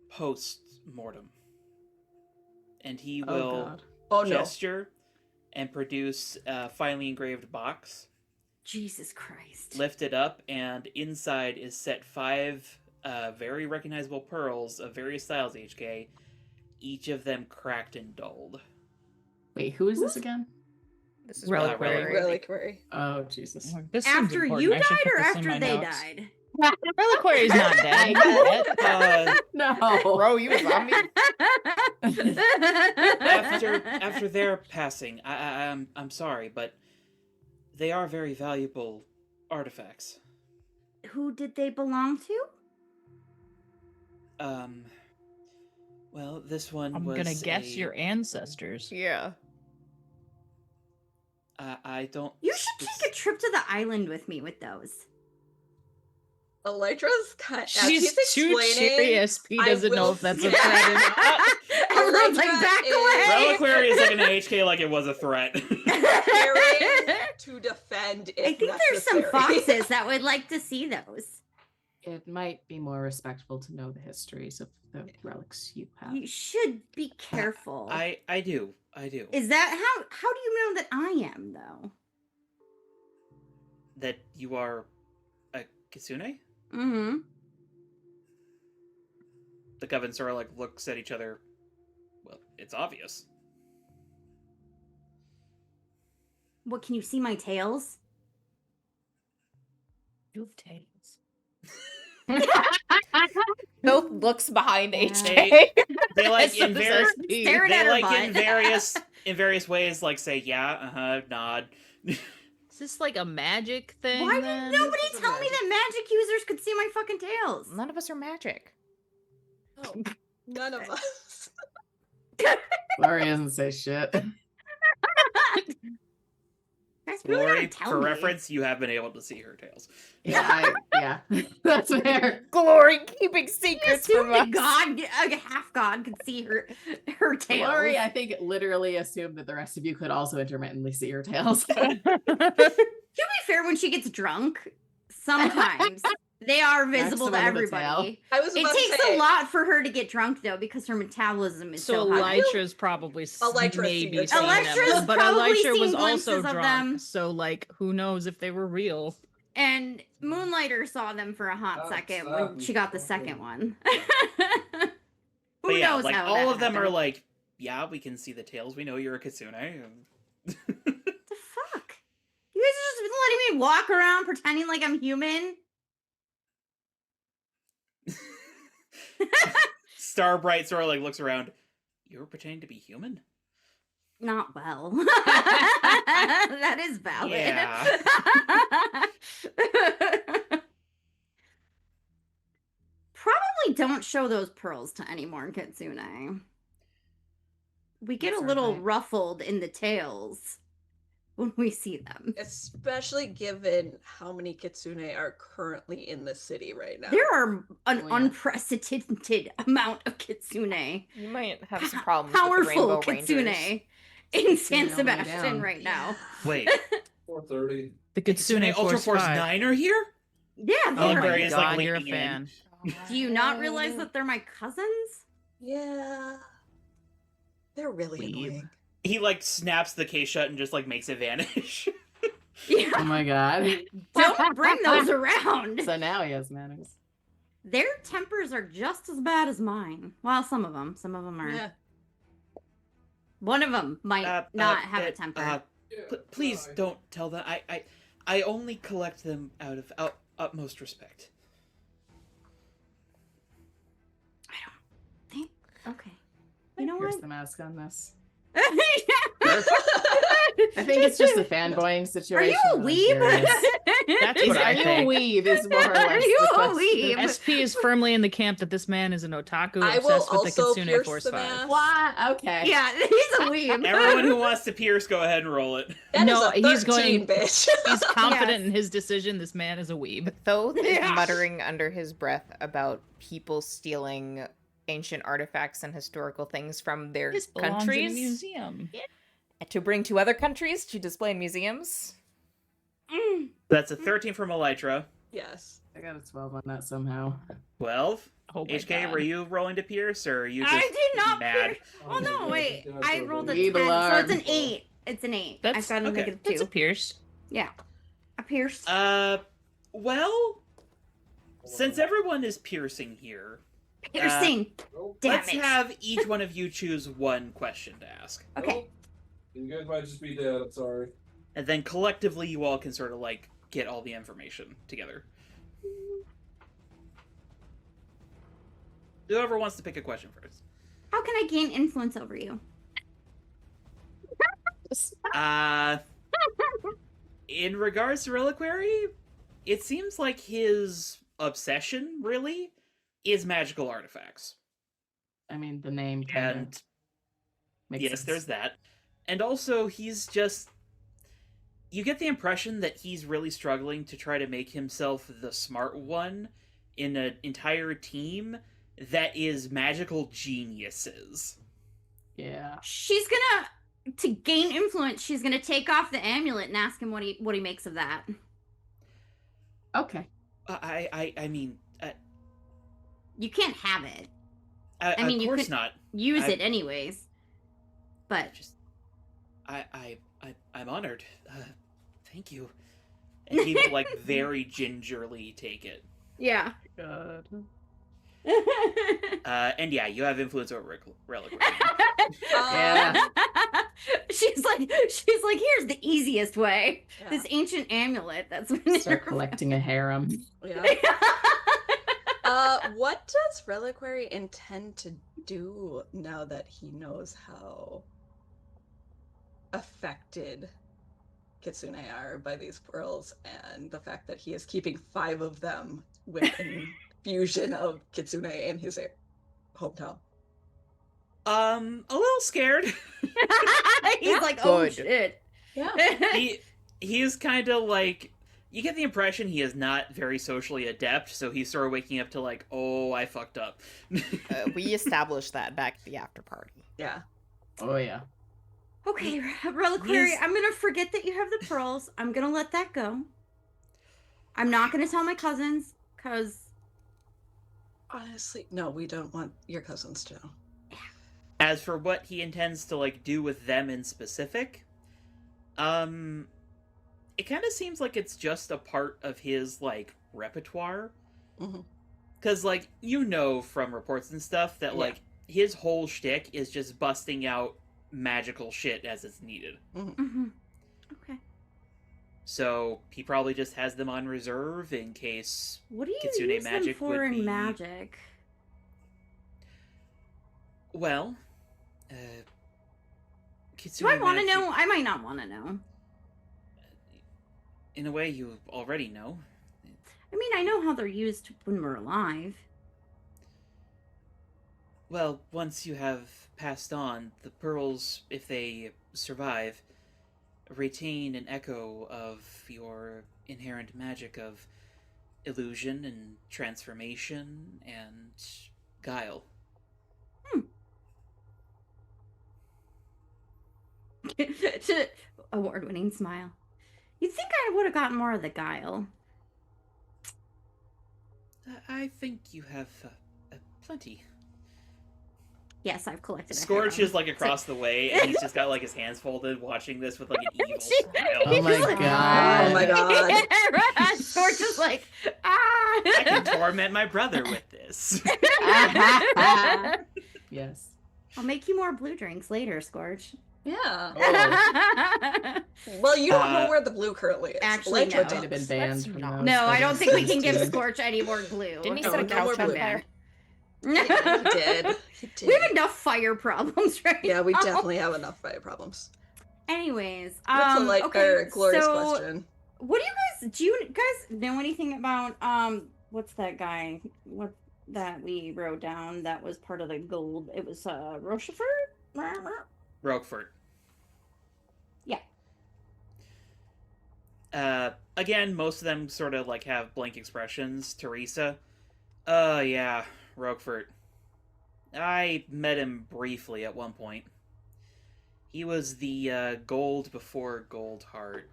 post-mortem. And he Oh, will God. Oh no. gesture and produce a finely engraved box, Jesus Christ. lift it up, and inside is set 5 very recognizable pearls of various styles, HK, each of them cracked and dulled. Wait, who is this again? This is Reliquary. Reliquary. Oh, Jesus. This seems After important. you I should died put or this in after my they notes. died? Reliquary's not dead. Not yet. No. Bro, you a zombie? After their passing, I'm sorry, but they are very valuable artifacts. Who did they belong to? Well, this one I'm was gonna guess your ancestors. Yeah. I don't. You should take a trip to the island with me with those. Elytra's kind. She's too serious. He I doesn't know will if that's a say- threat or not. Everyone's like, Elytra back is- away. Reliquary is looking at HK like it was a threat. Preparing to defend if I think there's some necessary. foxes that would like to see those. It might be more respectful to know the histories of the relics you have. You should be careful. I do. Is that how do you know that I am though? That you are a kitsune? Mm-hmm. The coven sort of like looks at each other. Well, it's obvious. What, can you see my tails? You have tails. Bill looks behind Yeah. HK. They like So in does very SP. Staring at they her like butt. in various ways like say yeah, nod. Is this like a magic thing? Why did then? nobody This is a tell me that magic users could see my fucking tails? None of us are magic. Oh, none of us. Glory doesn't say shit. That's really Glory, not tell for me. reference, you have been able to see her tails. Yeah, that's fair. Glory keeping You secrets assume from us. the god, a half god, could see her tails. Glory, I think, literally assumed that the rest of you could also intermittently see your tails. To be fair, when she gets drunk, sometimes they are visible to Maximum of the tail. everybody. I was It about to takes say, a lot for her to get drunk though, because her metabolism is So so high. Elytra's probably Elytra's maybe seen seen them. them, Elytra's but probably Elytra was seen also glimpses of drunk. them. So like, who knows if they were real? And Moonlighter saw them for a hot second when she got the second one. Who But yeah, knows like how all that of them are happened. like, yeah, we can see the tails. We know you're a kitsune. The fuck? You guys are just letting me walk around pretending like I'm human? Starbright sort of like looks around. You're pretending to be human? Not well. That is valid. Yeah. Probably don't show those pearls to any more Kitsune. We get That's a little alright. ruffled in the tails when we see them. especially given how many kitsune are currently in the city right now. There are an Oh, yeah. unprecedented amount of Kitsune. You might have some problems with the Powerful Rainbow Kitsune Rangers. in San Kitsune all the way Sebastian down. right now. Wait, 4:30. The Kitsune Kitsune Ultra Force Force 5. 9 are here? Yeah, Oh they're my Library is, like, god, you're a leaking in. fan. Do you not realize that they're my cousins? Yeah. They're really Weeb. annoying. He like snaps the case shut and just like makes it vanish. Yeah. Oh my god. Don't bring those around. So now he has manners. Their tempers are just as bad as mine. Well, some of them. Some of them are. Yeah. One of them might not have a but, temper. Please don't tell them. I only collect them out of utmost respect. Okay. You know Here's what? the mask on this. I think it's just a fanboying Are situation. you a I'm weeb? curious. That's Is, what are I you a think. weeb? Is more or Are less you the a question. weeb? SP is firmly in the camp that this man is an otaku I will obsessed with the also Kitsune pierce Force the 5. mask. Why? Okay. Yeah, he's a weeb. Everyone who wants to pierce, go ahead and roll it. That is No, a he's 13, going- bitch. He's confident Yes. in his decision. This man is a weeb. Thoth is Yeah. muttering under his breath about people stealing ancient artifacts and historical things from their This belongs in a countries museum. to bring to other countries to display in museums. Mm. That's a 13 from Elytra. Yes. I got a 12 on that somehow. 12. Oh my HK, God. were you rolling to pierce or are you just I did not mad? pierce. Oh no, wait. I rolled a 10, Weeb so alarm. it's an 8. It's an 8. That's- I've got a okay. negative That's 2. a pierce. Yeah. A pierce. Well, since everyone is piercing here, Piercing. Damn let's it. have each one of you choose one question to ask. Okay. You guys might just be dead. I'm sorry. And then collectively you all can sort of like get all the information together. Whoever wants to pick a question first. How can I gain influence over you? In regards to Reliquary, it seems like his obsession really is magical artifacts. I mean, the name kind And makes yes, sense. there's that. And also he's just You get the impression that he's really struggling to try to make himself the smart one in an entire team that is magical geniuses. Yeah. She's gonna, to gain influence, she's gonna take off the amulet and ask him what he makes of that. Okay. I mean, You can't have it. I mean, of you course could not. use I- it anyways. But Just, I'm honored. Thank you. And he will like very gingerly take it. yeah. God. And yeah, you have influence over Reliquary. Yeah. She's like, here's the easiest way. Yeah. This ancient amulet that's been Start collecting a harem. Yeah. What does Reliquary intend to do now that he knows how affected Kitsune are by these pearls and the fact that he is keeping 5 of them with an infusion of Kitsune in his hometown? A little scared. He's like, oh Good. shit. Yeah. He is kind of like, you get the impression he is not very socially adept, so he's sort of waking up to like, oh, I fucked up. We established that back at the after party. Yeah. Oh yeah. Okay, Reliquary, He's- I'm gonna forget that you have the pearls. I'm gonna let that go. I'm not gonna tell my cousins, because Honestly, no, we don't want your cousins to know. As for what he intends to like do with them in specific, it kind of seems like it's just a part of his like repertoire. Mhm. Because like from reports and stuff that Yeah. like his whole shtick is just busting out magical shit as it's needed. Okay. So he probably just has them on reserve in case. What do you Kitsune use them magic for would in be- magic? Well, Do Kitsune I want to magic- know? I might not want to know. In a way, you already know. I mean, I know how they're used when we're alive. Well, once you have passed on, the pearls, if they survive, retain an echo of your inherent magic of illusion and transformation and guile. Award-winning smile. You'd think I would have gotten more of the guile. I think you have plenty. Yes, I've collected. Scorch is like across the way, and he's just got like his hands folded, watching this with like an evil smile. Oh my god. Oh my god. Scorch is like, I can torment my brother with this. Yes. I'll make you more blue drinks later, Scorch. Yeah. Oh. Well, you don't know Uh, where the blue currently is. Actually, Electra no. does. Might have been banned Let's from not. those. No, I don't think we can give Dude. Scorch any more blue. Didn't he Oh, set a no couch more on blue. fire? Yeah, he did. He did. We have enough fire problems right Yeah, we now. definitely have enough fire problems. Anyways, What's the like okay, or glorious so question? what do you guys know anything about what's that guy? What that we wrote down that was part of the gold? It was Rochefort? Roquefort. Yeah. Again, most of them sort of like have blank expressions. Teresa. Yeah, Roquefort. I met him briefly at one point. He was the gold before Goldheart.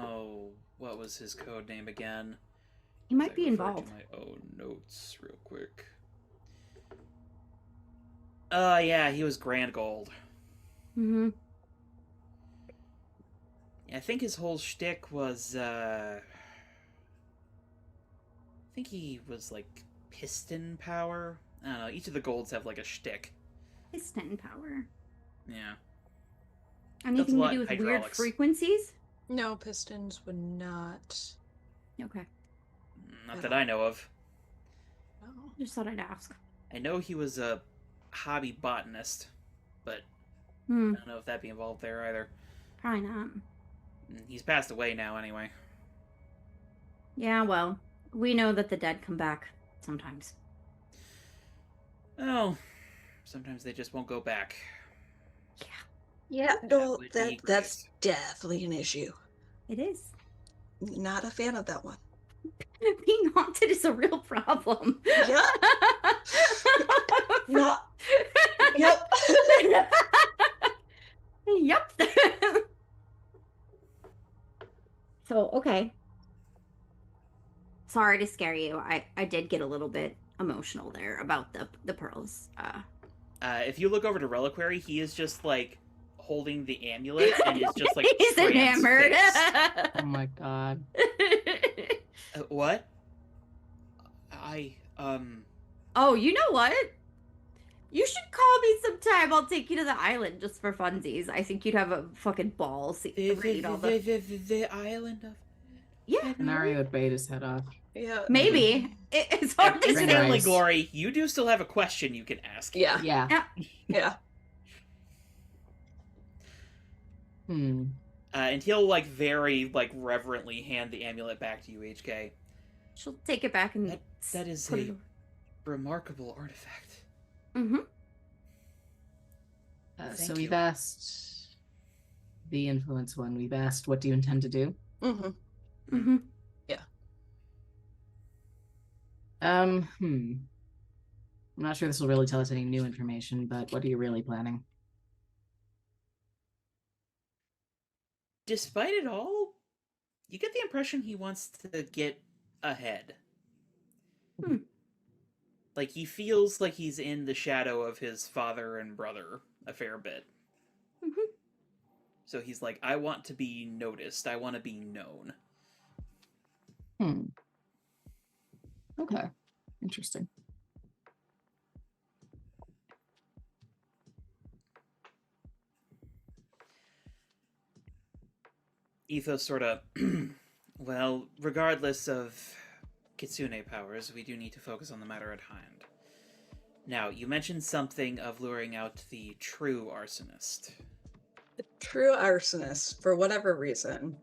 Oh, what was his code name again? He might I be refer to involved. my own notes real quick. Yeah, he was Grand Gold. Mm-hmm. I think his whole shtick was, I think he was, like, piston power? I don't know, each of the golds have, like, a shtick. Piston power. Yeah. Anything lot to do with weird hydraulics. frequencies? No, pistons would not. Okay. Not that I know of. No. Just thought I'd ask. I know he was a hobby botanist, but Hmm. I don't know if that'd be involved there either. Probably not. He's passed away now, anyway. Yeah, well, we know that the dead come back sometimes. Oh, sometimes they just won't go back. Yeah, That no, would be that's great. definitely an issue. It is. Not a fan of that one. Being haunted is a real problem. Yeah. Not. Yep. Yep. So, okay. Sorry to scare you. I did get a little bit emotional there about the pearls. If you look over to Reliquary, he is just like holding the amulet and is just like He's enamored. transfixed. Oh my god. What? Oh, you know what? You should call me sometime. I'll take you to the island just for funsies. I think you'd have a fucking ball. Reading all The island of... Yeah, Mario would bait his head off. Yeah. maybe. It's hard to Bring say. Incidentally, rice. Glory, you do still have a question you can ask. Yeah. Yeah. Yeah. And he'll like very like reverently hand the amulet back to you, HK. She'll take it back and That is put a it- remarkable artifact. Mhm. Thank So you. we've asked the influence one. We've asked, what do you intend to do? Mm-hmm. Mhm. I'm not sure this will really tell us any new information, but what are you really planning? Despite it all, you get the impression he wants to get ahead. Like, he feels like he's in the shadow of his father and brother a fair bit. Mhm. So he's like, I want to be noticed. I want to be known. Okay. Interesting. Ethos sort of, well, regardless of Kitsune powers, we do need to focus on the matter at hand. Now, you mentioned something of luring out the true arsonist. The true arsonist, for whatever reason,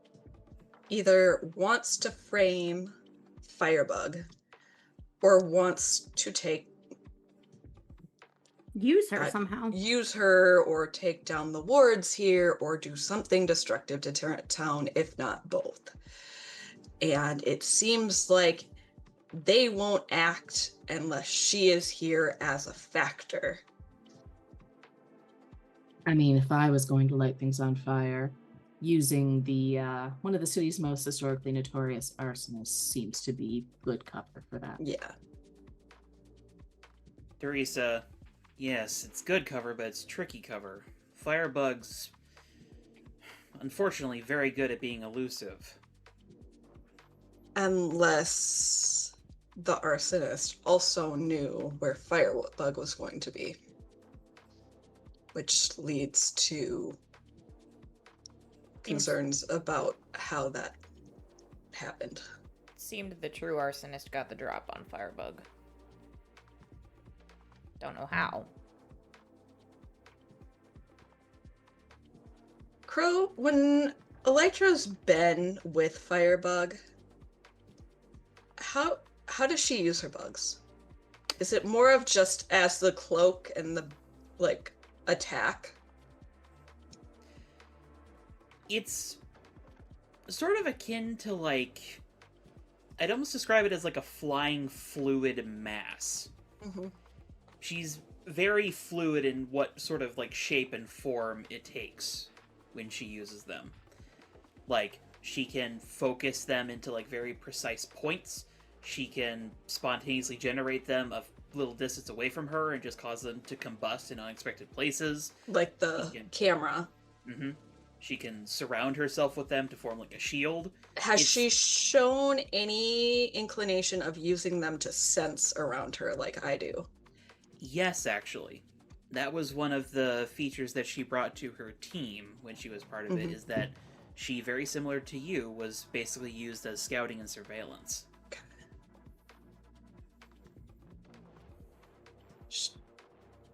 either wants to frame Firebug or wants to Use her somehow. use her or take down the wards here or do something destructive to Tarrant Town, if not both. And it seems like they won't act unless she is here as a factor. I mean, if I was going to light things on fire, using the one of the city's most historically notorious arsonists seems to be good cover for that. Yeah. Teresa, yes, it's good cover, but it's tricky cover. Firebugs, unfortunately, very good at being elusive. Unless the arsonist also knew where Firebug was going to be. Which leads to concerns about how that happened. Seemed the true arsonist got the drop on Firebug. Don't know how. Crow, when Elytra's been with Firebug, how does she use her bugs? Is it more of just as the cloak and the attack? It's sort of akin to I'd almost describe it as like a flying fluid mass. Mm-hmm. She's very fluid in what sort of shape and form it takes when she uses them. She can focus them into very precise points. She can spontaneously generate them a little distance away from her and just cause them to combust in unexpected places. Like the camera. Mm-hmm. She can surround herself with them to form a shield. Has she shown any inclination of using them to sense around her like I do? Yes, actually. That was one of the features that she brought to her team when she was part of it, is that she, very similar to you, was basically used as scouting and surveillance.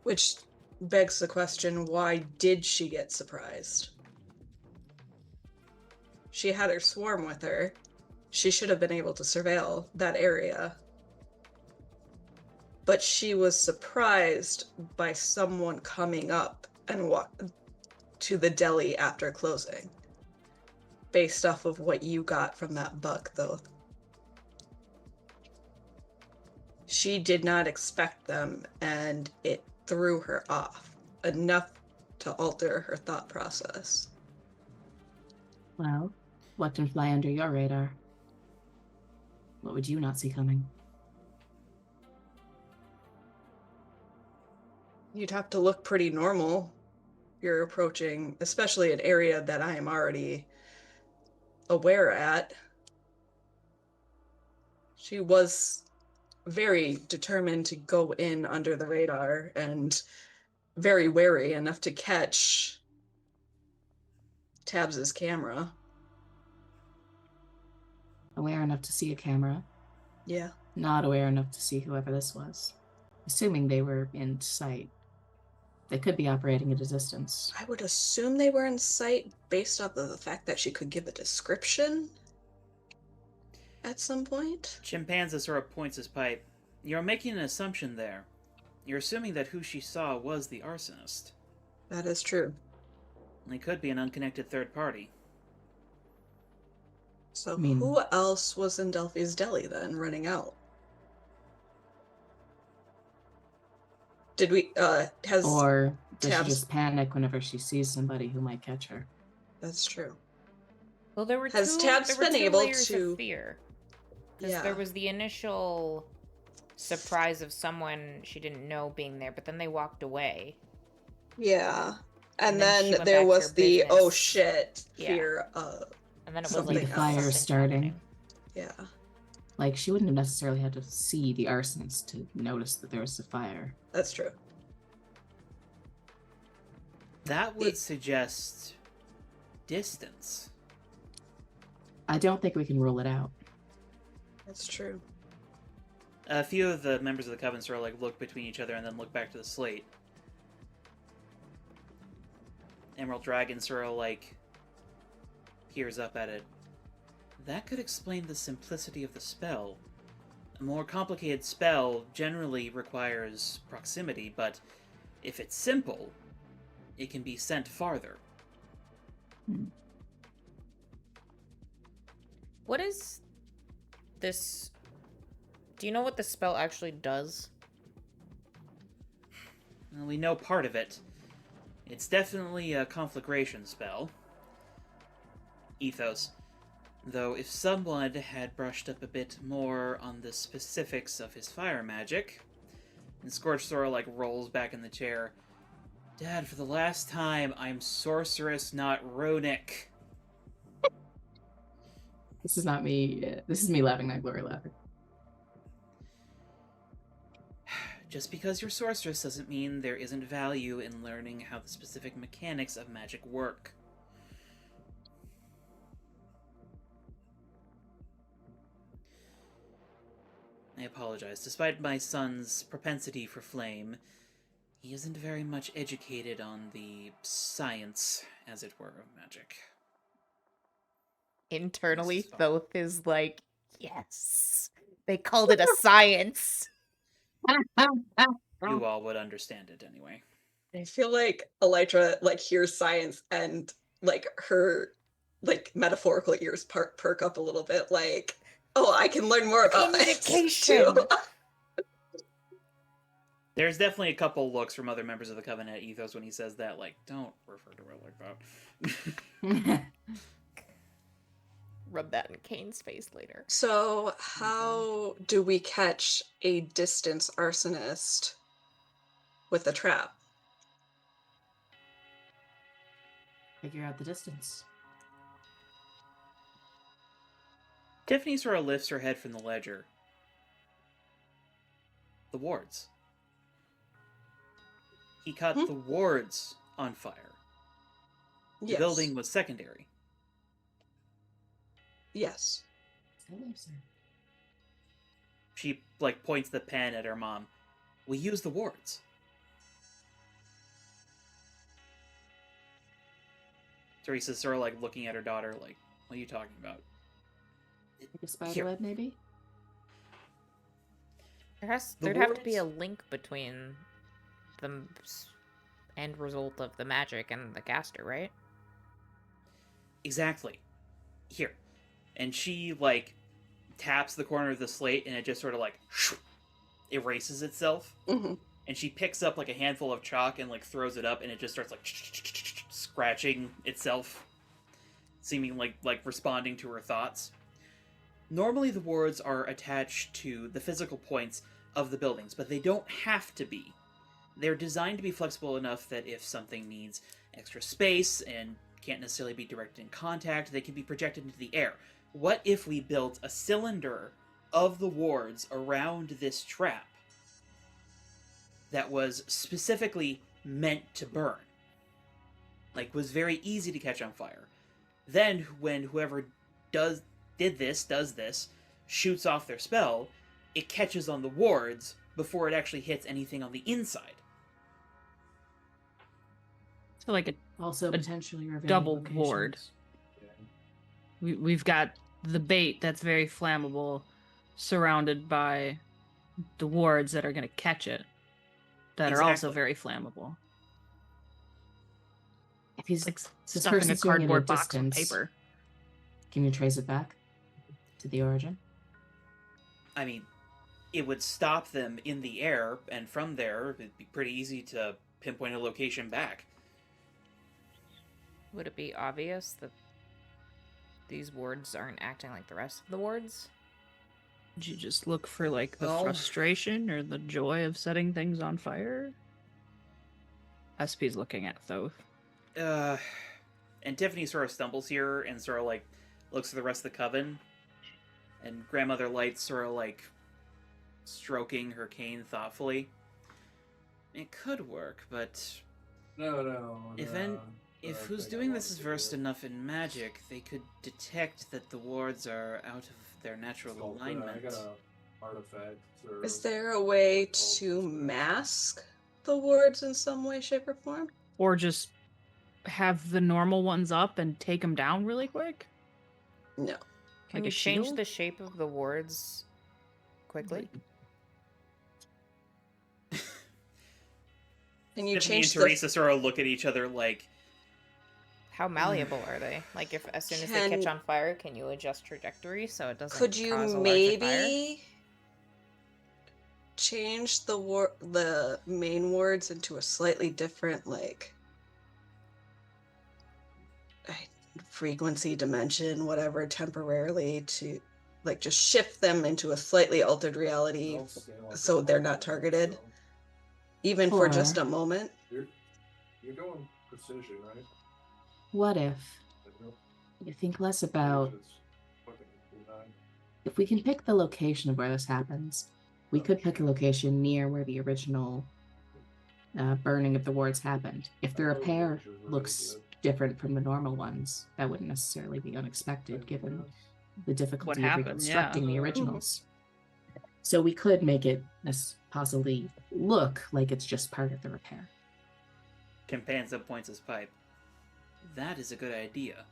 Which begs the question, why did she get surprised? She had her swarm with her. She should have been able to surveil that area. But she was surprised by someone coming up and walk to the deli after closing. based off of what you got from that buck, though. She did not expect them, and it threw her off enough to alter her thought process. Well, what didn't fly under your radar? What would you not see coming? You'd have to look pretty normal. You're approaching, especially an area that I am already aware at. She was very determined to go in under the radar and very wary enough to catch Tabs's camera. Aware enough to see a camera, Yeah. not aware enough to see whoever this was. Assuming they were in sight. They could be operating at a distance. I would assume they were in sight based off of the fact that she could give a description at some point. Chimpanzee sort of points his pipe. You're making an assumption there. You're assuming that who she saw was the arsonist. That is true. They could be an unconnected third party. So I mean- who else was in Delphi's Deli then, running out? Did we, has... Or does she Tabs- just panic whenever she sees somebody who might catch her? That's true. Well, there were Has two, Tabs there were been two able layers to- of fear. Because Yeah. there was the initial surprise of someone she didn't know being there, but then they walked away. Yeah. And And then she then went there back to was her the, oh business. shit, Yeah. fear of, And then it was Something like else. Fire something's starting. happening. yeah. Like, she wouldn't have necessarily had to see the arsonist to notice that there was a fire. That's true. That would It- suggest distance. I don't think we can rule it out. That's true. A few of the members of the Coven sort of like look between each other and then look back to the slate. Emerald Dragon sort of like peers up at it. That could explain the simplicity of the spell. A more complicated spell generally requires proximity, but if it's simple, it can be sent farther. What is this? Do you know what the spell actually does? Well, we know part of it. It's definitely a conflagration spell. Ethos. Though if someone had brushed up a bit more on the specifics of his fire magic, and Scorch sort of like rolls back in the chair. Dad, for the last time, I'm sorceress, not runic. This is not me. This is me laughing, not Glory laughing. Just because you're sorceress doesn't mean there isn't value in learning how the specific mechanics of magic work. I apologize. Despite my son's propensity for flame, he isn't very much educated on the science, as it were, of magic. Internally, Yes. Thoth is like, yes, they called it a science. You all would understand it anyway. I feel like Elytra like hears science and like her like metaphorical ears perk up a little bit, like, oh, I can learn more about this Indication. too. There's definitely a couple looks from other members of the Covenant Ethos when he says that, like, don't refer to it like that. Rub that in Kane's face later. So how do we catch a distance arsonist with a trap? Figure out the distance. Tiffany sort of lifts her head from the ledger. The wards. He caught the wards on fire. The Yes. building was secondary. Yes. Hello, sir. She, like, points the pen at her mom. We use the wards. Teresa's sort of, like, looking at her daughter, like, what are you talking about? Like a spider Here. web, maybe? There'd have to be a link between the end result of the magic and the caster, right? Exactly. here. And she, like, taps the corner of the slate, and it just sort of, like, erases itself. Mhm. And she picks up, like, a handful of chalk and, like, throws it up, and it just starts, like, scratching itself, seeming like responding to her thoughts. Normally, the wards are attached to the physical points of the buildings, but they don't have to be. They're designed to be flexible enough that if something needs extra space and can't necessarily be directed in contact, they can be projected into the air. What if we built a cylinder of the wards around this trap that was specifically meant to burn? Like, was very easy to catch on fire. Then, when whoever does this, shoots off their spell, it catches on the wards before it actually hits anything on the inside. So like a Also, A potentially revealing double ward. locations. we've got the bait that's very flammable, surrounded by the wards that are going to catch it, that are also Exactly. very flammable. If he's Like this stuffing a person's doing it at cardboard box with distance, paper. can you trace it back to the origin? I mean, it would stop them in the air, and from there, it'd be pretty easy to pinpoint a location back. Would it be obvious that these wards aren't acting like the rest of the wards? Did you just look for like the Well- frustration or the joy of setting things on fire? SP's looking at Thoth. And Tiffany sort of stumbles here and sort of, like, looks at the rest of the coven, and Grandmother Light sort of, like, stroking her cane thoughtfully. It could work, but No. if who's doing this is versed enough in magic, they could detect that the wards are out of their natural alignment. Is there a way to mask the wards in some way, shape, or form? Or just have the normal ones up and take them down really quick? No. Can Like you a change shield? the shape of the wards quickly? Can you Tiffany and change Teresa sort of look at each other like, How malleable are they? Like, if as soon as they catch Can- on fire, can you adjust trajectory so it doesn't Could you cause a larger fire? maybe change the main wards into a slightly different, like, frequency, dimension, whatever, temporarily, to, like, just shift them into a slightly altered reality so they're not targeted, even for just Or- a moment? You're going precision, right? What if you think less about if we can pick the location of where this happens? We could pick a location near where the original burning of the wards happened. If the repair looks different from the normal ones, that wouldn't necessarily be unexpected given the difficulty of happened, reconstructing the Mhm. originals. So we could make it possibly look like it's just part of the repair. Campanza points his pipe. That is a good idea.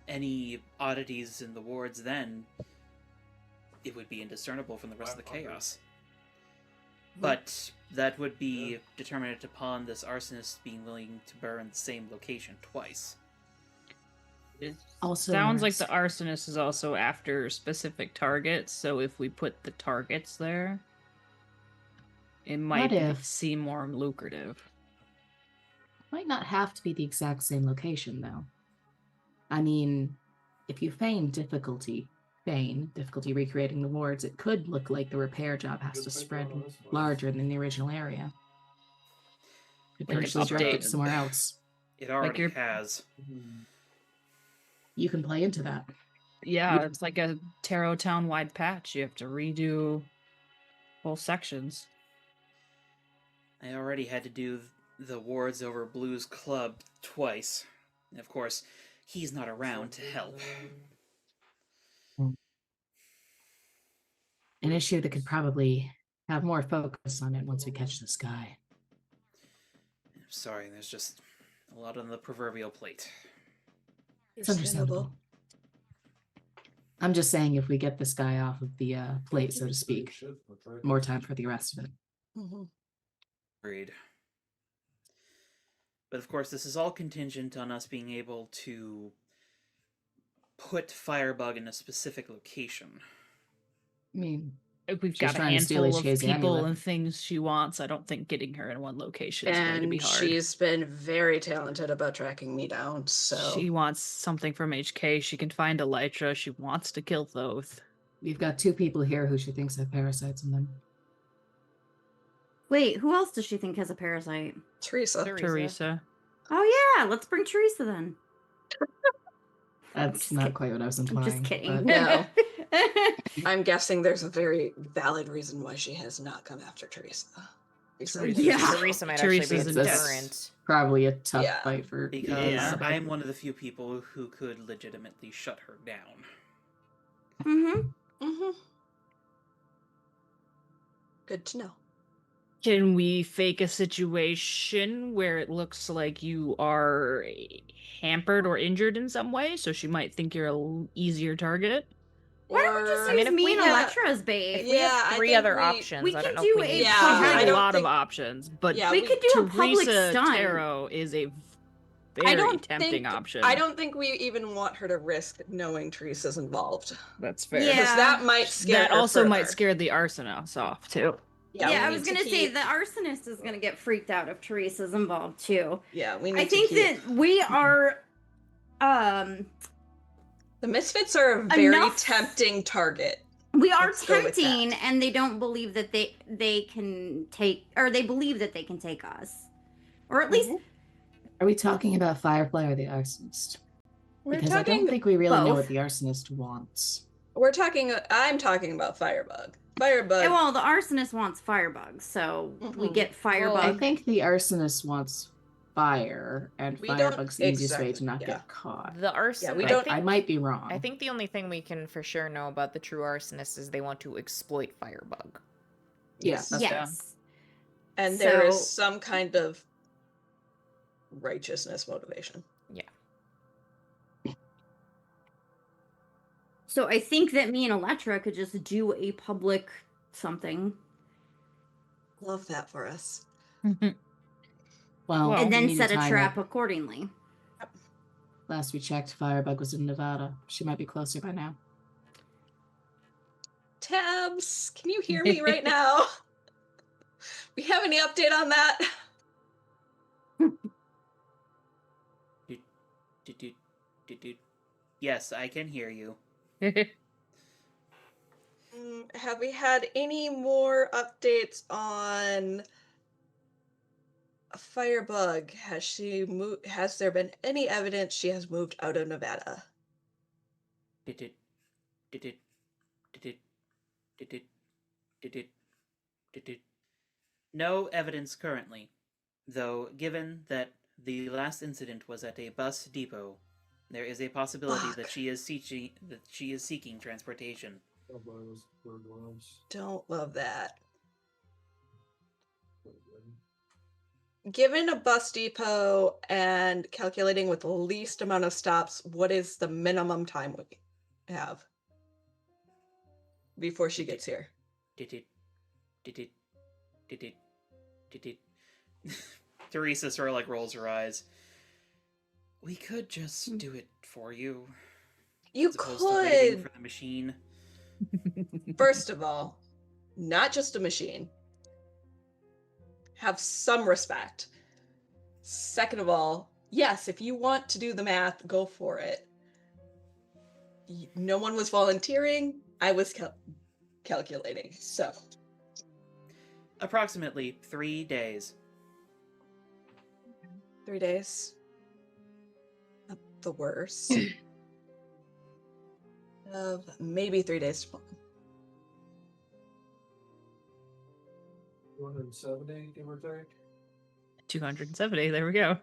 Any oddities in the wards then, it would be indiscernible from the rest of the chaos. But that would be determined upon this arsonist being willing to burn the same location twice. It Also, sounds like the Norris, arsonist is also after specific targets, so if we put the targets there, it might seem more lucrative. might not have to be the exact same location, though. I mean, if you feign difficulty recreating the wards, it could look like the repair job has to spread larger than the original area. Could Like an potentially direct it updated- somewhere else. It already you're- has. You can play into that. Yeah, it's like a Tarot town-wide patch. You have to redo whole sections. I already had to do the wards over Blue's club twice. And of course, he's not around to help. An issue that could probably have more focus on it once we catch this guy. I'm sorry, there's just a lot on the proverbial plate. It's understandable. I'm just saying, if we get this guy off of the plate, so to speak, more time for the rest of it. Mhm. Agreed. But of course, this is all contingent on us being able to put Firebug in a specific location. I mean, If we've She's got a trying to steal handful of HK's people amulet. and things she wants, I don't think getting her in one location is going to be And hard. she's been very talented about tracking me down, so She wants something from HK. She can find Elytra. She wants to kill Thoth. we've got 2 people here who she thinks have parasites in them. Wait, who else does she think has a parasite? Teresa. Teresa. Oh yeah, let's bring Teresa then. That's just not kid- quite what I was I'm implying. just kidding. but- No. I'm guessing there's a very valid reason why she has not come after Teresa. Teresa. Yeah. Teresa might actually be a Teresa's a- deterrent. Probably a tough Yeah. fight for Because Yeah. I'm one of the few people who could legitimately shut her down. Mm-hmm. Mm-hmm. Good to know. Can we fake a situation where it looks like you are hampered or injured in some way, so she might think you're an easier target? Why don't we just Or- use I mean, if me we and have- Electra as If bait? we Yeah, have I 3 think other we- options, we I don't can know do if we a need We Yeah, have I a don't lot of think- options, but Yeah, we could do a public Teresa stunt. Tarot is a I very don't tempting think option. I don't think we even want her to risk knowing Teresa's involved. That's fair. Yeah. Because that might scare That her also might further. scare the arsonist off too. Yeah, Yeah, we I need was to gonna say keep- the arsonist is gonna get freaked out if Teresa's involved too. Yeah, we need I to think keep... that we are The Misfits are a very Enough- tempting target. we are Let's go with tempting, that. and they don't believe that they can take, or they believe that they can take us, or at least Are we talking about Firefly or the arsonist? We're Because I don't talking. think we really know both. what the arsonist wants. We're talking. I'm talking about Firebug. Firebug. Yeah, well, the arsonist wants firebugs, so we Mhm. get I firebug. think the arsonist wants fire, and We don't- Firebug's the easiest way to exactly, not yeah. get caught. The arson. Yeah, we But don't- I might be wrong. I think the only thing we can for sure know about the true arsonist is they want to exploit Firebug. Yeah, that's fair. Yes. And there is So- some kind of righteousness motivation. Yeah. So I think that me and Electra could just do a public something, Love that for us. Well, Well, and we then need to set a time trap it. accordingly. Last we checked, Firebug was in Nevada. She might be closer by now. Tabs, can you hear me right now? We have any update on that? Yes, I can hear you. Have we had any more updates on Firebug? Has she moved? Has there been any evidence she has moved out of Nevada? No evidence currently, though given that the last incident was at a bus depot, there is a possibility that Fuck. she is seeking transportation. Don't love that. Given a bus depot and calculating with the least amount of stops, what is the minimum time we have before she gets here? Teresa sort of like rolls her eyes. We could just do it for you. You As opposed to waiting could, for the machine. first of all, not just a machine. Have some respect. Second of all, yes, if you want to do the math, go for it. No one was volunteering. I was calculating. So, Approximately 3 days. 3 days. Not the worst. Of maybe 3 days tomorrow. 270, give or take. 270. There we go.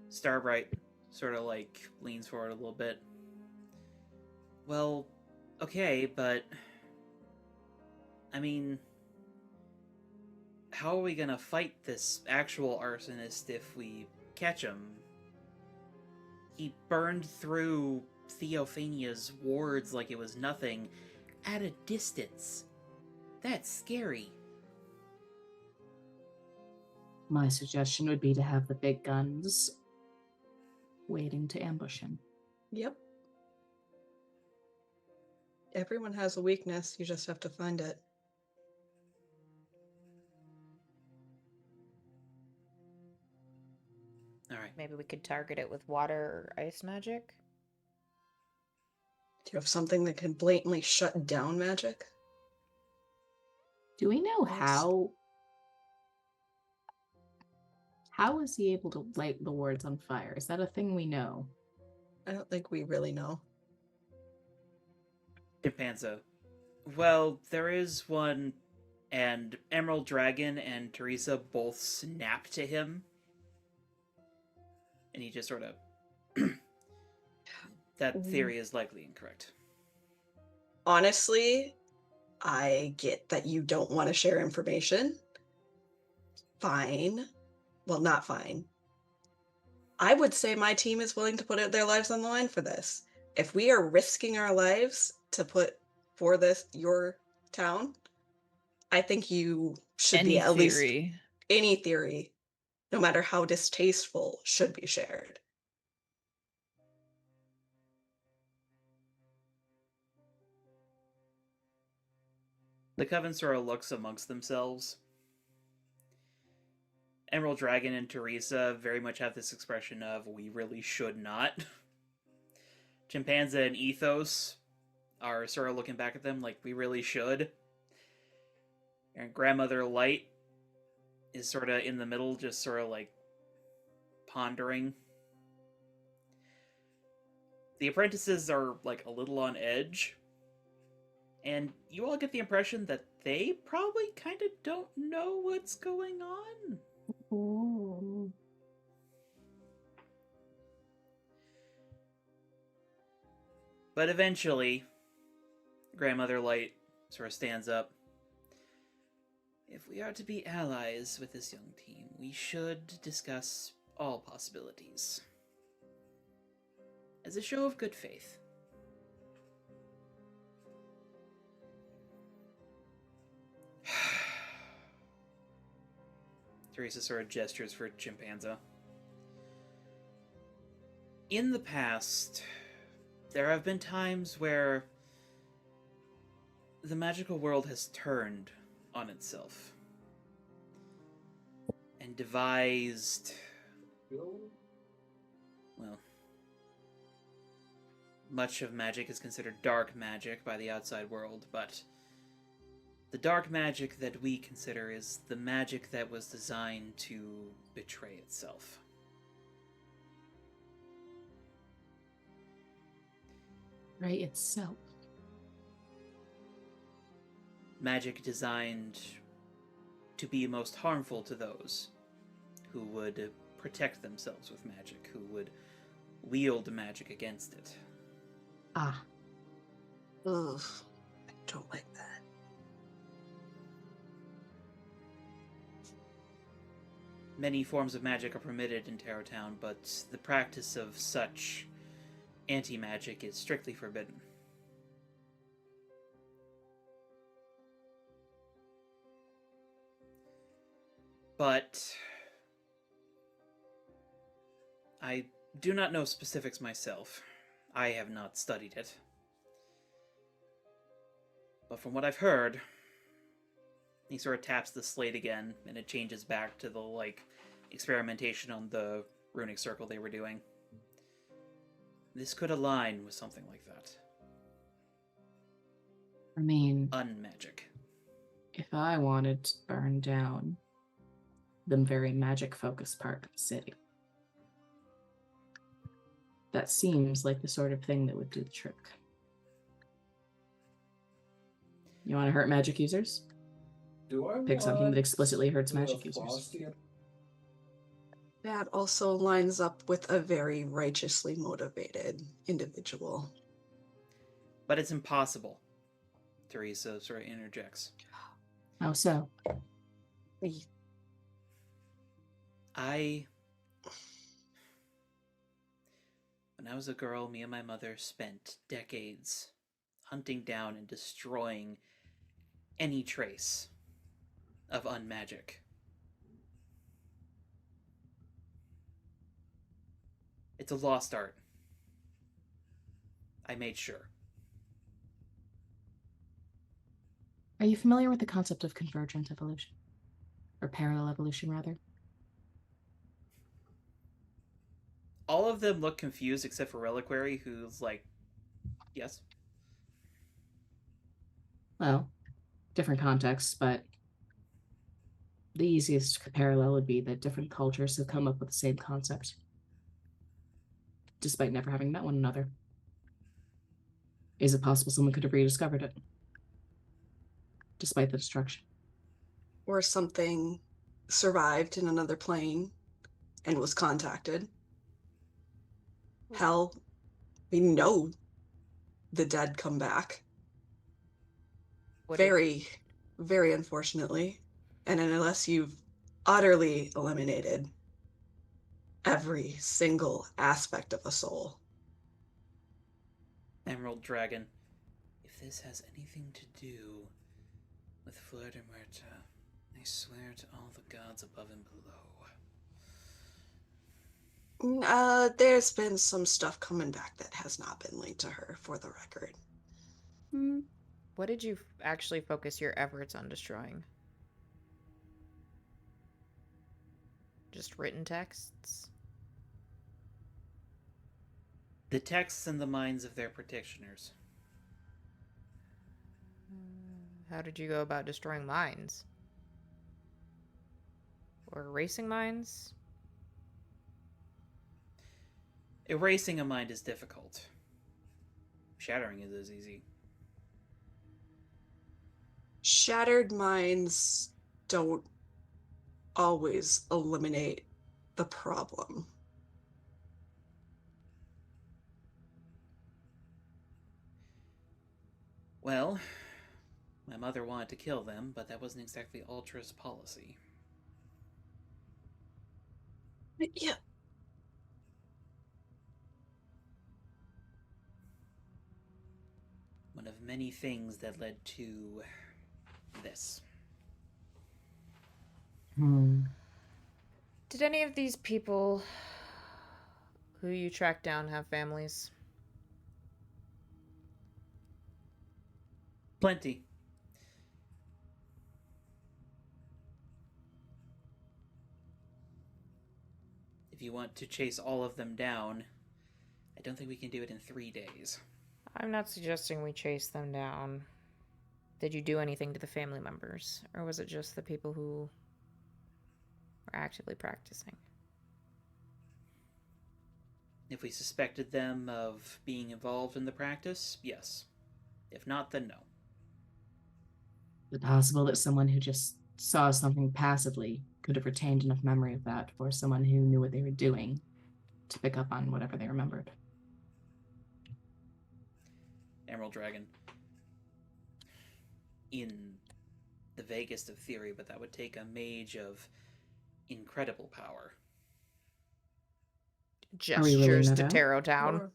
Starbright sort of like leans forward a little bit. Well, okay, but I mean, how are we gonna fight this actual arsonist if we catch him? He burned through Theophania's wards like it was nothing at a distance. That's scary. My suggestion would be to have the big guns waiting to ambush him. Yep. Everyone has a weakness. You just have to find it. All right. Maybe we could target it with water or ice magic. Do you have something that can blatantly shut down magic? Do we know Yes. how is he able to light the wards on fire? Is that a thing we know? I don't think we really know. Chimpanzee. Well, there is one, and Emerald Dragon and Teresa both snap to him. And he just sort of... That theory is likely incorrect. Honestly, I get that you don't want to share information. Fine. Well, not fine. I would say my team is willing to put their lives on the line for this. If we are risking our lives to put for this, your town, I think you should be at least any theory, no matter how distasteful, should be shared. The Coven sort of looks amongst themselves. Emerald Dragon and Teresa very much have this expression of, we really should not. Chimpanzee and Ethos are sort of looking back at them like, we really should. And Grandmother Light is sort of in the middle, just sort of like pondering. The apprentices are like a little on edge. And you all get the impression that they probably kind of don't know what's going on. Ooh. But eventually, Grandmother Light sort of stands up. If we are to be allies with this young team, we should discuss all possibilities. As a show of good faith. Teresa sort of gestures for Chimpanzee. In the past, there have been times where the magical world has turned on itself and devised, well, much of magic is considered dark magic by the outside world, but the dark magic that we consider is the magic that was designed to betray itself. Right itself. Magic designed to be most harmful to those who would protect themselves with magic, who would wield magic against it. Ah. Ugh, I don't like that. Many forms of magic are permitted in Tarot Town, but the practice of such anti-magic is strictly forbidden. But I do not know specifics myself. I have not studied it. But from what I've heard, he sort of taps the slate again, and it changes back to the, like, experimentation on the runic circle they were doing. This could align with something like that. I mean, Unmagic. if I wanted to burn down the very magic-focused part of the city, that seems like the sort of thing that would do the trick. You want to hurt magic users? Do I Pick something want that explicitly hurts the magic users. Frosty? That also lines up with a very righteously motivated individual. But it's impossible. Teresa sort of interjects. How so? When I was a girl, me and my mother spent decades hunting down and destroying any trace of unmagic. It's a lost art. I made sure. Are you familiar with the concept of convergent evolution? Or parallel evolution, rather? All of them look confused except for Reliquary, who's like, yes. Well, different contexts, but the easiest parallel would be that different cultures have come up with the same concept, despite never having met one another. Is it possible someone could have rediscovered it, despite the destruction? Or something survived in another plane and was contacted. Hell, we know the dead come back. Very, very unfortunately. And unless you've utterly eliminated every single aspect of a soul. Emerald Dragon. If this has anything to do with Fleur de Merta, I swear to all the gods above and below. There's been some stuff coming back that has not been linked to her, for the record. What did you actually focus your efforts on destroying? Just written texts? The texts and the minds of their practitioners. How did you go about destroying minds? Or erasing minds? Erasing a mind is difficult. Shattering it is easy. Shattered minds don't always eliminate the problem. Well, my mother wanted to kill them, but that wasn't exactly Ultra's policy. Yeah. One of many things that led to this. Did any of these people who you tracked down have families? Plenty. If you want to chase all of them down, I don't think we can do it in 3 days. I'm not suggesting we chase them down. Did you do anything to the family members? Or was it just the people who were actively practicing? If we suspected them of being involved in the practice, yes. If not, then no. Is it possible that someone who just saw something passively could have retained enough memory of that for someone who knew what they were doing to pick up on whatever they remembered? Emerald Dragon. In the vaguest of theory, but that would take a mage of incredible power. Gestures to Tarot Town. Or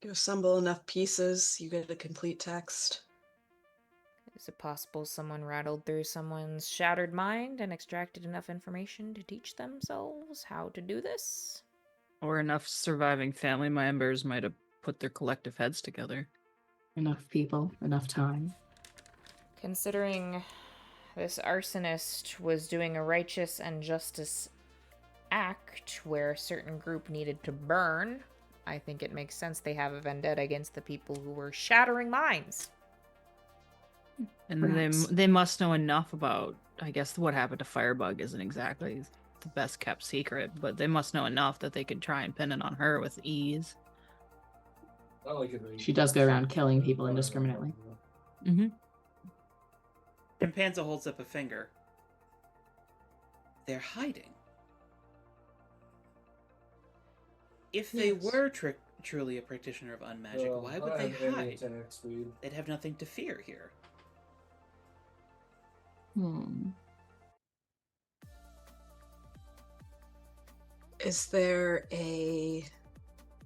you assemble enough pieces, you get a complete text. Is it possible someone rattled through someone's shattered mind and extracted enough information to teach themselves how to do this? Or enough surviving family members might have put their collective heads together. Enough people, enough time. Considering this arsonist was doing a righteous and justice act where a certain group needed to burn, I think it makes sense they have a vendetta against the people who were shattering minds. And they must know enough about, I guess what happened to Firebug isn't exactly the best kept secret, but they must know enough that they could try and pin it on her with ease. She does go around killing people indiscriminately. Mm-hmm. Chimpanza holds up a finger. They're hiding. If they were truly a practitioner of unmagic, why would they hide? They'd have nothing to fear here. Is there a...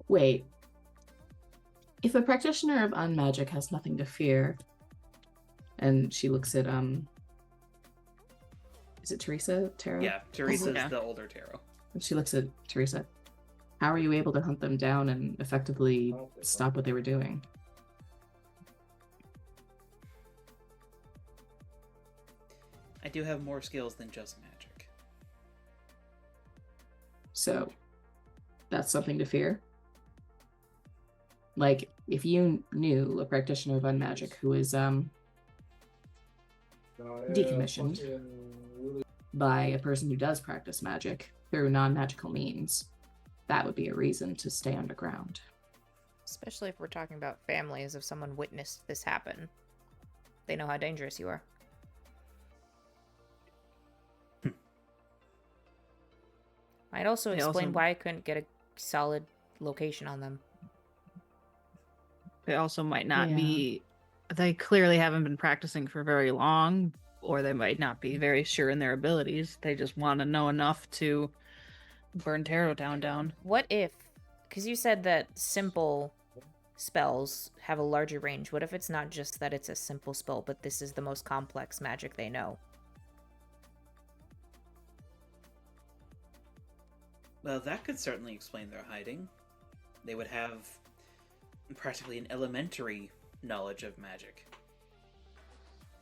Wait. If a practitioner of unmagic has nothing to fear, and she looks at, is it Teresa Tarot? Yeah, Teresa's the older tarot. She looks at Teresa. How are you able to hunt them down and effectively stop what they were doing? I do have more skills than just magic. So, that's something to fear? Like, if you knew a practitioner of unmagic who is, decommissioned by a person who does practice magic through non-magical means, that would be a reason to stay underground. Especially if we're talking about families, if someone witnessed this happen. They know how dangerous you are. Might also explain why I couldn't get a solid location on them. They also might not be... They clearly haven't been practicing for very long, or they might not be very sure in their abilities. They just want to know enough to burn Tarot Town down. What if... Because you said that simple spells have a larger range. What if it's not just that it's a simple spell, but this is the most complex magic they know? Well, that could certainly explain their hiding. They would have practically an elementary knowledge of magic.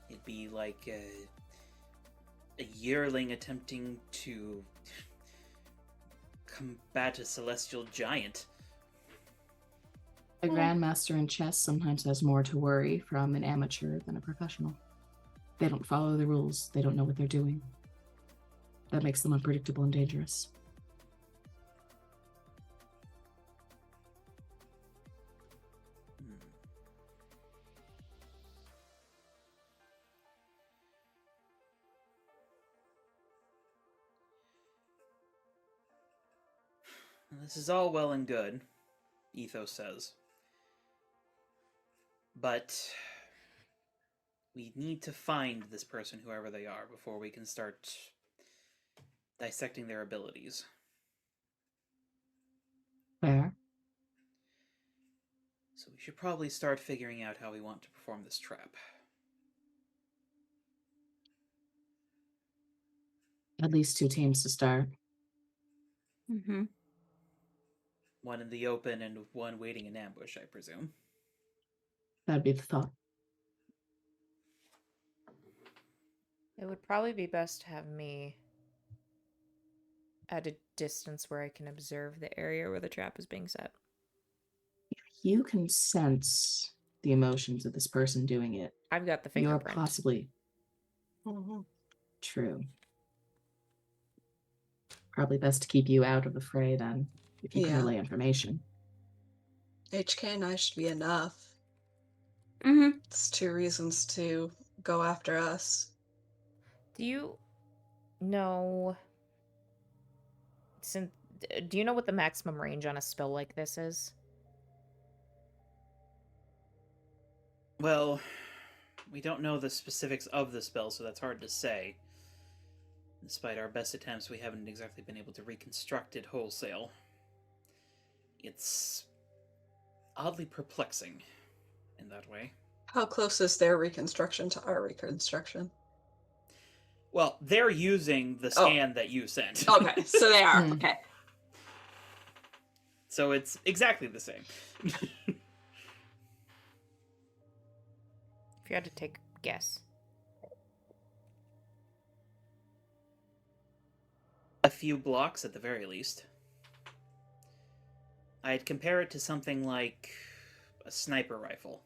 It'd be like a yearling attempting to combat a celestial giant. A grandmaster in chess sometimes has more to worry from an amateur than a professional. They don't follow the rules. They don't know what they're doing. That makes them unpredictable and dangerous. This is all well and good, Ethos says. But we need to find this person, whoever they are, before we can start dissecting their abilities. Fair. So we should probably start figuring out how we want to perform this trap. At least 2 teams to start. Mm-hmm. One in the open and one waiting in ambush, I presume. That'd be the thought. It would probably be best to have me at a distance where I can observe the area where the trap is being set. If you can sense the emotions of this person doing it, I've got the you're fingerprint. possibly... True. Probably best to keep you out of the fray then, if you can relay information. HK and I should be enough. Mm-hmm. It's 2 reasons to go after us. Do you know what the maximum range on a spell like this is? Well, we don't know the specifics of the spell, so that's hard to say. Despite our best attempts, we haven't exactly been able to reconstruct it wholesale. It's oddly perplexing in that way. How close is their reconstruction to our reconstruction? Well, they're using the scan that you sent. Okay, so they are. Okay. So it's exactly the same. If you had to take a guess. A few blocks at the very least. I'd compare it to something like a sniper rifle.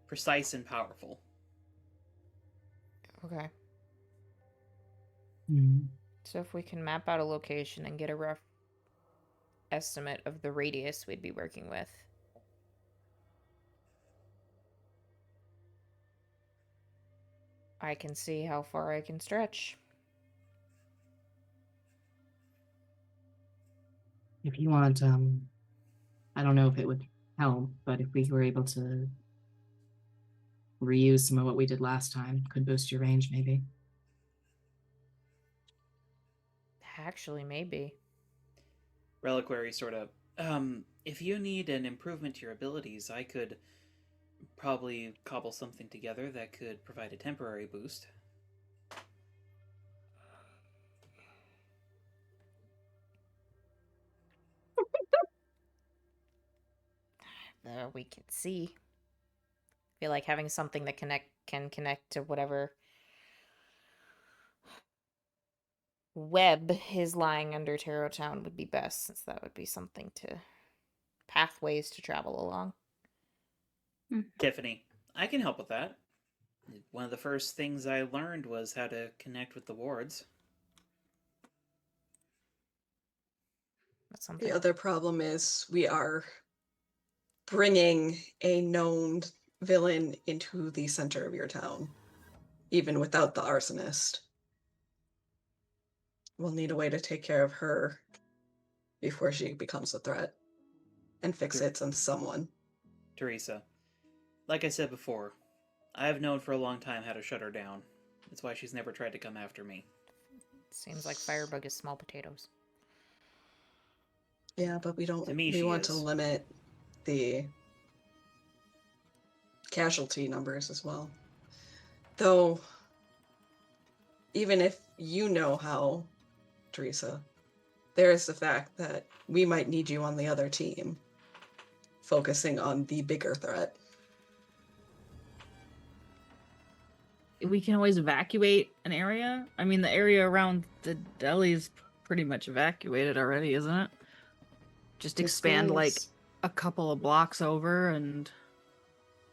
Precise and powerful. Okay. Mm. So if we can map out a location and get a rough estimate of the radius we'd be working with. I can see how far I can stretch. If you want, I don't know if it would help, but if we were able to reuse some of what we did last time, could boost your range, maybe. Actually, maybe. Reliquary sort of, if you need an improvement to your abilities, I could probably cobble something together that could provide a temporary boost. we can see. I feel like having something that can connect to whatever web is lying under Tarot Town would be best, since that would be something to pathways to travel along. Tiffany, I can help with that. One of the first things I learned was how to connect with the wards. That's something. The other problem is we are bringing a known villain into the center of your town, even without the arsonist. We'll need a way to take care of her before she becomes a threat and fixates on someone. Teresa, like I said before, I have known for a long time how to shut her down. That's why she's never tried to come after me. Seems like Firebug is small potatoes. Yeah, but we don't. To me, we she want is. to limit the casualty numbers as well. Though, even if you know how, Teresa, there is the fact that we might need you on the other team, focusing on the bigger threat. We can always evacuate an area. I mean, the area around the deli is pretty much evacuated already, isn't it? Just expand like a couple of blocks over and...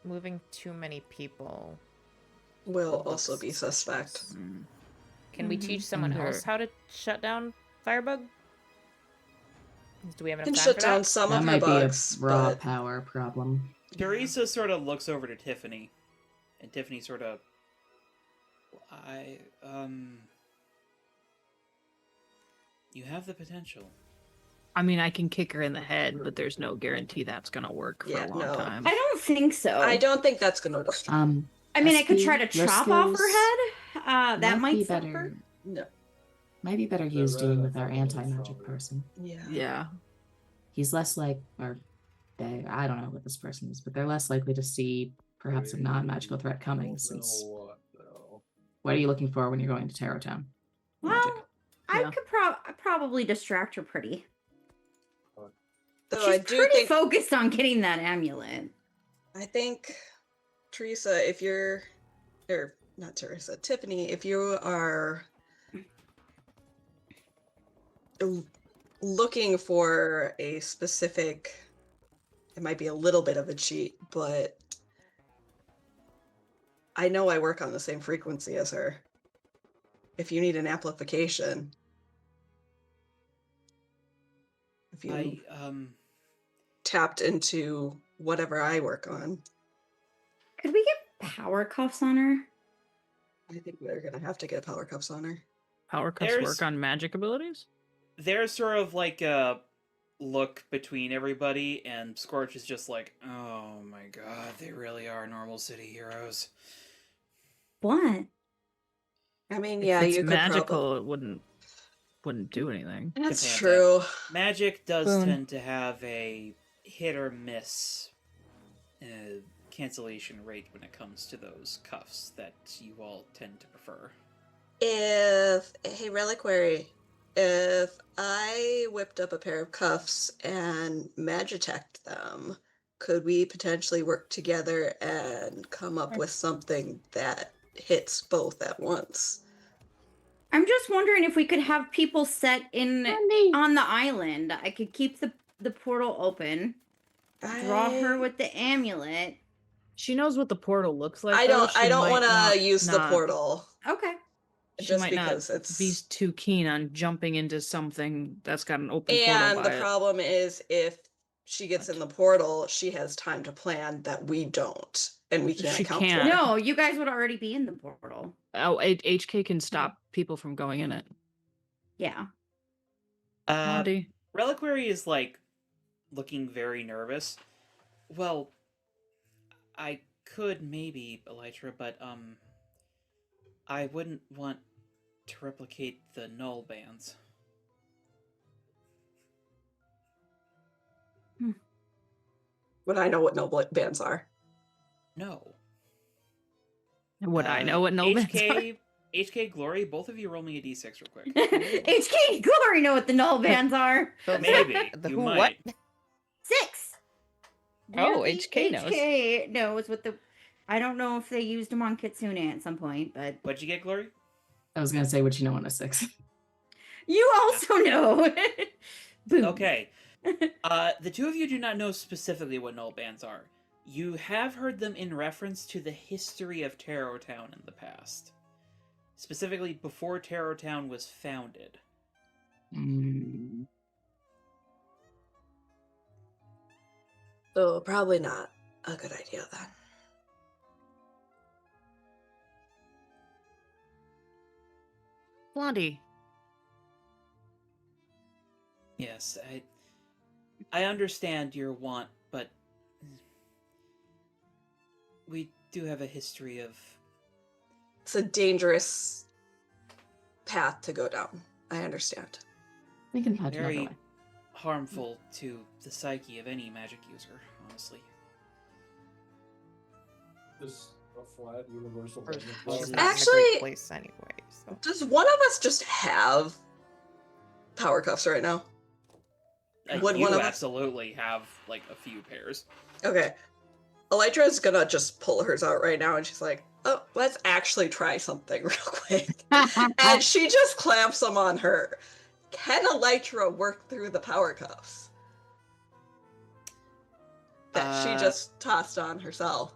Moving too many people Will look also be suspect. suspicious. Can we teach someone And else how to shut down Firebug? Do we have enough Can time shut for down that? some That of her might be bugs, a raw but power problem. Teresa sort of looks over to Tiffany, and Tiffany sort of... You have the potential. I mean, I can kick her in the head, but there's no guarantee that's gonna work for Yeah, a long no. time. I don't think so. I don't think that's gonna work. I mean, I could SP, try to your chop off her skills head. That might be suffer. better. No. Might be better used dealing with our anti-magic person. Yeah. Yeah. He's less like, or they, I don't know what this person is, but they're less likely to see perhaps a non-magical threat coming. Since what are you looking for when you're going to Tarot Town? Well, Magic. I Yeah. could probably distract her pretty. Though I She's do pretty think focused on getting that amulet. I think, Teresa, if you're, or not Teresa, Tiffany, if you are looking for a specific, it might be a little bit of a cheat, but I know I work on the same frequency as her. If you need an amplification, if you tapped into whatever I work on, Could we get power cuffs on her? I think we're gonna have to get power cups on her. Power cups There's- work on magic abilities? There's sort of like a look between everybody, and Scorch is just like, oh my god, they really are normal city heroes. What? I mean, If yeah, it's you could magical, probably. it wouldn't do anything. That's Capanta. true. Magic does Boom. tend to have a hit or miss cancellation rate when it comes to those cuffs that you all tend to prefer. Hey, Reliquary, if I whipped up a pair of cuffs and magitech them, could we potentially work together and come up with something that hits both at once? I'm just wondering if we could have people set in on the island. I could keep the portal open, draw her with the amulet. She knows what the portal looks like. I though. don't. I She don't might want not- to use the not- portal Okay. She just might because not it's. be too keen on jumping into something that's got an open And portal the by it. problem is, if she gets in the portal, she has time to plan that we don't, and we can't She account can't. for. No, you guys would already be in the portal. Oh, HK can stop people from going in it. Yeah. Howdy. Reliquary is like looking very nervous. Well, I could maybe, Elytra, but I wouldn't want to replicate the null bands. But I know what no bands are. No. Would I know what no HK, HK Glory, both of you roll me a d6 real quick. HK Glory know what the null bands are. Maybe. The you who, might. what? 6. Oh, Apparently HK knows. HK knows what the. I don't know if they used him on Kitsune at some point, but What'd you get, Glory? I was gonna say what you know on a 6. you also know. Boom. Okay. The two of you do not know specifically what null bands are. You have heard them in reference to the history of Tarot Town in the past. Specifically, before Tarot Town was founded. Mm. So probably not a good idea then. Blondie. Yes, I understand your want, but we do have a history of... It's a dangerous path to go down. I understand. We can find very another way. harmful to the psyche of any magic user, honestly. Just a flat universal. Or thing. she's Well, not in a actually- great place anyway. So. Does one of us just have power cuffs right now? Would You one of us- absolutely have, like, a few pairs. Okay. Elytra's gonna just pull hers out right now and she's like, oh, let's actually try something real quick. And she just clamps them on her. Can Elytra work through the power cuffs that she just tossed on herself?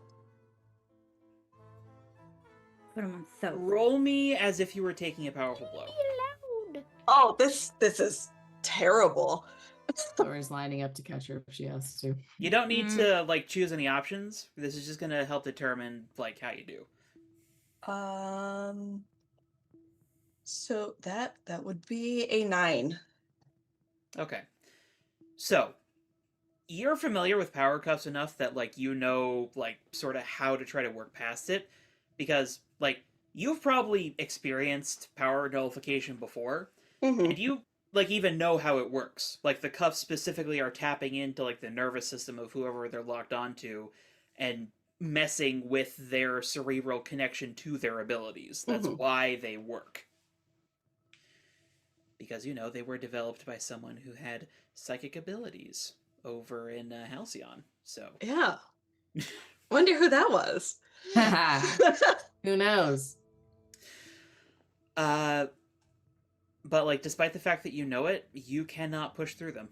Put him on soap. Roll me as if you were taking a powerful blow. Oh, this is terrible. Laura's lining up to catch her if she has to. You don't need to, like, choose any options. This is just gonna help determine, like, how you do. So that would be a 9. Okay. So, you're familiar with power cuffs enough that, like, you know, like, sort of how to try to work past it. Because, like, you've probably experienced power nullification before. Mhm. And you, like, even know how it works. Like, the cuffs specifically are tapping into, like, the nervous system of whoever they're locked onto and messing with their cerebral connection to their abilities. That's why they work. Because, you know, they were developed by someone who had psychic abilities over in Halcyon. So, Yeah. Wonder who that was. Who knows? but, like, despite the fact that you know it, you cannot push through them.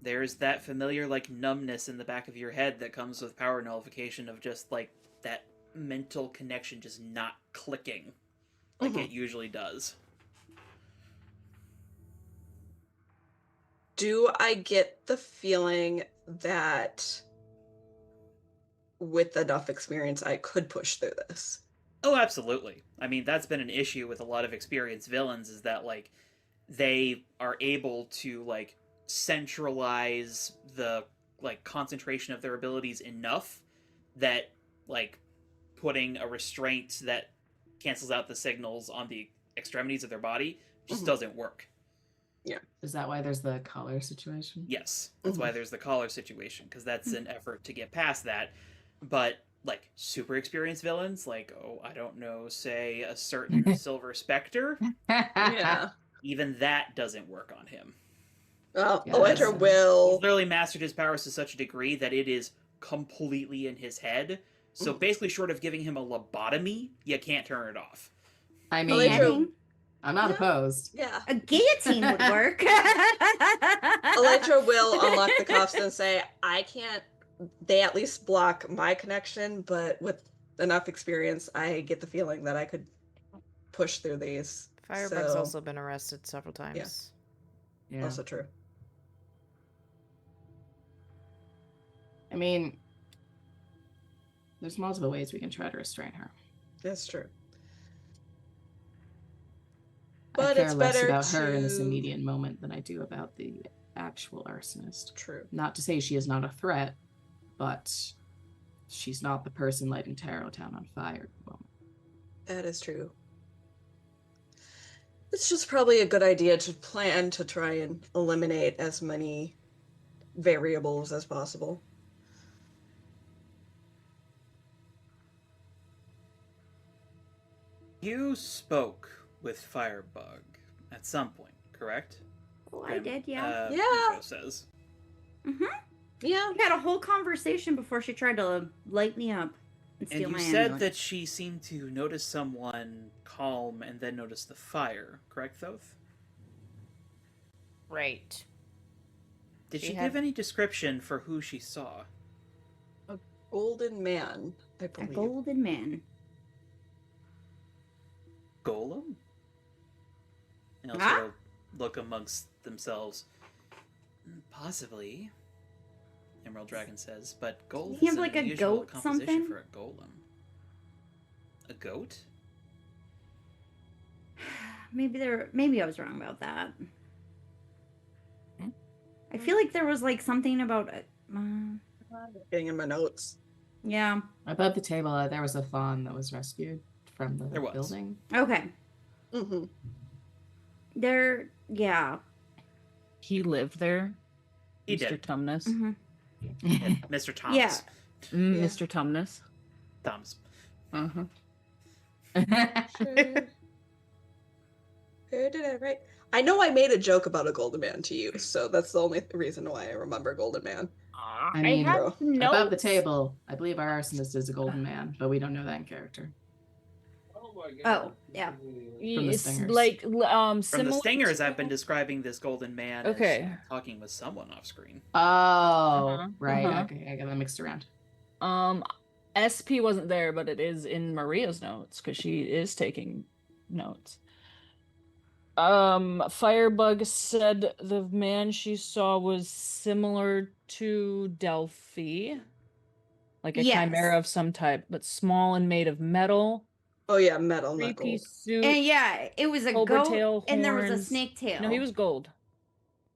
There's that familiar, like, numbness in the back of your head that comes with power nullification of just, like, that mental connection just not clicking like it usually does. Do I get the feeling that with enough experience I could push through this? Oh, absolutely. I mean, that's been an issue with a lot of experienced villains, is that, like, they are able to, like, centralize the, like, concentration of their abilities enough that, like, putting a restraint that cancels out the signals on the extremities of their body just doesn't work. Yeah. Is that why there's the collar situation? Yes, that's why there's the collar situation, because that's an effort to get past that. But, like, super experienced villains, like, oh, I don't know, say a certain Silver Spectre, Yeah. even that doesn't work on him. Well, Yes. Elytra He's will. literally mastered his powers to such a degree that it is completely in his head. So basically, short of giving him a lobotomy, you can't turn it off. I mean, Elytra, I'm not opposed. yeah. A guillotine would work. Elytra will unlock the cuffs and say, I can't. They at least block my connection, but with enough experience, I get the feeling that I could push through these. Firebug's So- also been arrested several times. Yeah. Also true. I mean, there's multiple ways we can try to restrain her. That's true. I But care it's less better about her in this to- immediate moment than I do about the actual arsonist. True. Not to say she is not a threat, but she's not the person lighting Tarot Town on fire at the moment. That is true. It's just probably a good idea to plan to try and eliminate as many variables as possible. You spoke with Firebug at some point, correct? Oh, I did, yeah. Yeah. Nico says. Mm-hmm. Yeah. We had a whole conversation before she tried to light me up and And steal you my said amulet. that she seemed to notice someone calm and then notice the fire, correct, Thoth? Right. Did She she had- give any description for who she saw? A golden man, I A believe. golden man. Golem? And I'll Huh? sort of look amongst themselves. Possibly, Emerald Dragon says, but gold he is have, an like, a unusual goat composition something? for a golem. A goat? Maybe I was wrong about that. I feel like there was like something about Getting in my notes. yeah. Above the table, there was a fawn that was rescued from the There was. building. Okay. Mm-hmm. Yeah. He lived there. He Mr. did. Tumnus. Mhm. Yeah, Mr. Thomas. Yeah. Yeah. Mr. Tumnus. Thomas. Uh-huh. Sure. Where did I write? I know I made a joke about a golden man to you, so that's the only reason why I remember golden man. I mean, have above the table, I believe our arsonist is a golden man, but we don't know that in character. Oh my god. Oh, yeah. From the It's Stingers. like From similar the Stingers, to- I've been describing this golden man Okay. as talking with someone off screen. Oh, right. uh-huh. Okay, I got that mixed around. SP wasn't there, but it is in Maria's notes because she is taking notes. Firebug said the man she saw was similar to Delphi, like a Yes. chimera of some type, but small and made of metal. Oh yeah, metal, not gold. Three-piece suit. And yeah, it was a Cobra goat tail, and there was a horns. snake tail. No, he was gold.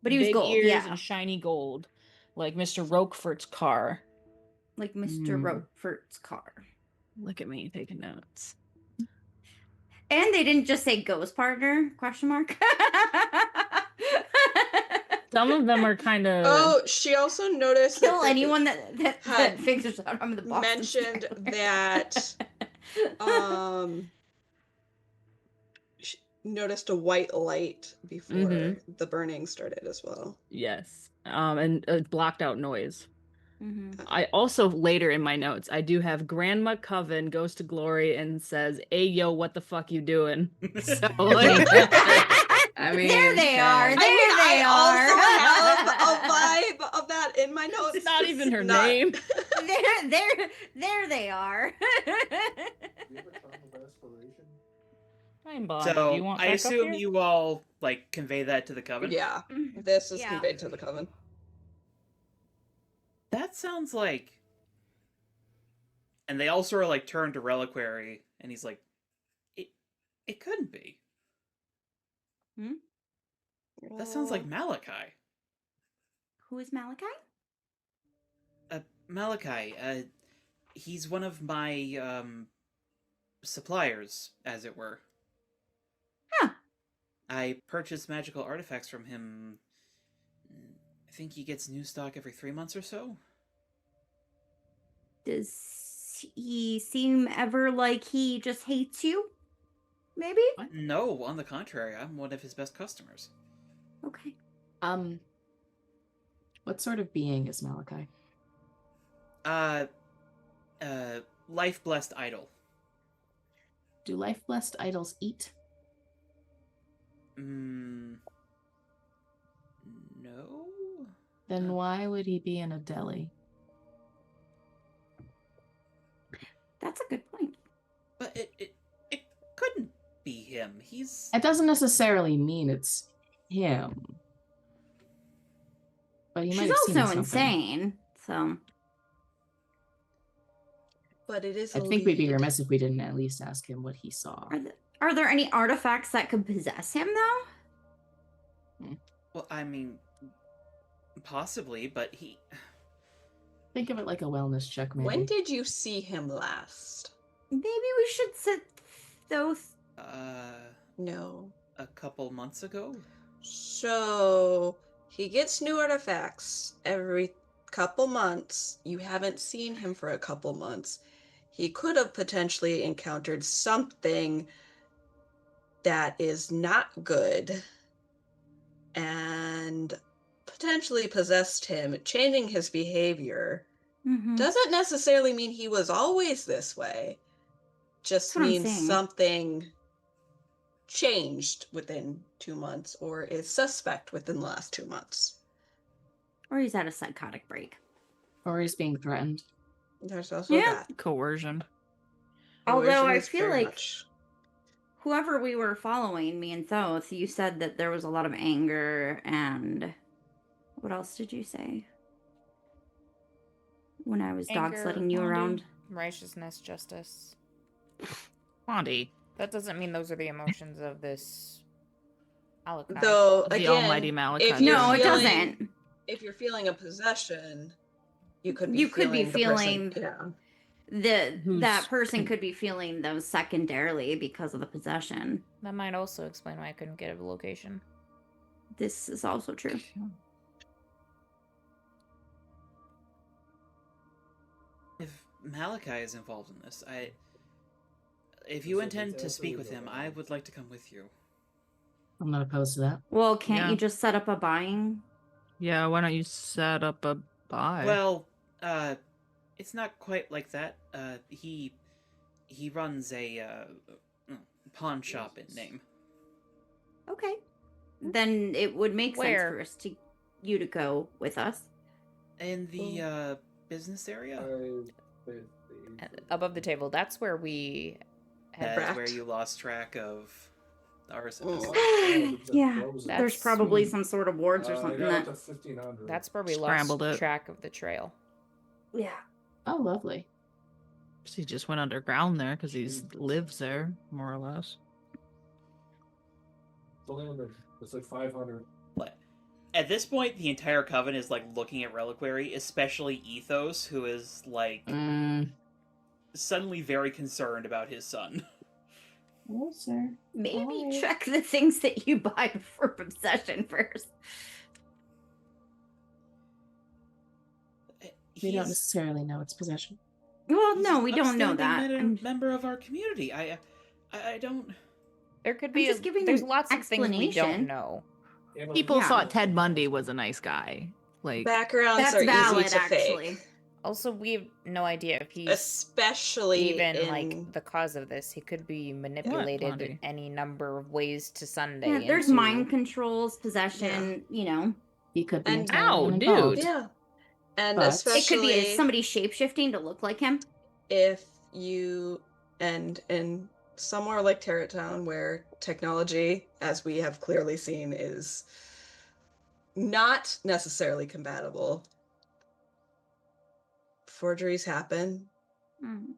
But he was Big gold, ears yeah. and shiny gold, like Mr. Roquefort's car. Like Mr. Mm. Roquefort's car. Look at me taking notes. And they didn't just say ghost partner, question mark. Some of them are kind of. Oh, she also noticed Kill that anyone that had figures out I'm the boss. mentioned that she noticed a white light before Mhm. the burning started as well. Yes. And blocked out noise. Mhm. I also later in my notes I do have Grandma Coven goes to Glory and says, "Hey yo, what the fuck you doing?" So like, I mean, there they are. There I they also have a vibe of that in my notes. it's not even her Not- name. there they are. Do you have a term of aspiration? Fine, Bond. Do So you want I back up assume here? you all like convey that to the coven. Yeah, this is Yeah. conveyed to the coven. That sounds like. And they all sort of like turn to Reliquary, and he's like, "It couldn't be. That sounds like Malachi." Who is Malachi? Malachi, he's one of my suppliers, as it were. Huh. I purchase magical artifacts from him. I think he gets new stock every 3 months or so. Does he seem ever like he just hates you? Maybe? No, on the contrary, I'm one of his best customers. Okay. What sort of being is Malachi? Life blessed idol. Do life-blessed idols eat? No. Then why would he be in a deli? That's a good point. But it couldn't be him. He's It doesn't necessarily mean it's him. But he might She's have seen also something. insane, so But it is. I a think we'd be lead. remiss if we didn't at least ask him what he saw. are there any artifacts that could possess him though? well, I mean, possibly, but he. Think of it like a wellness check, maybe. When did you see him last? Maybe we should sit those. No. A couple months ago. So he gets new artifacts every couple months. You haven't seen him for a couple months. He could have potentially encountered something that is not good. And potentially possessed him, changing his behavior, Mhm. doesn't necessarily mean he was always this way. Just That's what I'm means saying. something changed within 2 months or is suspect within the last 2 months. Or he's at a psychotic break. Or he's being threatened. There's also Yeah. that. Coercion. Although Coercion I is feel very like much- whoever we were following, me and Thoth, you said that there was a lot of anger and what else did you say? When I was dog Anger, sledding you bonding. around. Righteousness, justice. Bondi. That doesn't mean those are the emotions of this Alakai. Though The again, almighty Malachi. if you're No, it feeling- doesn't. If you're feeling a possession, you could be You could be feeling the person- feeling- yeah. That person could be feeling those secondarily because of the possession. That might also explain why I couldn't get a location. This is also true. If Malachi is involved in this, if you intend to speak with him, I would like to come with you. I'm not opposed to that. Well, can't Yeah. you just set up a buying? Yeah, why don't you set up a buy? Well, it's not quite like that. He runs a pawn shop in name. Okay. Then it would make Where? sense for us to you to go with us. In the business area? Above the table, that's where we had. That's where Correct. you lost track of the arsonist. Yeah. There's That's- probably some sort of wards or I something got that. to 1500. That's where we Scrambled lost it. track of the trail. Yeah. Oh, lovely. He just went underground there because he lives there, more or less. It's only under, it's like 500. But at this point, the entire coven is like looking at Reliquary, especially Ethos, who is like suddenly very concerned about his son. Oh, sir. Maybe Alright. check the things that you buy for possession first. We don't He's necessarily know its possession. Well, he's no, an we don't know upstanding that. I'm- member of our community. I don't. There could I'm be. just giving There's an lots of things we don't explanation. know. Yeah, but- People Yeah. thought Ted Bundy was a nice guy. Like, Backgrounds That's are valid, easy to actually. fake, Also, we have no idea if he's especially even in like the cause of this. He could be manipulated Blondie? in any number of ways to Sunday. Yeah, there's into- mind controls, possession, you know. He could be And- entirely Ow, uninvolved. dude. yeah, and But- especially It could be somebody shape-shifting to look like him. if you and in somewhere like Terratown where technology, as we have clearly seen, is not necessarily compatible. Forgeries happen,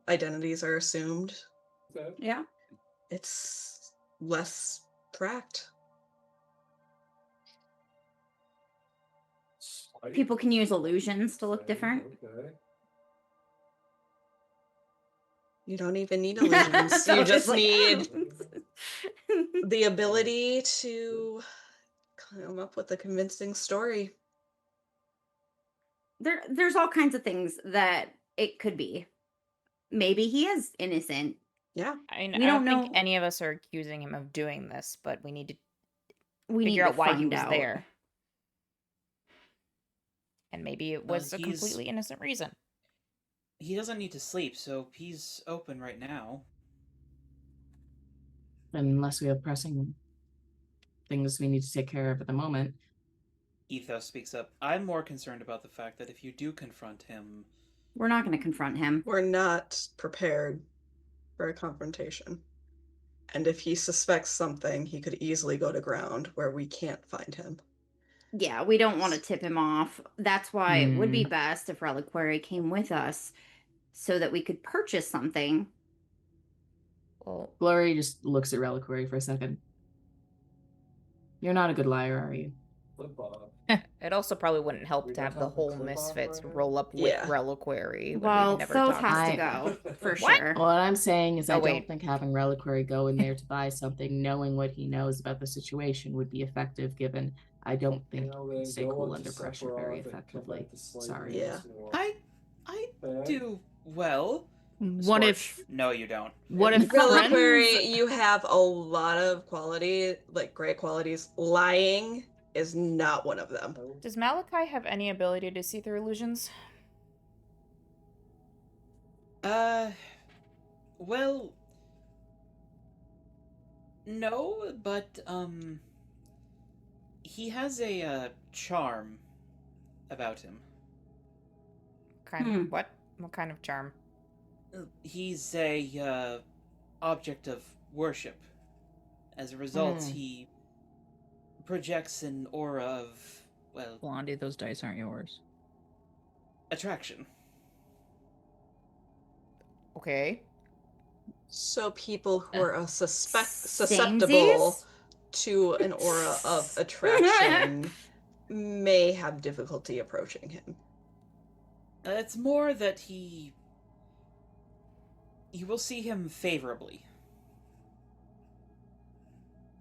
identities are assumed. Okay. Yeah. It's less tracked. Slight. People can use illusions to look Okay, different. Okay. You don't even need illusions. So you it's just like- need the ability to come up with a convincing story. There's all kinds of things that it could be. Maybe he is innocent. Yeah. I We don't don't think know- any of us are accusing him of doing this, but we need to We need figure to out why he find was out. there. And maybe it was a he's- completely innocent reason. He doesn't need to sleep, so he's open right now. Unless we have pressing things we need to take care of at the moment. Ethos speaks up. I'm more concerned about the fact that if you do confront him, We're not going to confront him. We're not prepared for a confrontation. And if he suspects something, he could easily go to ground where we can't find him. Yeah, we don't want to tip him off. That's why it would be best if Reliquary came with us so that we could purchase something. Well, Glory just looks at Reliquary for a second. You're not a good liar, are you? Flip Bob. it also probably wouldn't help We to don't have the have the whole clip-on Misfits right now? roll up with Yeah. Reliquary. when Well, we've never Thoth talked has to to him. go, for What? sure. What I'm saying is Oh, I wait. don't think having Reliquary go in there to buy something, knowing what he knows about the situation, would be effective, given I don't think Now stay go cool into under pressure Sephiroth very and come effectively. back to slavery Sorry. Yeah. once more. I Okay. do well. what if? Scorch. No, you don't. What if Reliquary, friends? you have a lot of quality, like great qualities. Lying is not one of them. Does Malachi have any ability to see through illusions? Well, no, but, he has a, charm about him. What? What kind of charm? He's a, object of worship. As a result, he projects an aura of, well... Blondie, those dice aren't yours. Attraction. Okay. So people who are susceptible Samesies? to an aura of attraction may have difficulty approaching him. It's more that you will see him favorably.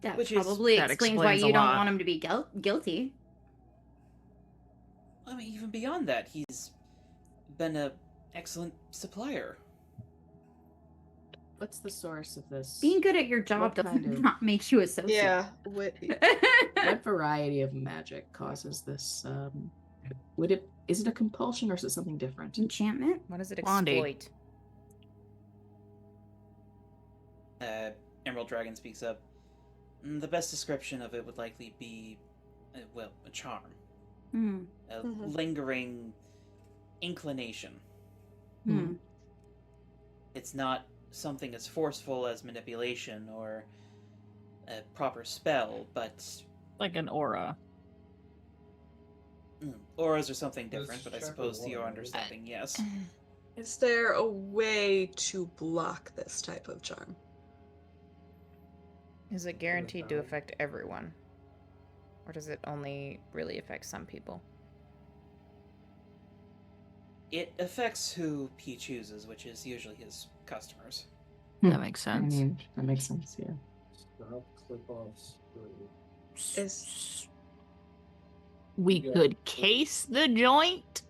That Which probably that explains why explains a you don't lot. want him to be guilty. I mean, even beyond that, he's been an excellent supplier. What's the source of this? Being good at your job What doesn't kind of- not make you a sociopath. Yeah. What variety of magic causes this? Is it a compulsion or is it something different? Enchantment? What does it Blondie. exploit? Emerald Dragon speaks up. The best description of it would likely be, a charm. Hmm. A Mhm. lingering inclination. Hmm. It's not something as forceful as manipulation or a proper spell, but Like an aura. auras are something different, Let's but I check suppose the to your water. understanding, yes. Is there a way to block this type of charm? Is it guaranteed to found. affect everyone? Or does it only really affect some people? It affects who he chooses, which is usually his customers. That makes I sense. mean, that makes sense, yeah. Stop, clip offs. Is We Yeah. could case the joint.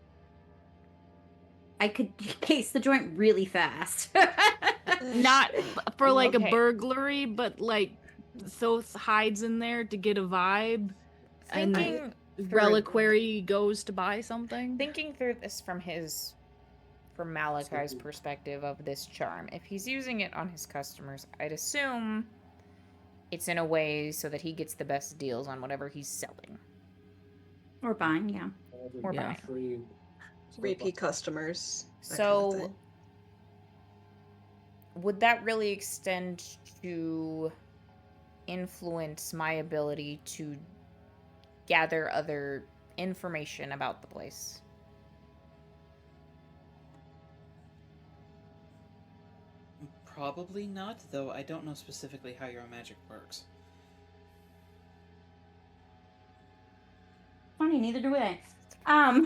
I could case the joint really fast. Not for like Okay. a burglary, but like Thoth hides in there to get a vibe. And Thinking Reliquary goes to buy something. thinking through this from Malachi's perspective of this charm, if he's using it on his customers, I'd assume it's in a way so that he gets the best deals on whatever he's selling. Or buying, yeah. Or Yeah. buying. repeat customers? that kind of So, thing. would that really extend to influence my ability to gather other information about the place? Probably not, though I don't know specifically how your magic works. Funny, neither do I. Not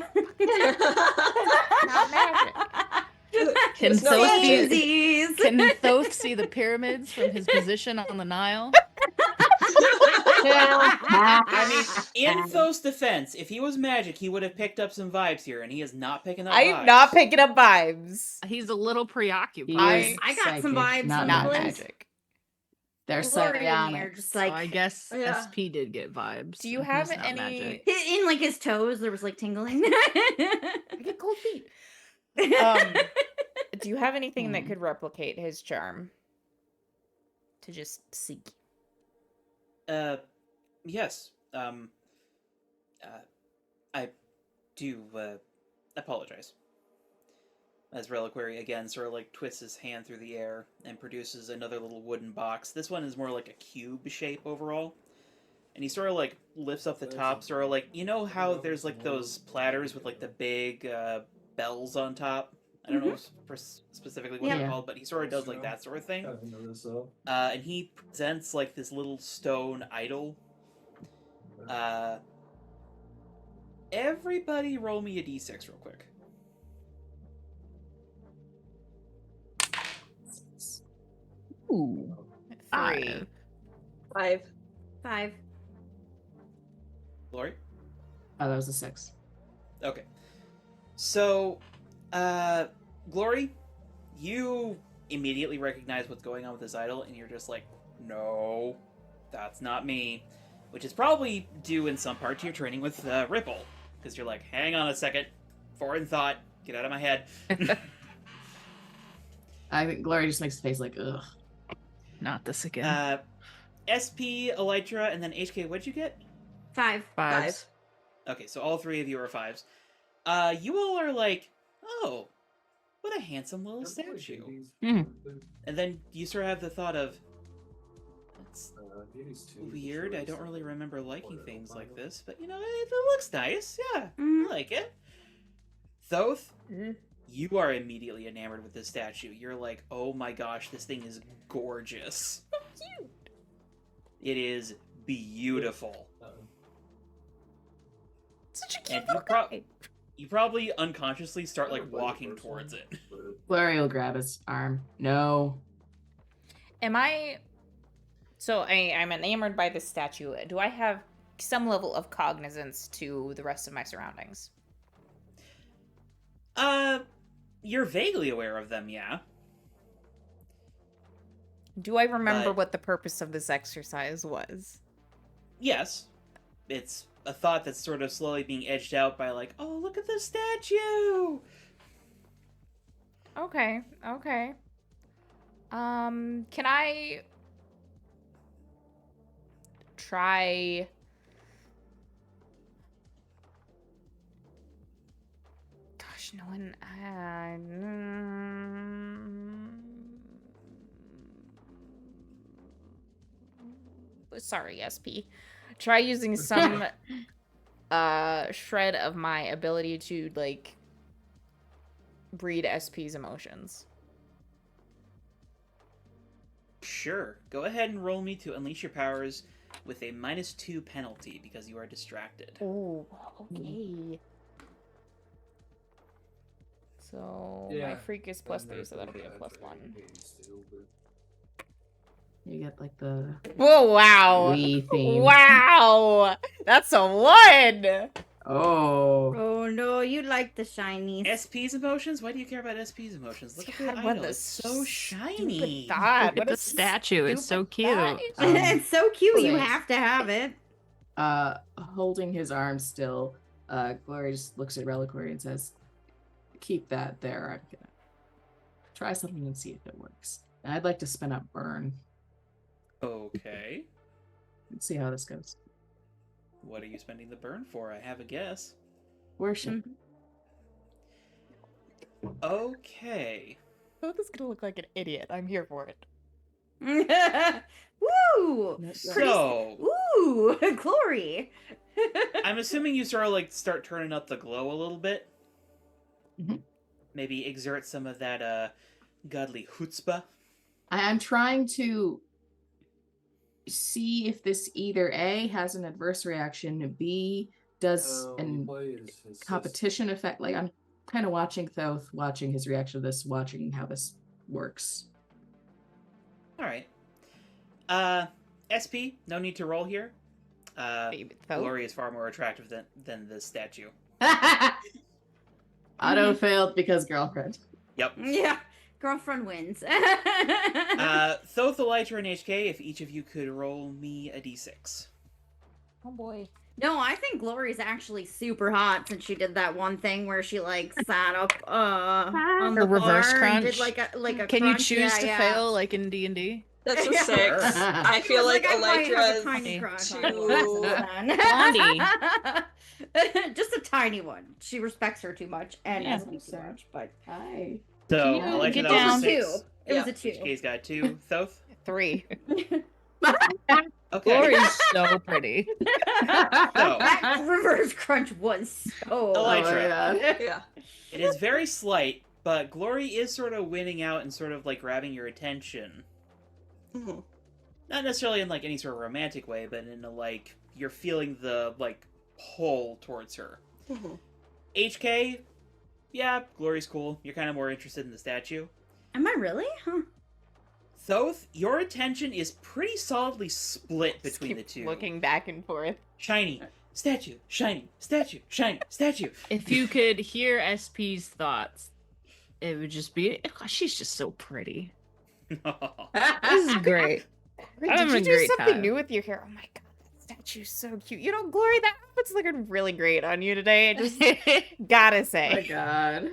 magic. Can There's no Thoth magic. see, Samesies. can Thoth see the pyramids from his position on the Nile? I mean, in Thoth's defense, if he was magic, he would have picked up some vibes here, and he is not picking up vibes. I'm not picking up vibes. He's a little preoccupied. I got some vibes not from Not the place. magic. They're Glory in there, psionic. just So like I guess Yeah. SP did get vibes. Do you and have he's not any- magic. in like his toes, there was like tingling. I get cold feet. Do you have anything that could replicate his charm? To just seek. Yes. I do, apologize. As Reliquary again sort of like twists his hand through the air and produces another little wooden box. This one is more like a cube shape overall. And he sort of like lifts up the top, sort of like, you know how there's like those platters with like the big bells on top? I don't know specifically what Yeah. they're called, but he sort of does like that sort of thing. I didn't know this though. And he presents like this little stone idol. Everybody roll me a d6 real quick. Ooh. 3. 5. 5. Lori? Oh, that was a 6. Okay. So, Glory, you immediately recognize what's going on with this idol, and you're just like, no, that's not me. which is probably due in some part to your training with Ripple, because you're like, hang on a second, foreign thought, get out of my head. I think Glory just makes a face like, ugh. Not this again. SP, Elytra, and then HK, what'd you get? 5. Fives. Okay, so all three of you are 5s. You all are like, oh, what a handsome little statue. Mm. And then you sort of have the thought of, that's weird, I don't really remember liking things like this, but you know, it looks nice, yeah, I like it. Thoth, you are immediately enamored with this statue. You're like, oh my gosh, this thing is gorgeous. Cute. It is beautiful. Such a And cute you, little guy. you probably unconsciously start like walking towards it. Glory will grab his arm. No. Am I... So I'm enamored by this statue. Do I have some level of cognizance to the rest of my surroundings? You're vaguely aware of them, yeah. Do I remember But- what the purpose of this exercise was? Yes. It's a thought that's sort of slowly being edged out by like, oh, look at the statue! Okay, okay. Can I try... Gosh, no one... Sorry, SP. Try using some shred of my ability to, like, read SP's emotions. Sure. Go ahead and roll me to unleash your powers with a -2 penalty because you are distracted. Oh, okay. So my freak is +3, so that'll be a +1. You get like the Whoa! Wow! Wii theme. Wow! That's a 1. Oh. Oh no, you like the shinies. SP's emotions? Why do you care about SP's emotions? Look at God, the what idol. the It's so shiny. Stupid thought. Look at What the a statue. It's so stupid cute. thought. It's so cute. You okay. have to have it. Holding his arm still, Glory just looks at Reliquary and says, keep that there. I'm gonna try something and see if it works. And I'd like to spin up Burn. Okay. Let's see how this goes. What are you spending the burn for? I have a guess. Worship. Okay. Oh, this is gonna look like an idiot. I'm here for it. Woo! So, Ooh, glory. I'm assuming you sort of like start turning up the glow a little bit. Mhm. Maybe exert some of that godly chutzpah. I'm trying to see if this either A has an adverse reaction, B does an competition effect. Like I'm kind of watching Thoth, watching his reaction to this, watching how this works. All right. SP, no need to roll here. Baby Thoth. Glory is far more attractive than the statue. Auto failed because girlfriend. Yep. Yeah, girlfriend wins. Thoth, Elytra, and HK, if each of you could roll me a d6. Oh boy. No, I think Glory's actually super hot since she did that one thing where she like sat up on Her the reverse bar and crunch. did like a Can you crunch. choose Yeah, to yeah. fail like in D&D? That's a Yeah. 6. I feel like I might have a Elytra's tiny crush on too- Blondie. Just a tiny one. She respects her too much and Yeah. doesn't too much, but Hi. So, Can you Elytra, get that was a down? 6. two. It was a 2. HK's got 2. Thoth? 3. Okay. Glory's so pretty. That reverse crunch was so. Elytra. Yeah. It is very slight, but Glory is sort of winning out and sort of like grabbing your attention. Mhm. Not necessarily in like any sort of romantic way, but in a like you're feeling the like pull towards her. Mhm. HK, yeah, Glory's cool. You're kind of more interested in the statue. Am I really? Huh. Thoth, your attention is pretty solidly split between the two. Looking back and forth. Shiny, statue, shiny, statue, shiny, statue. If you could hear SP's thoughts, it would just be, "Oh, she's just so pretty. This is great. Wait, I'm did having you a do great something time. new with your hair? Oh my god, that You're so cute. You know, Glory, that outfit's looking really great on you today. I just gotta say. Oh my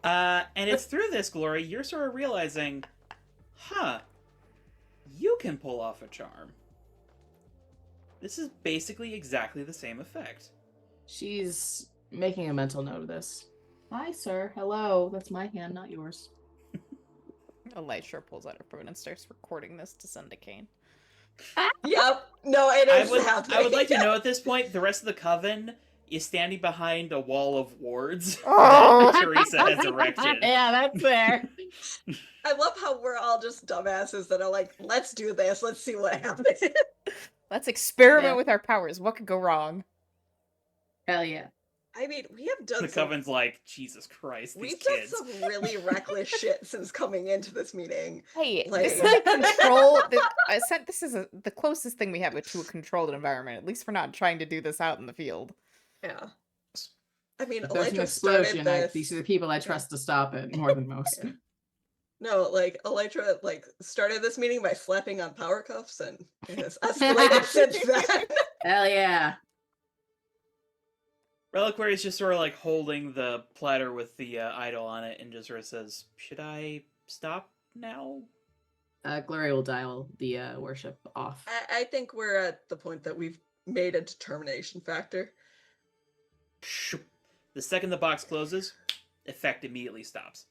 god. And it's through this, Glory, you're sort of realizing, you can pull off a charm. This is basically exactly the same effect. She's making a mental note of this. Hi, sir. Hello. That's my hand, not yours. Elytra pulls out her phone and starts recording this to send to Kane. Yep. No, it is happening. I would like to know at this point, the rest of the coven is standing behind a wall of wards Oh. that Teresa has erected. Yeah, that's fair. I love how we're all just dumbasses that are like, let's do this. Let's see what happens. Let's experiment Yeah. with our powers. What could go wrong? Hell yeah. I mean, we have done The coven's like, Jesus Christ, these we've done kids. some really reckless shit since coming into this meeting. Hey, Like- this is a control. I said this is the closest thing we have to a controlled environment. At least we're not trying to do this out in the field. Yeah. I mean, If there's an Elytra started explosion, this. these are the people I trust to stop it more than most. No, like Elytra started this meeting by slapping on power cuffs, and it has escalated since then. Hell yeah. Reliquary is just sort of like holding the platter with the idol on it and just sort of says, should I stop now? Glory will dial the worship off. I think we're at the point that we've made a determination factor. The second the box closes, effect immediately stops.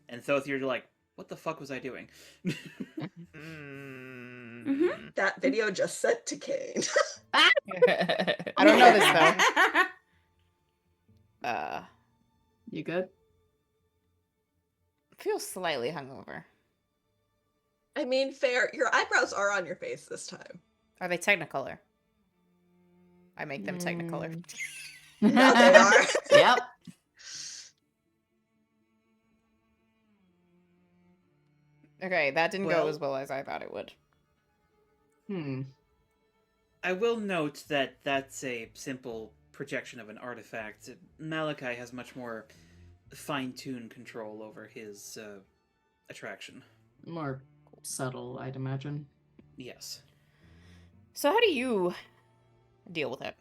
And Thoth, you're like, what the fuck was I doing? That video just sent to Kane. I don't know this though. You good? Feel slightly hungover. I mean, fair. Your eyebrows are on your face this time. Are they Technicolor? I make them Technicolor. Now they are. Yep. Okay, that didn't Well- go as well as I thought it would. I will note that that's a simple projection of an artifact. Malachi has much more fine-tuned control over his attraction. More subtle, I'd imagine. Yes. So how do you deal with it?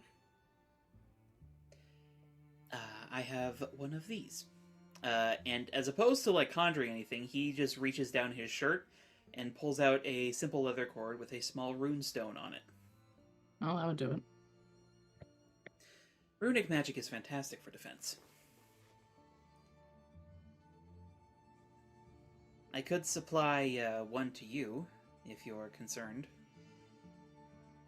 I have one of these. And as opposed to like conjuring anything, he just reaches down his shirt and pulls out a simple leather cord with a small rune stone on it. Oh, that would do it. Runic magic is fantastic for defense. I could supply one to you, if you're concerned.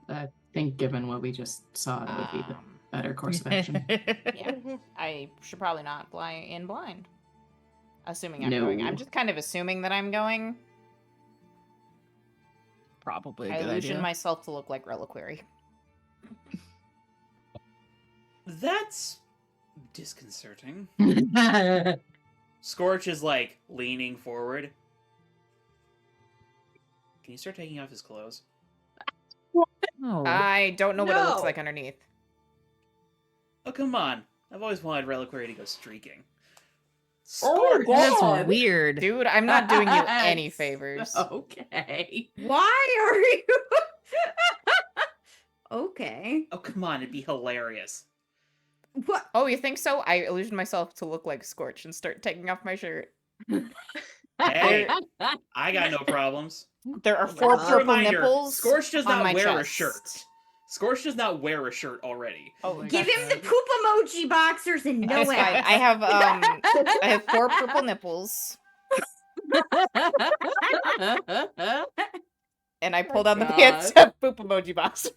I think given what we just saw, that would be the better course of action. Yeah, I should probably not fly in blind. Assuming I'm going. I'm No. just kind of assuming that I'm going. Probably a I good illusion idea. myself to look like Reliquary. That's disconcerting. Scorch is like leaning forward. Can you start taking off his clothes? Oh. I don't know what it looks No. like underneath. Oh, come on. I've always wanted Reliquary to go streaking. Oh, Scorch! That's God. weird. Dude, I'm not doing you any favors. Okay. Why are you? Okay. Oh, come on. It'd be hilarious. What? Oh, you think so? I illusion myself to look like Scorch and start taking off my shirt. Hey, I got no problems. There are Just 4 a purple Reminder, nipples. Scorch does on not my wear a chest. shirt. Scorch does not wear a shirt already. Oh, my Give God. him the poop emoji boxers and no That's way. fine. I have 4 purple nipples, and I pulled on the God. pants of poop emoji boxers.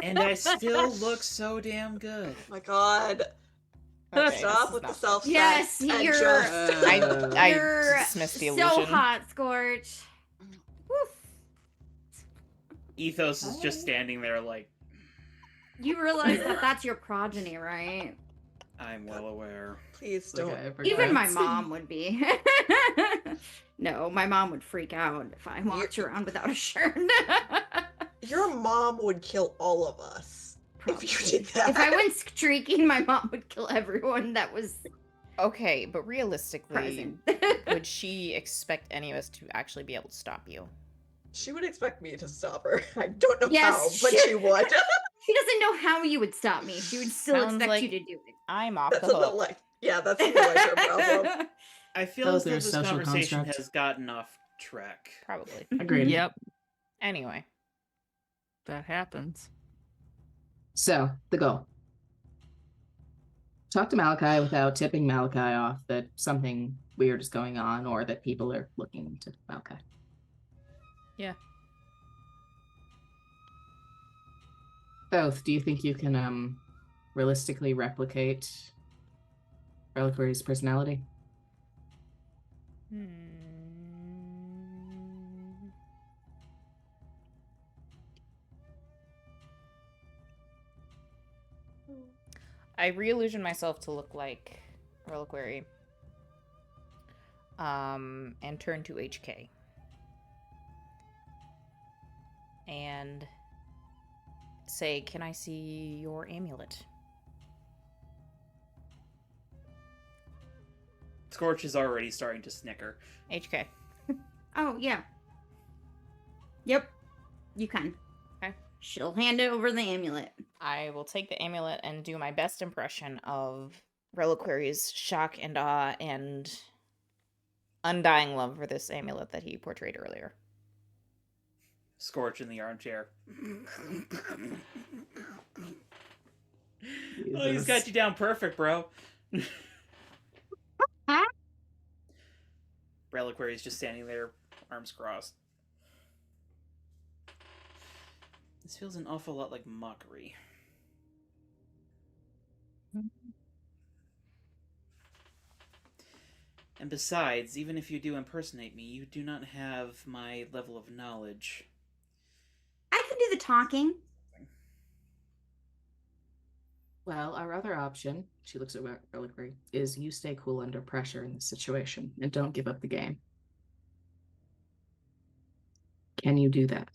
And I still look so damn good. Oh my god. Okay, Stop this with is the not self Yes, and you're- just I You're dismissed the so illusion. hot, Scorch. Woof. Ethos is just standing there like, You realize that that's your progeny, right? I'm well aware. please don't. Okay, I forgot. Even my mom would be. No, my mom would freak out if I walked around without a shirt. Your mom would kill all of us if you did that. If I went streaking, my mom would kill everyone that was Okay, but realistically, present. would she expect any of us to actually be able to stop you? She would expect me to stop her. I don't know Yes, how, but she would. She doesn't know how you would stop me. She would still Sounds expect like you to do it. I'm off That's the an hook. elect. Yeah, that's an Elijah problem. I feel Those as though are this social conversation constructs. has gotten off track. Probably. Agreed. Yep, Anyway. that happens. So, the goal. Talk to Malachi without tipping Malachi off that something weird is going on or that people are looking into Malachi. Yeah. Both, do you think you can realistically replicate Reliquary's personality? I re-illusion myself to look like Reliquary. And turn to HK. And say, can I see your amulet? Scorch is already starting to snicker. HK. Oh, yeah. Yep. You can. Okay. She'll hand over the amulet. I will take the amulet and do my best impression of Reliquary's shock and awe and undying love for this amulet that he portrayed earlier. Scorch in the armchair. Jesus. Oh, he's got you down perfect, bro. Reliquary's just standing there, arms crossed. This feels an awful lot like mockery. And besides, even if you do impersonate me, you do not have my level of knowledge. I can do the talking. Well, our other option, she looks at Reliquary, is you stay cool under pressure in this situation and don't give up the game. Can you do that?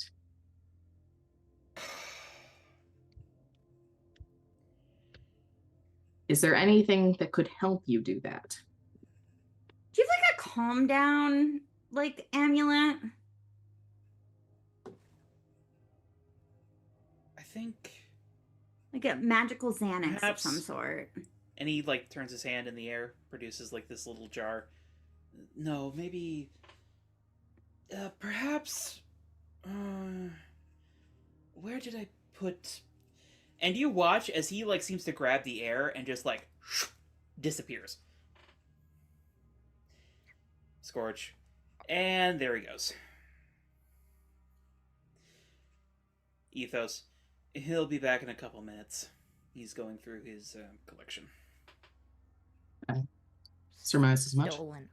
Is there anything that could help you do that? Do you have like a calm down like amulet? I think... Like a magical Xanax Perhaps. of some sort. And he, like, turns his hand in the air, produces, like, this little jar. No, maybe... perhaps... where did I put... And you watch as he, like, seems to grab the air and just, like, disappears. Scorch. And there he goes. Ethos. He'll be back in a couple minutes. He's going through his collection. I surmise as much. Stolen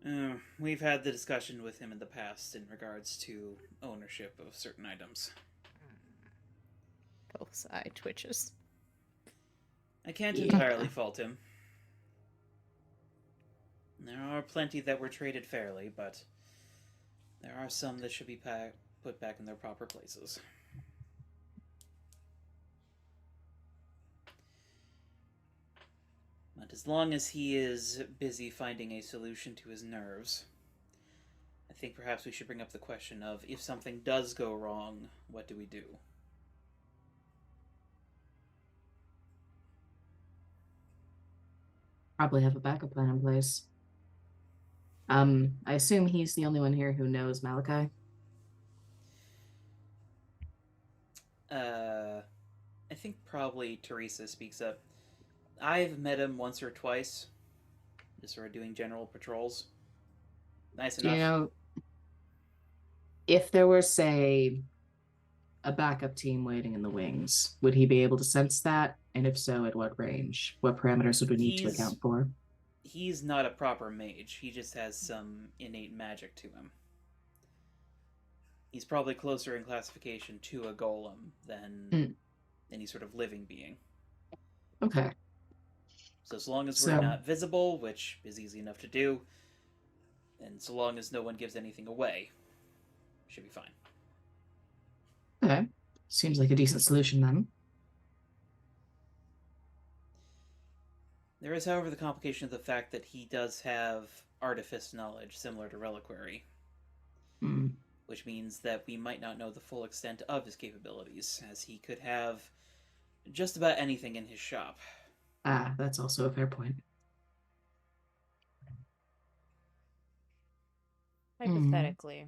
artifacts. We've had the discussion with him in the past in regards to ownership of certain items. Both eye twitches. I can't Yeah. entirely fault him. There are plenty that were traded fairly, but there are some that should be put back in their proper places. But as long as he is busy finding a solution to his nerves, I think perhaps we should bring up the question of, if something does go wrong, what do we do? Probably have a backup plan in place. I assume he's the only one here who knows Malachi. I think probably Teresa speaks up. I've met him once or twice, just sort of doing general patrols. Nice Do you enough. know if there were, say, a backup team waiting in the wings, would he be able to sense that? And if so, at what range? What parameters would we need to He's- account for? He's not a proper mage. He just has some innate magic to him. He's probably closer in classification to a golem than any sort of living being. Okay. So as long as we're So- not visible, which is easy enough to do, and so long as no one gives anything away, should be fine. Okay. Seems like a decent solution then. There is, however, the complication of the fact that he does have artifice knowledge similar to reliquary, Hmm. which means that we might not know the full extent of his capabilities, as he could have just about anything in his shop. Ah, that's also a fair point. Hypothetically,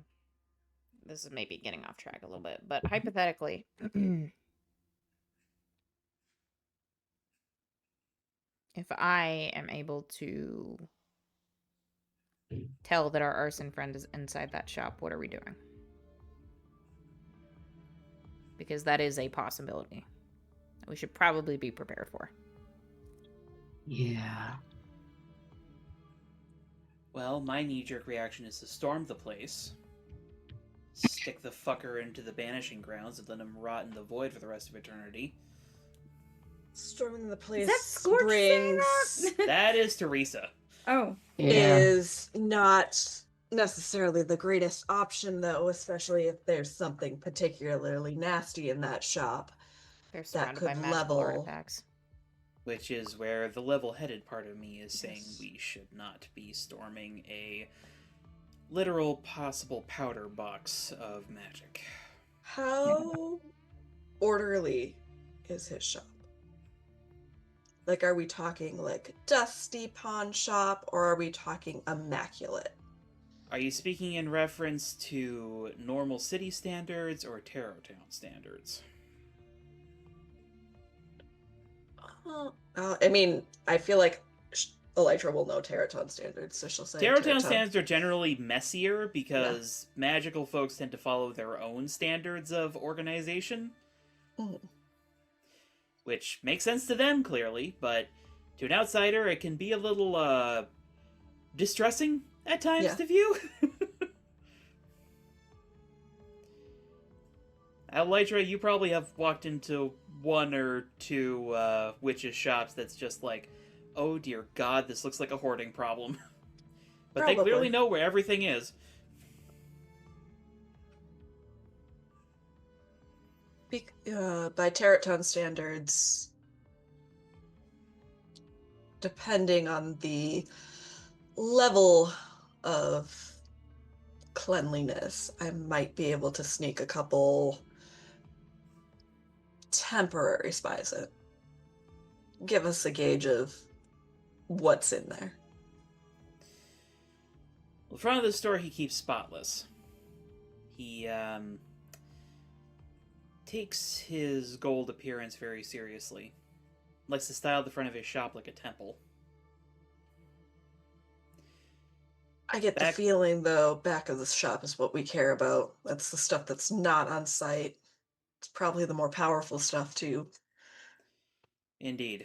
this is maybe getting off track a little bit, but hypothetically, if I am able to tell that our arson friend is inside that shop, what are we doing? Because that is a possibility that we should probably be prepared for. Yeah. Well, my knee-jerk reaction is to storm the place, stick the fucker into the banishing grounds, and let him rot in the void for the rest of eternity. Storming the place Is that Scorch saying brings that? That is Teresa. Oh. Yeah. is not necessarily the greatest option, though, especially if there's something particularly nasty in that shop. They're That surrounded by could magical level. artifacts. Which is where the level-headed part of me is saying Yes. we should not be storming a literal possible powder box of magic. How orderly is his shop? Like, are we talking like dusty pawn shop, or are we talking immaculate? Are you speaking in reference to normal city standards or Tarot Town standards? I mean, I feel like Elytra will know Tarot Town standards, so she'll say Tarot Town standards are generally messier because magical folks tend to follow their own standards of organization. Mhm. Which makes sense to them, clearly, but to an outsider, it can be a little, distressing at times Yeah. to view. Elytra, you probably have walked into one or two witches' shops that's just like, oh dear god, this looks like a hoarding problem. But they Probably. clearly know where everything is. By Tarot Town standards, depending on the level of cleanliness, I might be able to sneak a couple temporary spies in. Give us a gauge of what's in there. The front of the store he keeps spotless. He takes his gold appearance very seriously. Likes to style the front of his shop like a temple. I get the feeling, though, back of the shop is what we care about. That's the stuff that's not on site. It's probably the more powerful stuff, too. Indeed.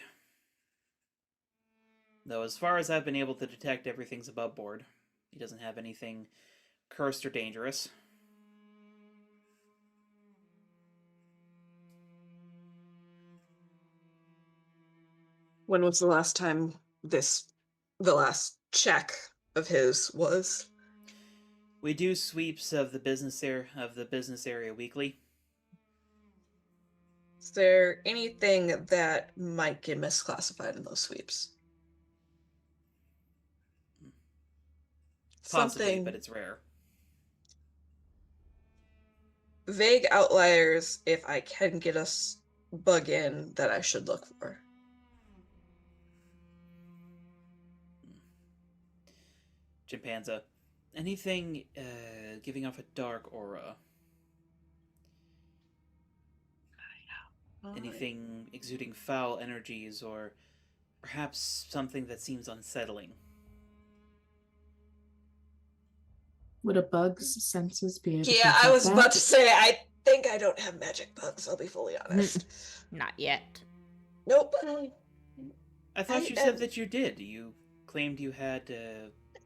Though as far as I've been able to detect, everything's above board. He doesn't have anything cursed or dangerous. When was the last time the last check of his was? We do sweeps of the business area weekly. Is there anything that might get misclassified in those sweeps? Possibly, Something but it's rare. vague outliers, if I can get us bug in, that I should look for. Chimpanza. Anything giving off a dark aura? Anything exuding foul energies, or perhaps something that seems unsettling? Would a bug's senses be able to Yeah, I detect was that? about to say, I think I don't have magic bugs, I'll be fully honest. Not yet. Nope. I thought you I- said that you did. You claimed you had,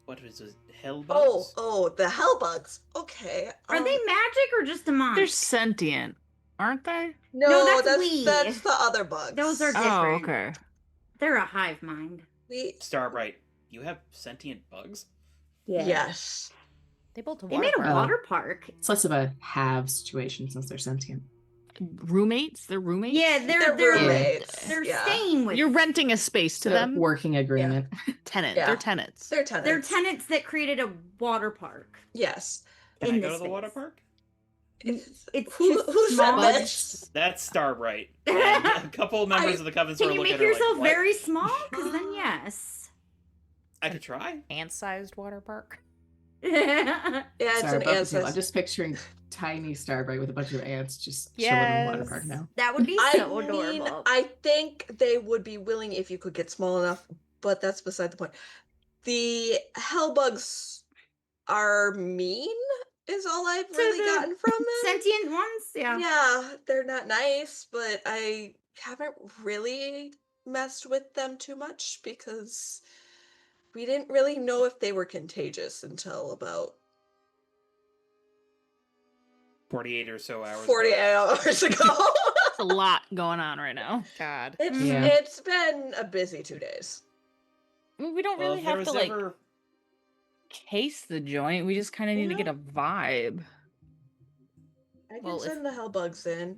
what was it, hell bugs? Oh, the hell bugs. Okay. Are they magic or just demonic? They're sentient, aren't they? No, that's that's the other bugs. Those are Oh, different. okay. They're a hive mind. Starbright, you have sentient bugs? Yes. They built a They water made a park. water park. It's less of a have situation since they're sentient. roommates? They're roommates? Yeah, They're they're roommates. they're yeah. staying with. You're renting a space to It's a them? working agreement. Tenant. Yeah. They're tenants. They're tenants. They're tenants that created a water park. Yes. Can in I go this to the water space. park? It's Who too said small. this? That's Starbright. And a couple members of the Coven Can sort of you look make at her yourself like, what? very small? Because then yes. I could try. Ant-sized water park. Yeah, it's Sorry, an I'm ancestor. just picturing tiny Starbright with a bunch of ants just chilling in the water park Yes. now. That would be so adorable. I think they would be willing if you could get small enough, but that's beside the point. The hellbugs are mean, is all I've really the gotten from them. Sentient ones? Yeah. Yeah, they're not nice, but I haven't really messed with them too much because we didn't really know if they were contagious until about 48 or so hours. 48 ago. hours ago. It's a lot going on right now. God. Yeah. It's been a busy 2 days. I mean, we don't Well, really if there have was to ever... case the joint. We just kind of need to get a vibe. I can Well, if- send the hellbugs in.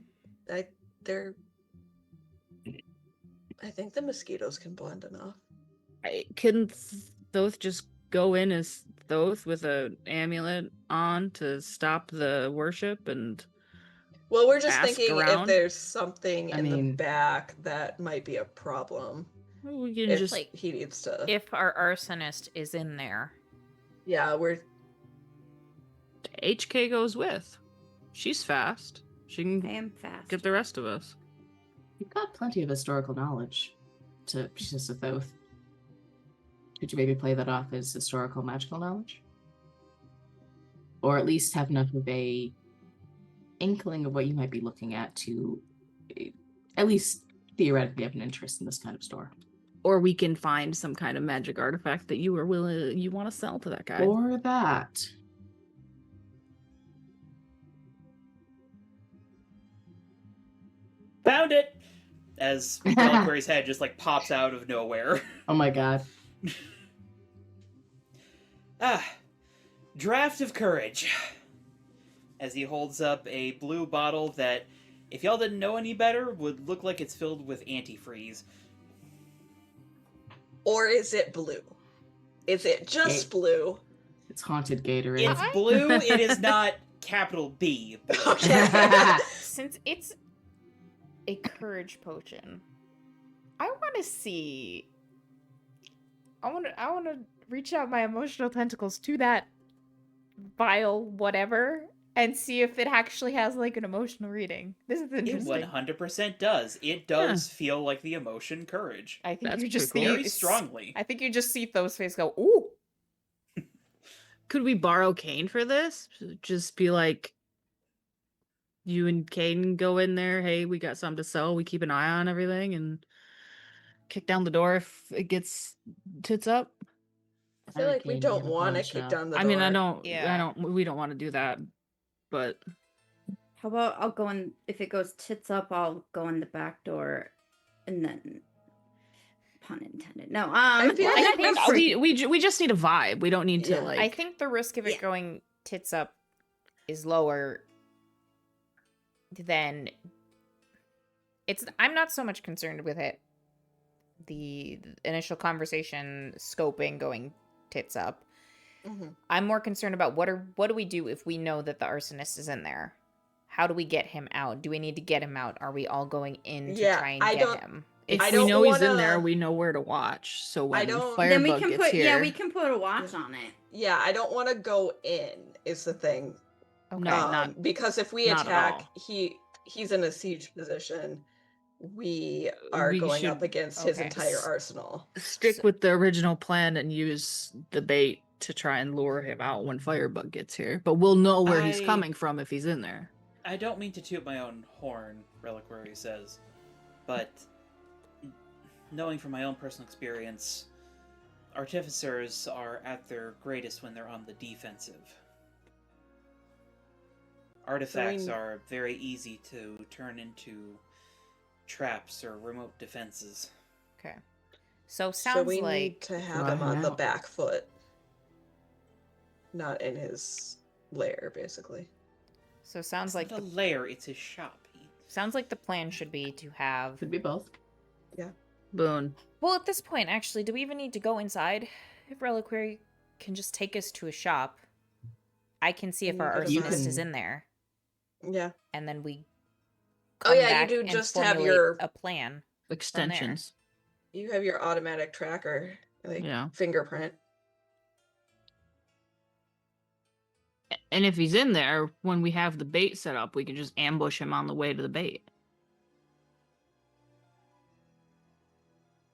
I think the mosquitoes can blend enough. Couldn't Thoth just go in as Thoth with an amulet on to stop the worship and Well, we're just ask thinking if around? there's something I in the mean- back that might be a problem. we can If just like, he needs to. If our arsonist is in there, Yeah, we're HK goes with. She's fast. She I can am fast. get the rest of us. You've got plenty of historical knowledge to just a Thoth. Could you maybe play that off as historical magical knowledge? Or at least have enough of a inkling of what you might be looking at to at least theoretically have an interest in this kind of store. Or we can find some kind of magic artifact that you want to sell to that guy. Or that. Found it! As Reliquary's head just like pops out of nowhere. Oh my god. Draft of Courage. As he holds up a blue bottle that, if y'all didn't know any better, would look like it's filled with antifreeze. or is it blue? Is it just blue? It's haunted Gatorade. It's blue, it is not capital B. blue. Okay. since it's a courage potion, I want to see. I want to reach out my emotional tentacles to that vial, whatever, and see if it actually has like an emotional reading. This is It interesting. 100% does. It does feel like the emotion courage. I think That's you just pretty cool. Very strongly. I think you just see those face go, ooh. Could we borrow Kane for this? Just be like, you and Kane go in there. Hey, we got something to sell. We keep an eye on everything and kick down the door if it gets tits up. I feel like we don't want to kick down the door. I mean, I don't. Yeah. We don't want to do that. But How about I'll go in, if it goes tits up, I'll go in the back door and then, pun intended. No, feel Well, I think we just need a vibe. We don't need to Yeah. like. I think the risk of it going tits up is lower than it's. I'm not so much concerned with it. The initial conversation scoping going tits up. Mhm. I'm more concerned about what do we do if we know that the arsonist is in there? How do we get him out? Do we need to get him out? Are we all going in to Yeah, try and I get don't- him? if I we don't know he's in wanna- there, we know where to watch. So when don't- then we Firebug can gets put here, we can put a watch on it. Yeah, I don't want to go in. Is the thing. Okay. No, not- because if we not at attack, all. he's in a siege position. We are We going up should- against his okay. entire arsenal. stick with the original plan and use the bait to try and lure him out when Firebug gets here. But we'll know where he's I- coming from if he's in there. I don't mean to toot my own horn, Reliquary says, but knowing from my own personal experience, artificers are at their greatest when they're on the defensive. Artifacts are very easy to turn into traps or remote defenses. Okay. So So sounds we like need to have Draw him him on the out. back foot, not in his lair, basically. sounds It's like not a lair, it's a shop. Sounds like the plan should be to have... Could be both. Boone. Well, at this point, actually, do we even need to go inside? If Reliquary can just take us to a shop, I can see if And our you can- arsonist is in there. Yeah. And then we Oh, come yeah, you back do and just have formulate your- a plan. Extensions. You have your automatic tracker, like Yeah. fingerprint. And if he's in there, when we have the bait set up, we can just ambush him on the way to the bait.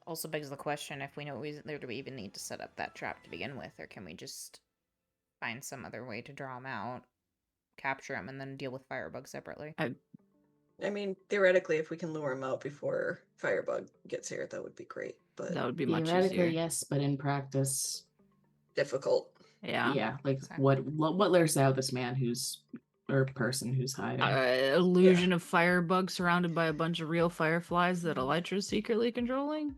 Also begs the question, if we know he's there, do we even need to set up that trap to begin with? Or can we just find some other way to draw him out, capture him, and then deal with Firebug separately? I mean, theoretically, if we can lure him out before Firebug gets here, that would be great. But That would be much Theoretically, easier. yes, but in practice, difficult. Yeah. like Exactly. what lures out this man or person who's hiding? Illusion of firebug surrounded by a bunch of real fireflies that Elytra's secretly controlling.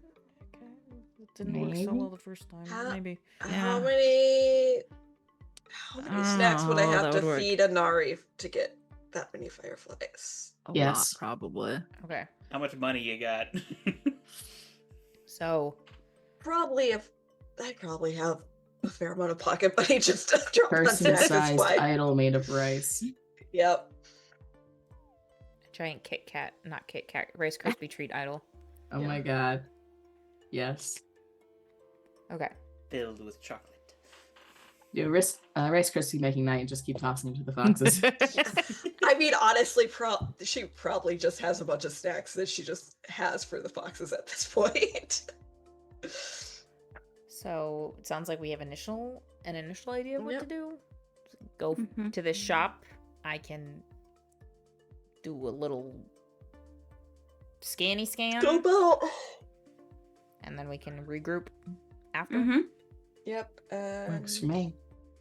It didn't work so Maybe. well the first time. How- Maybe. How Yeah. many snacks would I Oh, have that to would work. feed a Nari to get that many fireflies? A Yes. lot, probably. Okay. How much money you got? So, Probably I probably have a fair amount of pocket money just to drop on snacks. That's Person-sized why. idol made of rice. Yep. giant Kit Kat, not Kit Kat, Rice Krispie treat idol. Oh Yeah. my god. Yes. Okay. Filled with chocolate. Do Rice Krispie making night and just keep tossing them to the foxes. I mean, honestly, she probably just has a bunch of snacks that she just has for the foxes at this point. So it sounds like we have an initial idea of what Yep. to do. Go Mhm. to this shop. I can do a little scan, Go Bell! and then we can regroup after. Mm-hmm. Yep. Works for me.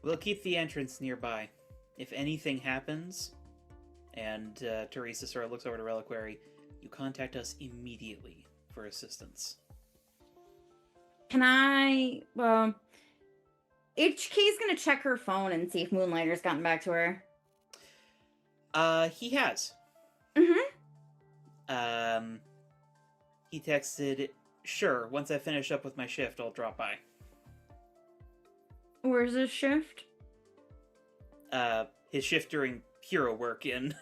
We'll keep the entrance nearby. If anything happens, and Teresa sort of looks over to Reliquary, you contact us immediately for assistance. Can I? Well, HK's gonna check her phone and see if Moonlighter's gotten back to her. He has. Mm-hmm. He texted, "Sure, once I finish up with my shift, I'll drop by." Where's his shift? His shift during hero work in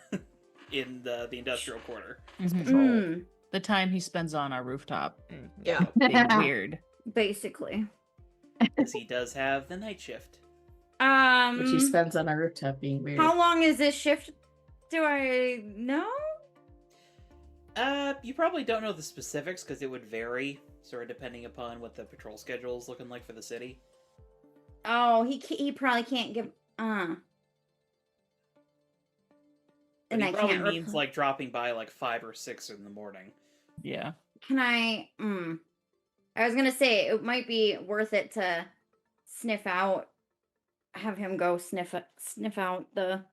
the industrial quarter. Mm, The time he spends on our rooftop Yeah. being weird. basically. Because he does have the night shift. Which he spends on our rooftop being weird. How long is this shift? Do I know? You probably don't know the specifics because it would vary, sort of depending upon what the patrol schedule is looking like for the city. Oh, he probably can't give. But And he I probably can't. means like dropping by like 5 or 6 in the morning. Yeah. Can I? I was gonna say it might be worth it to sniff out. Have him go sniff out the.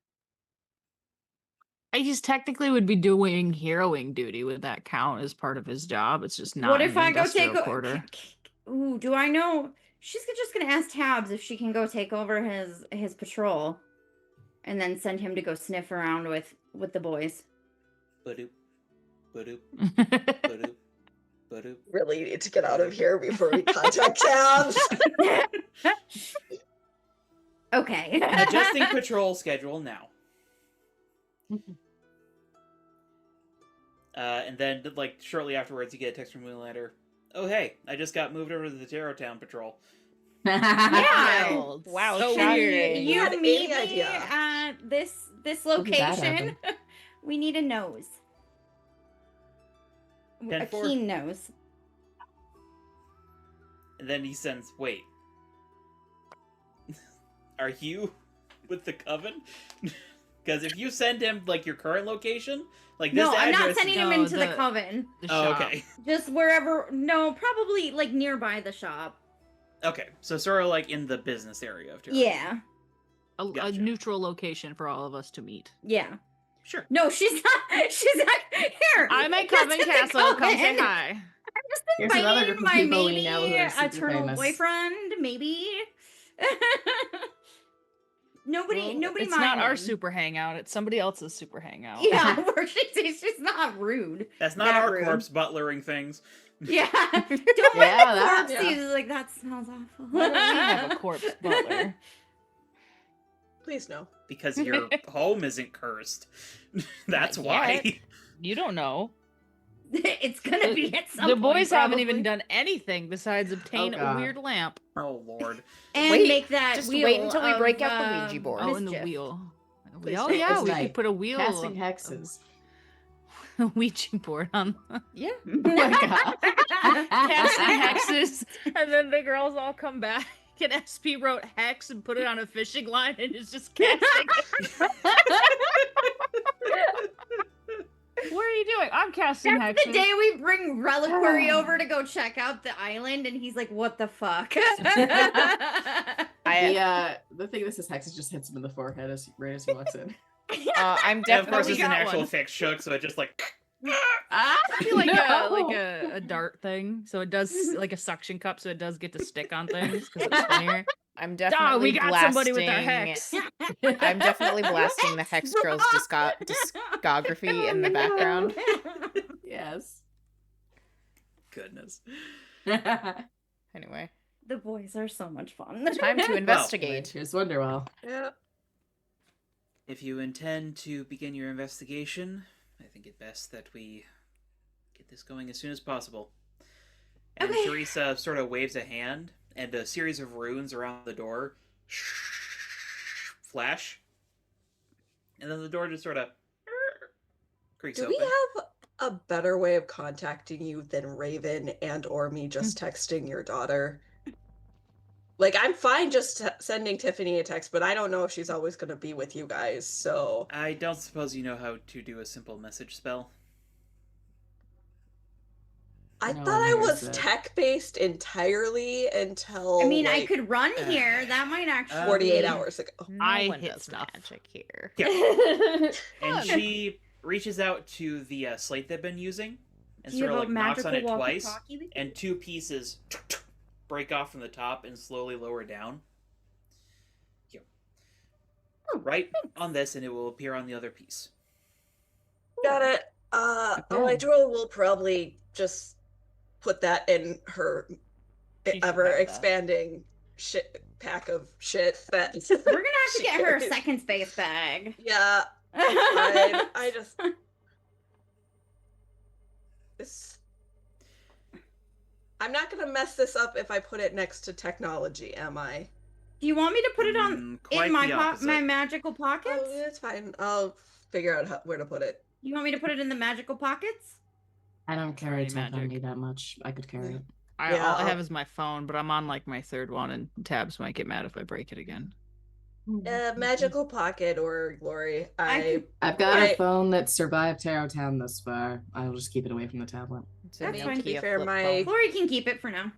He's technically would be doing heroing duty. Would that count as part of his job? It's just not. What in if the I go take? industrial quarter. Ooh, do I know? She's just gonna ask Tabs if she can go take over his patrol, and then send him to go sniff around with the boys. Ba-doop, ba-doop, ba-doop, ba-doop. Really need to get out of here before we contact Tabs. Okay. Adjusting patrol schedule now. And then, like, shortly afterwards, you get a text from Moonlighter. "Oh, hey, I just got moved over to the Tarot Town Patrol." Yeah. Wild. Wow, So shocking. weird. You Had meet any me idea. at this When did that location. We need a nose. A 10-4. keen nose. And then he sends, "Wait. Are you with the Coven?" Because if you send him, like, your current location, like, this No, I'm not address... sending him No, into the the- coven. The Oh, shop. okay. Just wherever. No, probably like nearby the shop. Okay, so sort of, like, in the business area of Tarot. Yeah. A Gotcha. neutral location for all of us to meet. Yeah. Sure. No, she's not. She's not here. I'm at Let's Coven get the Castle. Come say coven. hi. I'm just Here's another inviting group of my people we maybe know who are super eternal famous. boyfriend, maybe. Nobody It's not our minded. super hangout. It's somebody else's super hangout. Yeah, where she's not rude. That's not That our rude. corpse butlering things. Yeah. Don't Yeah, let the that- corpse use like that smells awful. Why don't we have a corpse butler? Please no. Because your home isn't cursed. That's Not why. yet. You don't know. It's gonna be at some The point, boys haven't even probably. done anything besides obtain a God. weird lamp. Oh lord. And Wait, make that just wheel wait until we of, break out the Ouija board. Oh, and the mischief. wheel. Please Oh don't. yeah, It's we nice. could put a wheel, Casting hexes. a Ouija board on Yeah. Oh my god. casting hexes, and then the girls all come back. And SP wrote hex and put it on a fishing line, and it's just casting. What are you doing? I'm casting That's hexes. the day we bring Reliquary over to go check out the island, and he's like, "What the fuck?" The thing that says hexes just hits him in the forehead right as he walks in. I'm And of course, definitely it's an got actual one. fixed shook, so it just like. Ah, It'd be like no. a dart thing, so it does like a suction cup, so it does get to stick on things because it's funnier. I'm Dog, definitely we got blasting. somebody with our hex. I'm definitely blasting the Hex Girls discography in the background. Yes. Goodness. Anyway, The boys are so much fun. time to investigate. Here's Wonderwell. Yeah. If you intend to begin your investigation, I think it best that we get this going as soon as possible. And Okay. Teresa sort of waves a hand, and a series of runes around the door flash. And then the door just sort of creaks Do open. we have a better way of contacting you than Raven and or me just texting your daughter? Like, I'm fine just sending Tiffany a text, but I don't know if she's always going to be with you guys, so... I don't suppose you know how to do a simple message spell. I No thought one I hears was it. tech-based entirely until, I mean, I like, could run here. That might actually 48 hours ago. No I one hit does stuff. magic here. And she reaches out to the slate they've been using and Do you sort of have a like knocks on it magical twice, walkie-talkie with you? and two pieces break off from the top and slowly lower down. Here. Right on this, and it will appear on the other piece. Got it. Okay. Electro will probably just put that in her She should ever have that. expanding shit pack of shit that We're gonna have to she get her a carries. second space bag. Yeah, I just this. I'm not gonna mess this up if I put it next to technology, am I? Do you want me to put it on Quite in my the opposite. my magical pockets? Oh, it's fine. I'll figure out where to put it. You want me to put it in the magical pockets? I don't carry Pretty tech on magic. me that much. I could carry it. Yeah, All I I'll- have is my phone, but I'm on like my third one, and tabs might get mad if I break it again. Magical pocket or glory. I I've got I- a phone that survived Tarot Town thus far. I'll just keep it away from the tablet. It's a That's I fine. mean, to be Nokia fair, flip my phone. Lori can keep it for now.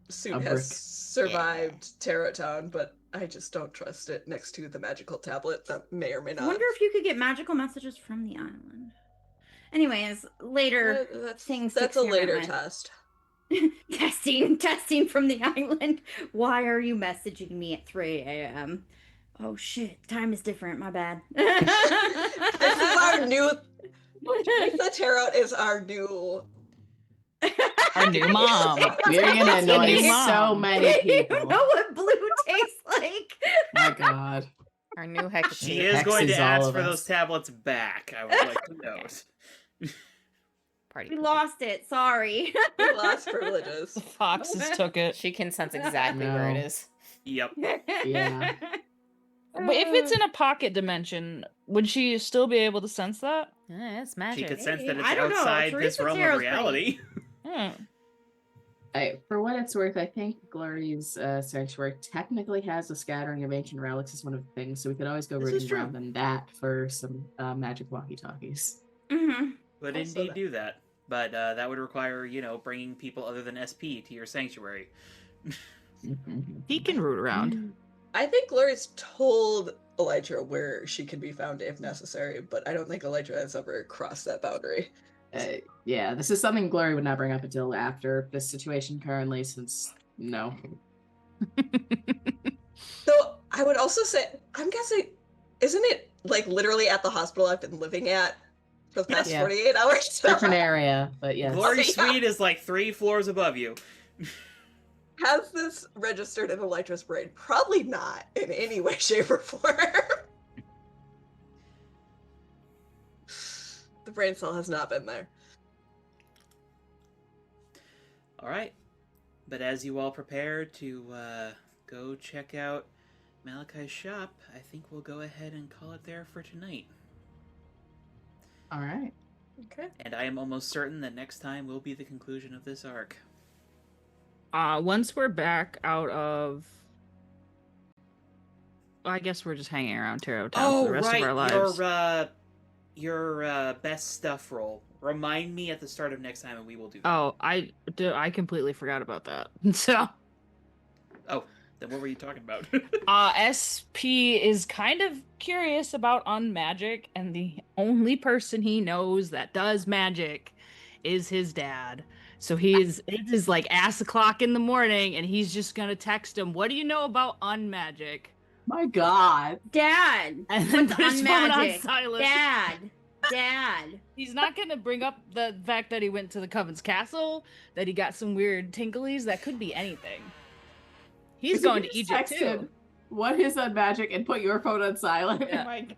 suit A has brick. survived Tarot Town, but I just don't trust it next to the magical tablet that may or may I not. wonder if you could get magical messages from the island. Anyways, later That's things to a later experiment with. test. testing from the island. Why are you messaging me at 3 a.m.? Oh shit, time is different. My bad. This is our new. Lisa Tarot is our new. Our new mom. We're gonna That's the annoy new so mom. many You people. know what blue tastes like? My God. Our new Hecate. She is going to Hexes all ask of for us. those tablets back. I would like to note. Party. We pooper. lost it. Sorry. We lost privileges. The foxes took it. She can sense exactly where it No. is. Yep. Yeah. But if it's in a pocket dimension, would she still be able to sense that? Yeah, it's She magic. could sense that I it's don't know. outside this Teresa realm Taro's of reality. Hmm. For what it's worth, I think Glory's sanctuary technically has a scattering of ancient relics as one of the things, so we could always go This is rooting true. around than that for some magic walkie-talkies. hmm Would Also indeed that- do that. But that would require, bringing people other than SP to your sanctuary. He can root around. I think Glory's told Elytra where she can be found if necessary, but I don't think Elytra has ever crossed that boundary. Yeah, this is something Glory would not bring up until after this situation currently, since no. So I would also say I'm guessing, isn't it like literally at the hospital I've been living at for the past Yeah. 48 hours? Different area, but yes. Glory Yeah. Suite is like 3 floors above you. Has this registered in Elytra's brain? Probably not in any way, shape, or form. The brain cell has not been there. All right. But as you all prepare to go check out Malachi's shop, I think we'll go ahead and call it there for tonight. All right. Okay. And I am almost certain that next time will be the conclusion of this arc. Once we're back out of, I guess we're just hanging around Tarot Town for the rest of our lives. Your best stuff roll. Remind me at the start of next time, and we will do that. Oh, I completely forgot about that. So, Oh, then what were you talking about? SP is kind of curious about unmagic, and the only person he knows that does magic is his dad. So it is like ass o'clock in the morning, and he's just gonna text him, "What do you know about unmagic?" My God. Dad. And then What's put his phone on unmagic? silent. Dad. He's not gonna bring up the fact that he went to the Coven's castle, that he got some weird tinklies. That could be anything. He's going to Egypt too. What is unmagic and put your phone on silent? Yeah. Oh my god.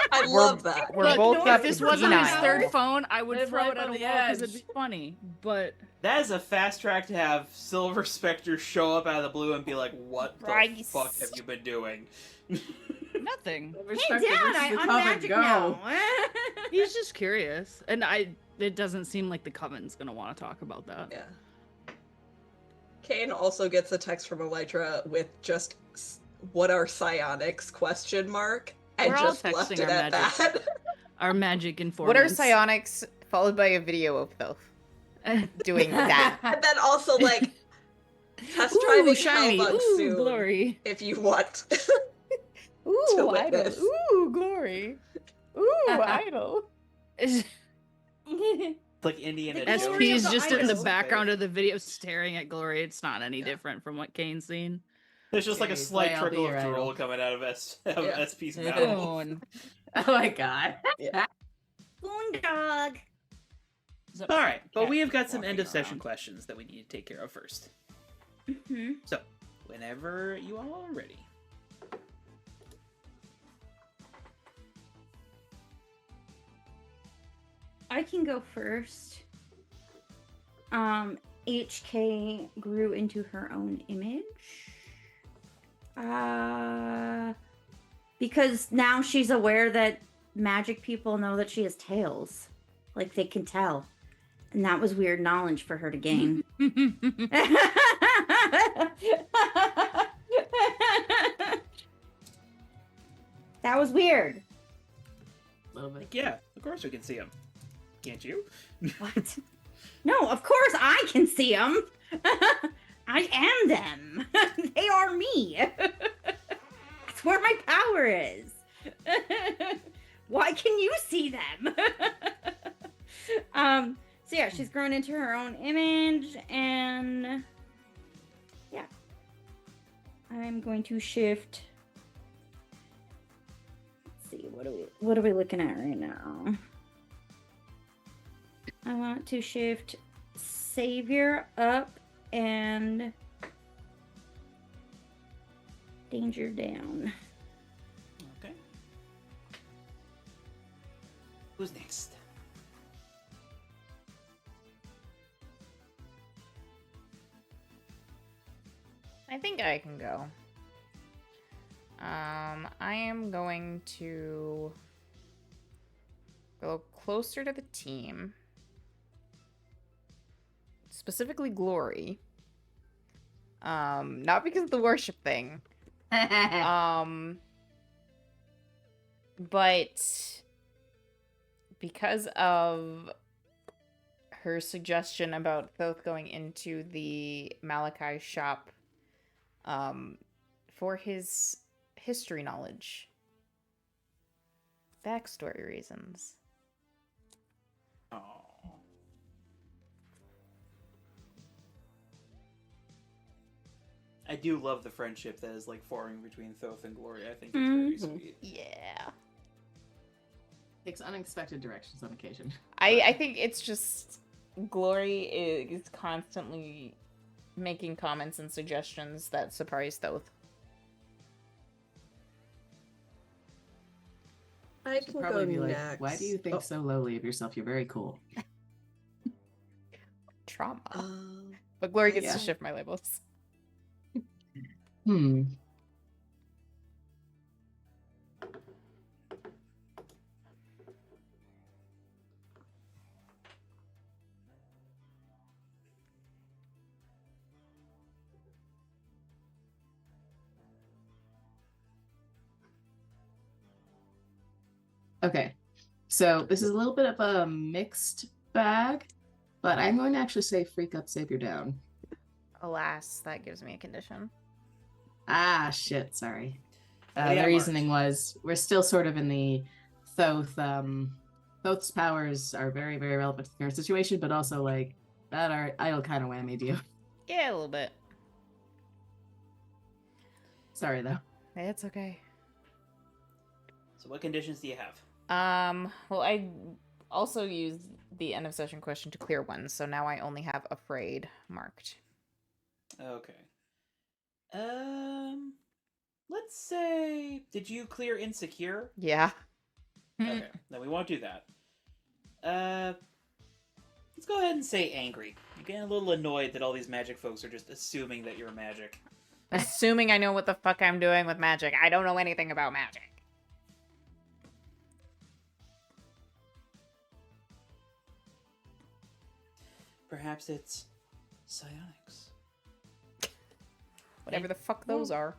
I love that. We're Look, both if this wasn't his denial. third phone, I would Live throw right it at on a the wall because edge. it'd be funny. But That is a fast track to have Silver Spectre show up out of the blue and be like, "What the Christ. fuck have you been doing?" nothing. Hey, Dad, I'm unmagic now. He's just curious, and it doesn't seem like the Coven's gonna want to talk about that. Yeah. Kane also gets a text from Elytra with just "What are psionics?" question mark, and We're all just left texting it our at magic. that. Our magic What are informants. psionics? Followed by a video of Thoth doing that. And then also like test Ooh, driving shiny. Firebugs Ooh, soon glory. if you want. Ooh, idol. witness. Ooh, glory. Ooh, idol. Like Indiana The Jones. glory of SP's the just in the idol. background of the video staring at Glory. It's not any Yeah. different from what Kane's seen. There's just like a Okay, slight boy, I'll be trickle of your idol. drool coming out of Yeah. SP's mouth. Spoon. Oh my God. Spoon dog. All right, but Cat we have got some walking end of session around. questions that we need to take care of first. Mm-hmm. So, whenever you all are ready. I can go first. HK grew into her own image. Because now she's aware that magic people know that she has tails. Like they can tell. And that was weird knowledge for her to gain. That was weird. A little bit. Like, yeah, of course we can see them. Can't you? What? No, of course I can see them. I am them. They are me. That's where my power is. Why can you see them? So yeah, she's grown into her own image, and yeah, I'm going to shift. Let's see, what are we looking at right now? I want to shift Savior up and Danger down. Okay. Who's next? I think I can go. I am going to go closer to the team. Specifically Glory. Not because of the worship thing. But because of her suggestion about Thoth going into the Malachi shop for his history knowledge. Backstory reasons. Oh. I do love the friendship that is like forming between Thoth and Glory. I think it's very sweet. Yeah. Takes unexpected directions on occasion. I think it's just Glory is constantly making comments and suggestions that surprise Thoth. I She'll can probably go be like, next. why do you think Oh, so lowly of yourself? You're very cool. Trauma. um, But Glory gets yeah. to shift my labels. Hmm. Okay, so this is a little bit of a mixed bag, but I'm going to actually say freak up, savior down. Alas, that gives me a condition. Ah, shit, sorry. What do you The got reasoning marked? was we're still sort of in the Thoth. Thoth's powers are very, very relevant to the current situation, but also like that are idle kind of whammied you. Yeah, a little bit. Sorry though. It's okay. So what conditions do you have? Well, I also used the end of session question to clear one, so now I only have afraid marked. Okay. Let's say, did you clear insecure? Yeah. Okay, then we won't do that. Let's go ahead and say angry. You're getting a little annoyed that all these magic folks are just assuming that you're magic. Assuming I know what the fuck I'm doing with magic. I don't know anything about magic. Perhaps it's psionics. Whatever the fuck those are.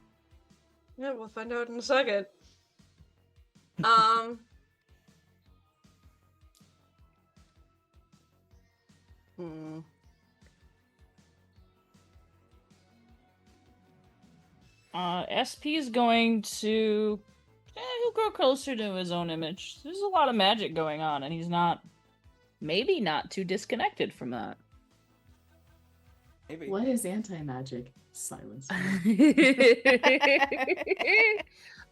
yeah, we'll find out in a second. Hmm. SP is going to. He'll grow closer to his own image. There's a lot of magic going on, and he's not. Maybe not too disconnected from that. Maybe. What is anti-magic? Silence.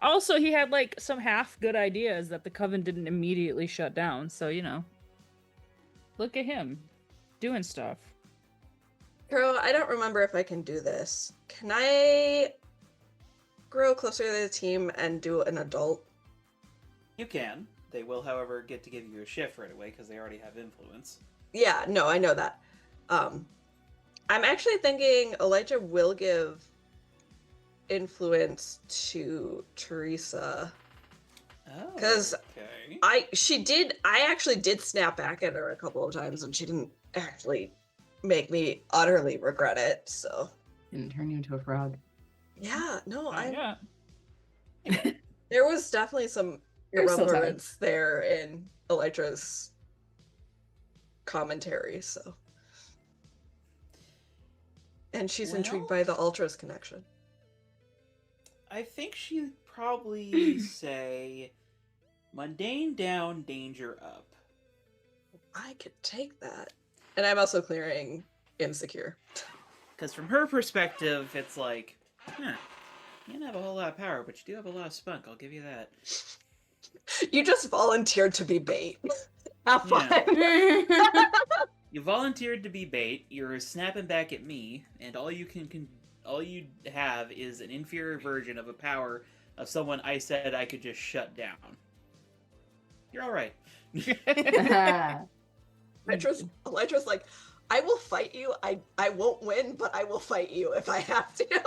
Also, he had like some half good ideas that the coven didn't immediately shut down. So, look at him doing stuff. Girl, I don't remember if I can do this. Can I grow closer to the team and do an adult? You can. They will, however, get to give you a shift right away because they already have influence. Yeah, no, I know that. I'm actually thinking Elijah will give influence to Teresa. Oh, 'Cause okay. I actually did snap back at her a couple of times and she didn't actually make me utterly regret it, so. Didn't turn you into a frog. Yeah, no, Yeah. there was definitely some You're so irreverence there in Elytra's commentary, so. And she's intrigued by the Ultras connection. I think she'd probably say mundane down, danger up. I could take that. And I'm also clearing insecure. Because from her perspective, it's like, you don't have a whole lot of power, but you do have a lot of spunk. I'll give you that. You just volunteered to be bait. Have fun. You volunteered to be bait. You're snapping back at me, and all you have is an inferior version of a power of someone I said I could just shut down. You're all right. Elytra's like, I will fight you. I won't win, but I will fight you if I have to.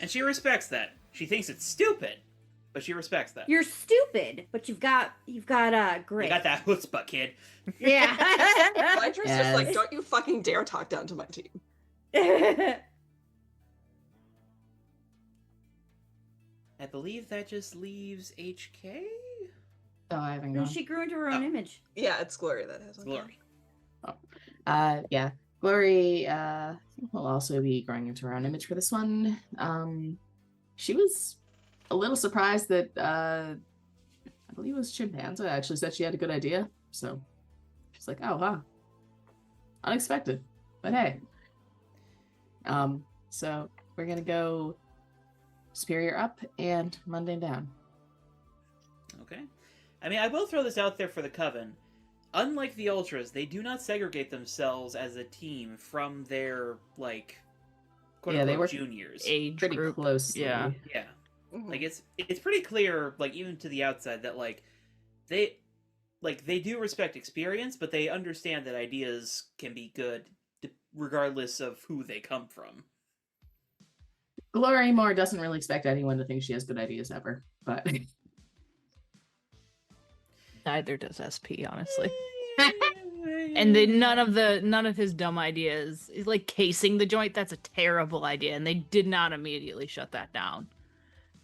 And she respects that. She thinks it's stupid, but she respects that. You're stupid, but you've got grit. You got that chutzpah, kid. Yeah. Elytra's just like, don't you fucking dare talk down to my team. I believe that just leaves HK? Oh, I haven't No, gone. she grew into her own image. Yeah, it's Glory that has one. Glory. Yeah. Glory will also be growing into her own image for this one. She was a little surprised that I believe it was Chimpanzee actually said she had a good idea. So she's like, oh wow. Unexpected. But hey. So we're gonna go Superior up and Mundane down. Okay. I mean, I will throw this out there for the Coven. Unlike the Ultras, they do not segregate themselves as a team from their, like, quote-unquote they work juniors. Age Pretty group. closely. Yeah. Yeah. Mhm. Like, it's pretty clear, like, even to the outside, that, like, they do respect experience, but they understand that ideas can be good regardless of who they come from. Glory Moore doesn't really expect anyone to think she has good ideas ever, but Neither does SP, honestly. And they, none of his dumb ideas, like casing the joint, that's a terrible idea, and they did not immediately shut that down.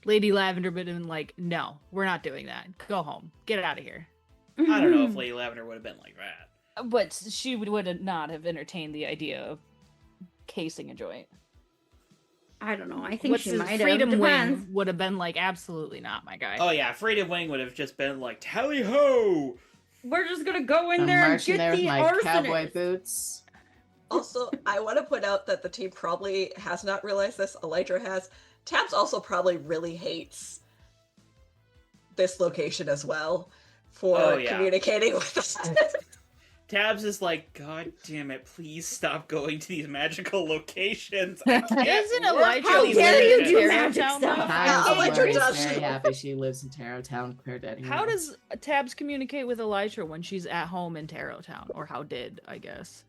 Lady Lavender would have been like, no, we're not doing that. Go home. Get out of here. I don't know if Lady Lavender would have been like that. But she would not have entertained the idea of casing a joint. I don't know. I think What's she his might have. Freedom Depends. Wing would have been like, absolutely not, my guy. Oh yeah, Freedom Wing would have just been like, tally ho! We're just gonna go in I'm there and marching get there with the my cowboy arsonist. boots. Also, I want to point out that the team probably has not realized this. Elytra has. Tabs also probably really hates this location as well for communicating with us. Tabs is like, God damn it, please stop going to these magical locations. I can't Isn't work Elytra with How these dare you do legends." magic Town, stuff? though? Yeah, Elytra Glory is does. very happy she lives in Tarot Town compared to anyone How else. does Tabs communicate with Elytra when she's at home in Tarot Town? Or how did, I guess?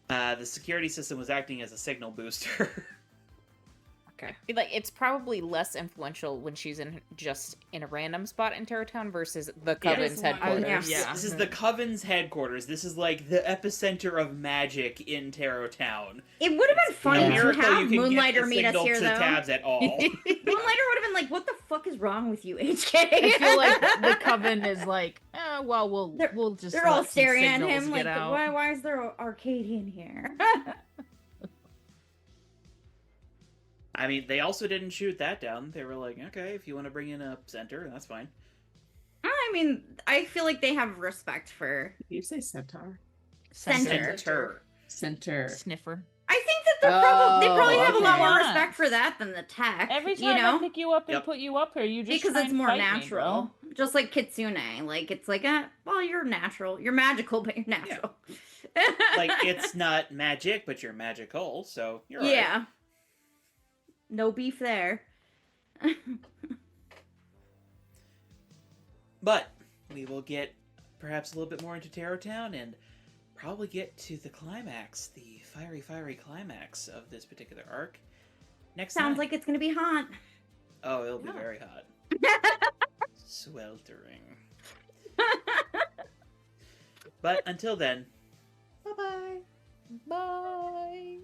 The security system was acting as a signal booster. Okay. Like, it's probably less influential when she's just in a random spot in Terratown versus the Coven's Just one. headquarters. Yeah. This is the Coven's headquarters. This is like the epicenter of magic in Tarot Town. It would have been funny a to miracle you have can get Moonlighter the meet us signal here, to though. Tabs at all. Moonlighter would have been like, "What the fuck is wrong with you, HK?" I feel like the Coven is like, well, we'll just they're all let some staring at signals him get like, out. "Why is there an Arcadian here?" I mean, they also didn't shoot that down. They were like, okay, if you want to bring in a center, that's fine. I mean, I feel like they have respect for. Did you say centaur? Center. Center. Sniffer. I think that they probably have a lot more okay. respect for that than the tech. Every you time I know, pick you up and Yep. put you up here, you just because try it's and more fight me, natural. Just like Kitsune, like it's like, well, you're natural. You're magical, but you're natural. Like, it's not magic, but you're magical, so you're all yeah. right. No beef there. But we will get perhaps a little bit more into Tarot Town and probably get to the climax, the fiery climax of this particular arc. Next Sounds time. like it's gonna be hot. Oh, it'll be Yeah. very hot. Sweltering. But until then, bye-bye. Bye.